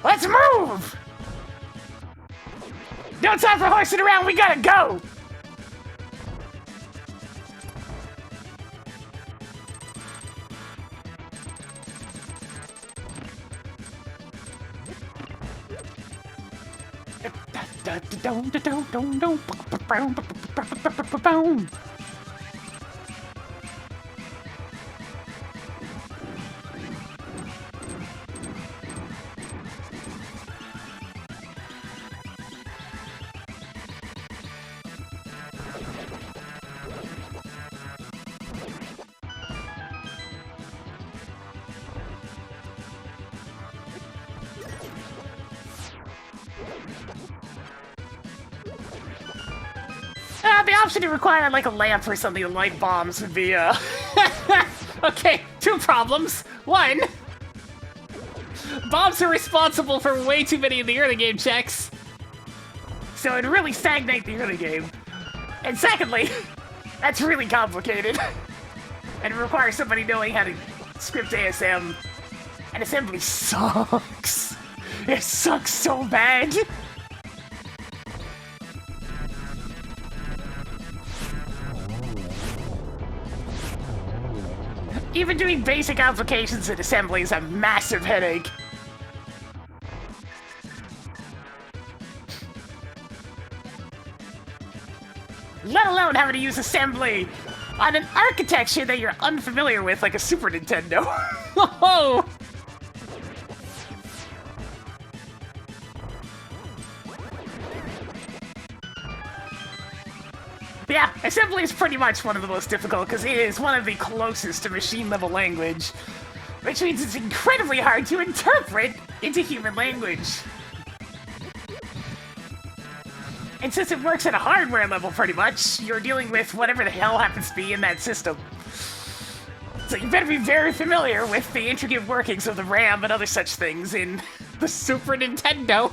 Let's move! No time for horsing around, we gotta go! the option to require like a lamp or something to light bombs would be Okay, 2 problems. 1, bombs are responsible for way too many of the early game checks. so it'd really stagnate the early game. And secondly, that's really complicated. And it requires somebody knowing how to script ASM. And assembly sucks. It sucks so bad. Even doing basic applications in assembly is a massive headache. Let alone having to use assembly on an architecture that you're unfamiliar with, like a Super Nintendo. Oh! Yeah, assembly is pretty much one of the most difficult because it is one of the closest to machine-level language, which means it's incredibly hard to interpret into human language. And since it works at a hardware level pretty much, you're dealing with whatever the hell happens to be in that system. So you better be very familiar with the intricate workings of the RAM and other such things in The Super Nintendo.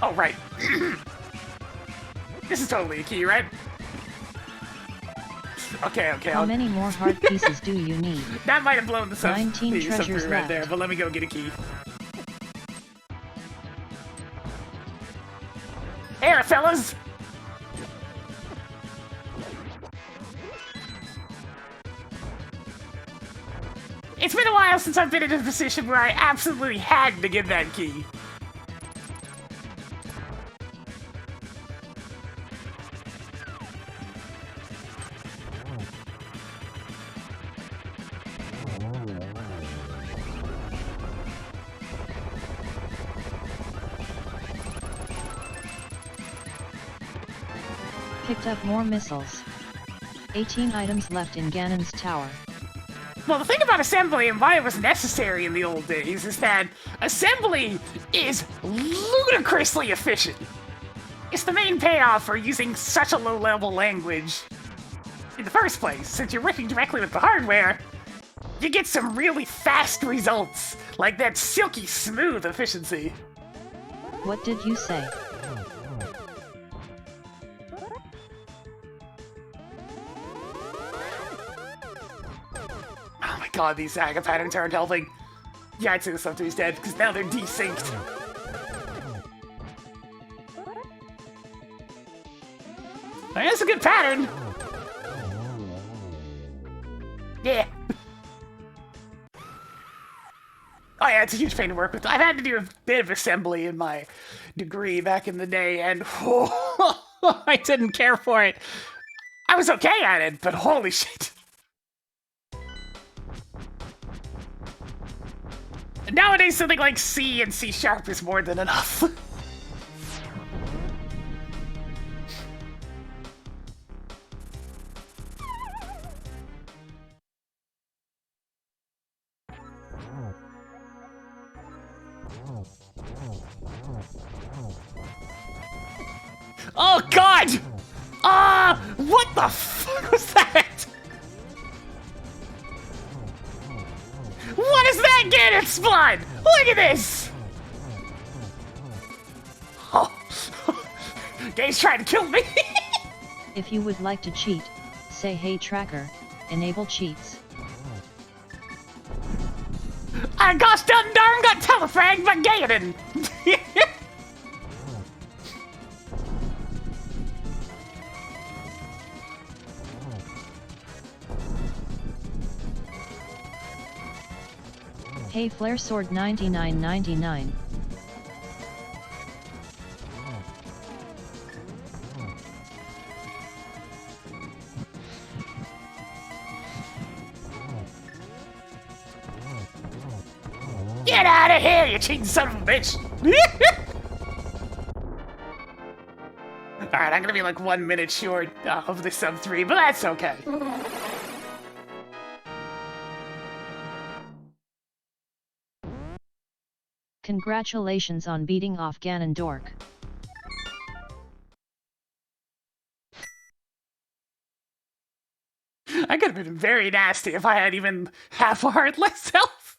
Oh, right. This is totally a key, right? Okay, How many more heart pieces do you need? That might have blown the stuff 19 treasures right left. there, but let me go get a key. Here, fellas! It's been a while since I've been in a position where I absolutely had to get that key. Picked up more missiles. 18 items left in Ganon's tower. Well, the thing about assembly and why it was necessary in the old days is that assembly is ludicrously efficient. It's the main payoff for using such a low-level language in the first place. Since you're working directly with the hardware, you get some really fast results, like that silky smooth efficiency. What did you say? Oh my god, these saga patterns aren't helping. Yeah, I'd say the stuff to he's dead, because now they're desynced. That's a good pattern! Yeah. Oh yeah, it's a huge pain to work with. I've had to do a bit of assembly in my degree back in the day, and I didn't care for it. I was okay at it, but holy shit. Nowadays, something like C and C# is more than enough. Oh god! What the fuck was that? What is that Ganon spawn? Look at this! Oh. Game's trying to kill me! If you would like to cheat, say hey tracker, enable cheats. I gosh done darn got telefragged by Ganon! Hey Flare Sword 99.99. Get out of here, you cheating son of a bitch! Alright, I'm gonna be like 1 minute short of the sub 3, but that's okay. Congratulations on beating off Ganondorf. I could have been very nasty if I had even half a heart less health.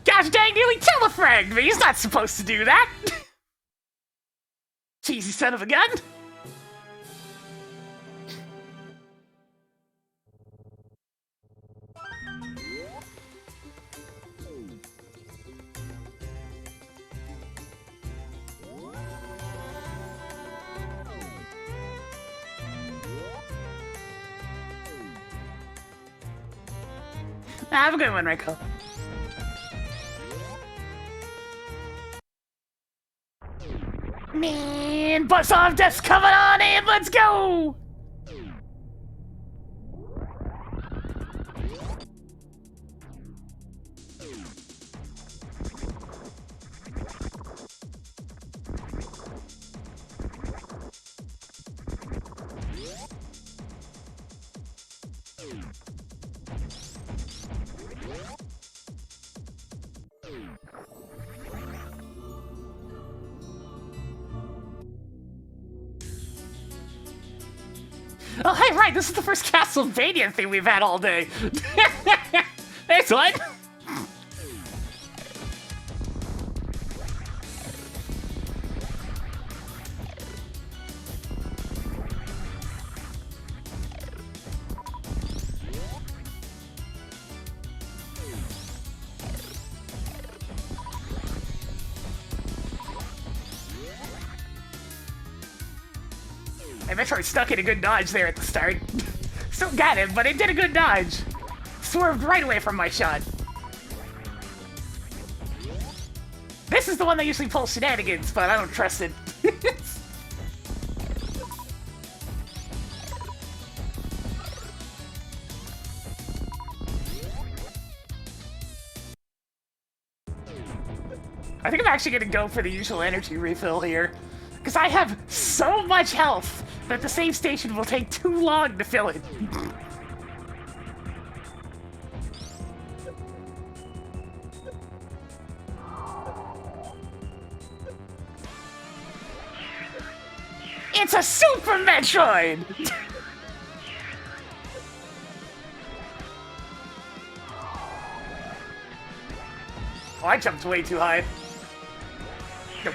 Gosh dang, nearly telefragged me! He's not supposed to do that! Cheesy son of a gun! Have a good one, Rico. Man, bus off death's coming on in, let's go! Oh, hey, right, this is the first Castlevania thing we've had all day. Thanks, one. I Metroid stuck in a good dodge there at the start. Still got him, but it did a good dodge. Swerved right away from my shot. This is the one that usually pulls shenanigans, but I don't trust it. I think I'm actually gonna go for the usual energy refill here. Because I have so much health that the save station will take too long to fill it. It's a Super Metroid! Oh, I jumped way too high. Nope.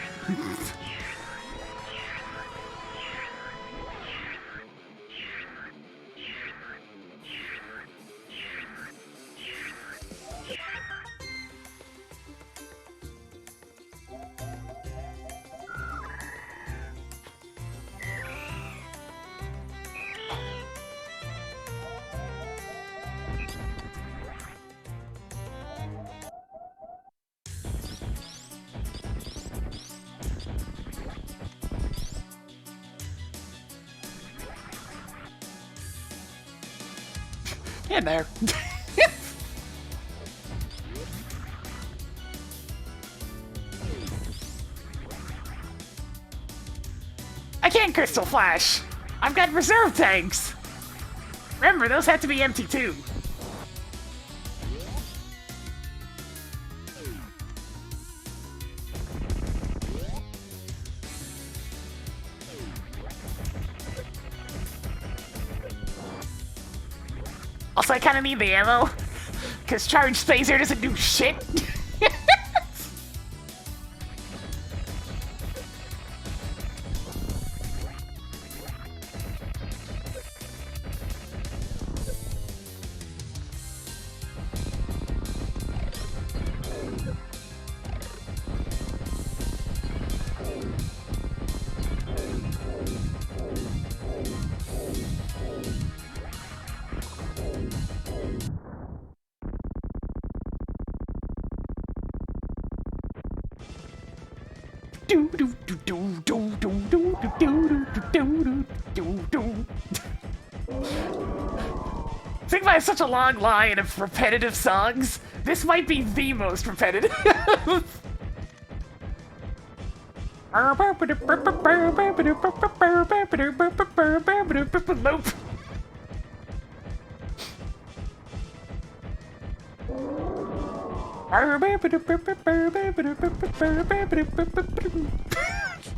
In there. I can't Crystal Flash. I've got reserve tanks. Remember, those have to be empty too. Also, I kind of need the ammo, because Charged Phaser doesn't do shit. Think by such a long line of repetitive songs, this might be the most repetitive. Nope.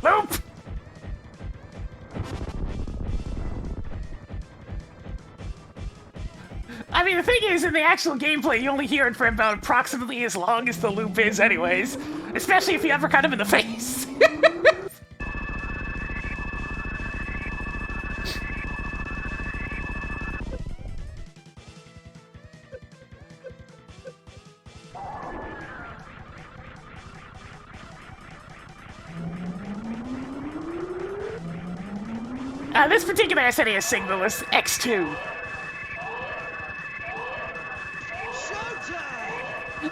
Nope. I mean, the thing is, in the actual gameplay, you only hear it for about approximately as long as the loop is anyways. Especially if you ever cut him in the face. This particular SNES signal is X2.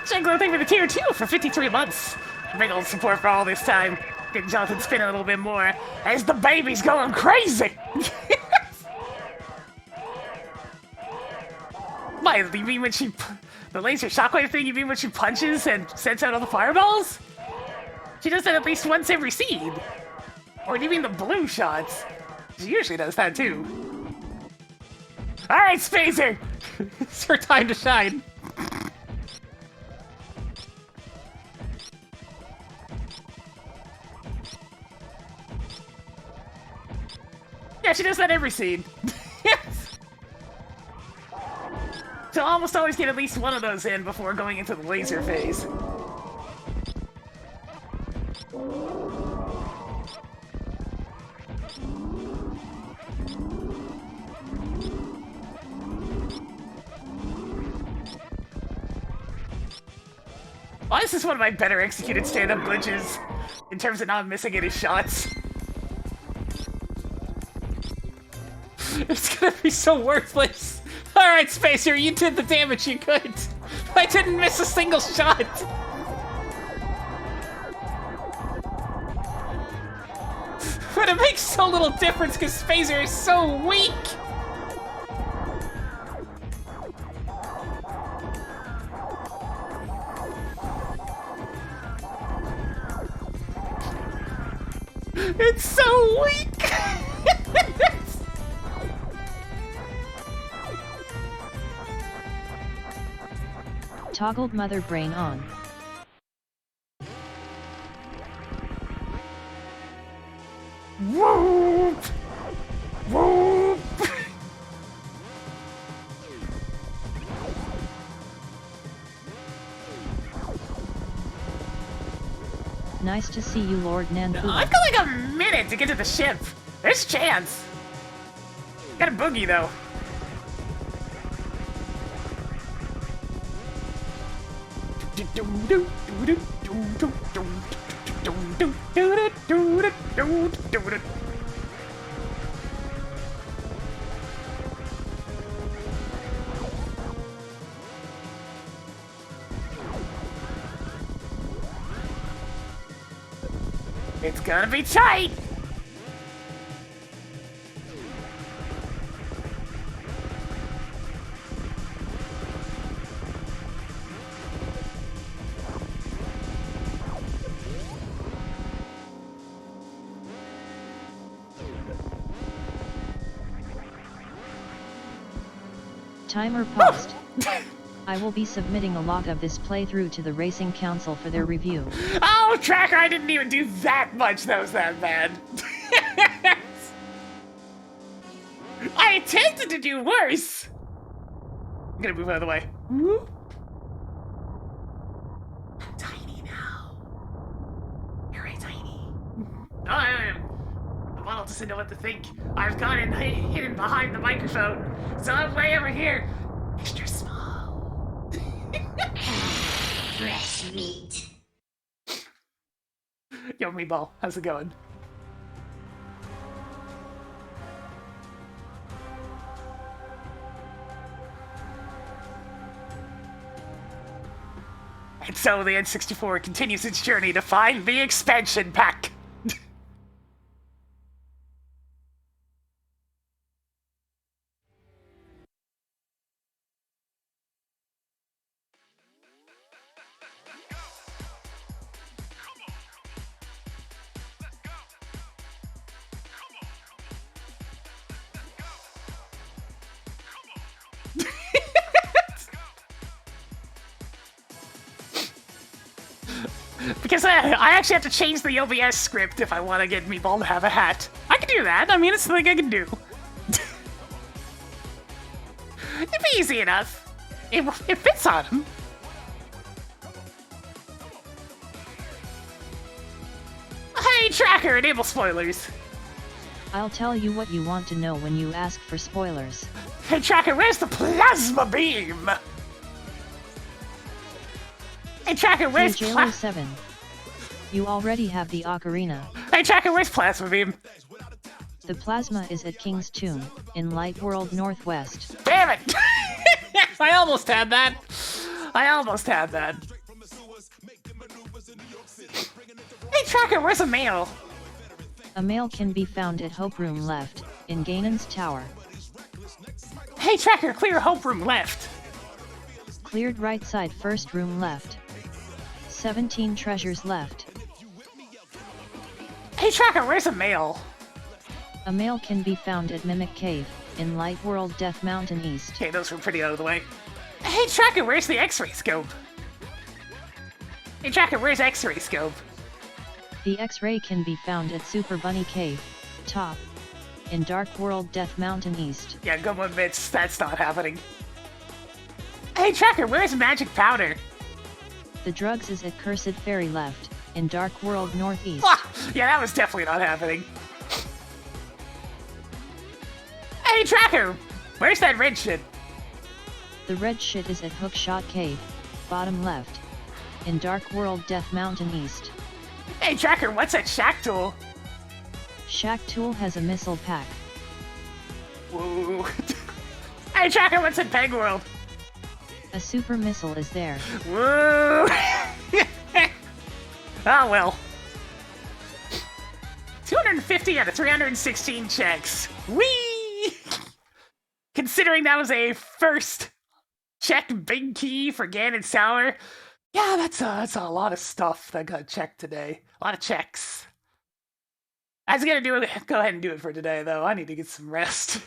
Jiggler, thank you for the tier 2 for 53 months. Big old support for all this time. Get Jonathan spin a little bit more as the baby's going crazy. Why, you mean when she... The laser shockwave thing, you mean when she punches and sends out all the fireballs? She does that at least once every scene. Or do you mean the blue shots? She usually does that too. Alright, Spacer! It's her time to shine. Yeah, she does that every scene. Yes. So almost always get at least one of those in before going into the laser phase. Well, this is one of my better executed stand-up glitches in terms of not missing any shots. It's gonna be so worthless. Alright, Spacer, you did the damage you could. I didn't miss a single shot. But it makes so little difference because Spacer is so weak. It's so weak. Toggled mother brain on. Whoop! Whoop! Nice to see you, Lord Nanfu. I've got like a minute to get to the ship. There's a chance. Got a boogie though. It's gonna be tight! Timer paused. I will be submitting a log of this playthrough to the Racing Council for their review. Oh, Tracker, I didn't even do that much that was that bad. I attempted to do worse. I'm gonna move out of the way. I'm tiny now. You're very tiny. Oh, I am. The model doesn't know what to think. I've gone and hidden behind the microphone, so I'm way over here. Extra small. Fresh meat. Yo, Meatball, how's it going? And so the N64 continues its journey to find the expansion pack. Because I actually have to change the OBS script if I want to get Meatball to have a hat. I can do that. I mean, it's something I can do. It'd be easy enough. It fits on him. Hey, Tracker, enable spoilers. I'll tell you what you want to know when you ask for spoilers. Hey, Tracker, where's the plasma beam? Hey, Tracker, where's JLO 7. You already have the ocarina. Hey, Tracker, where's plasma beam? The plasma is at King's Tomb, in Light World Northwest. Damn it! I almost had that. I almost had that. Hey, Tracker, where's a mail? A mail can be found at Hope Room Left, in Ganon's Tower. Hey, Tracker, clear Hope Room left. Cleared right side first room left. 17 treasures left. Hey, Tracker, where's a mail? A mail can be found at Mimic Cave, in Light World Death Mountain East. Okay, those were pretty out of the way. Hey, Tracker, where's the X-ray scope? Hey, Tracker, where's X-ray scope? The X-ray can be found at Super Bunny Cave, top, in Dark World Death Mountain East. Yeah, Gummo admits that's not happening. Hey, Tracker, where's magic powder? The drugs is at Cursed Fairy Left, in Dark World Northeast. Ah, yeah, that was definitely not happening. Hey, Tracker, where's that red shit? The red shit is at Hookshot Cave, bottom left, in Dark World Death Mountain East. Hey, Tracker, what's that shack tool? Shack Tool has a missile pack. Woo. Hey, Tracker, what's in Peg World? A super missile is there. Woo! Oh well. 250 out of 316 checks. Whee! Considering that was a first check big key for Ganon's Tower, yeah, that's a lot of stuff that got checked today. A lot of checks. I was gonna go ahead and do it for today, though. I need to get some rest.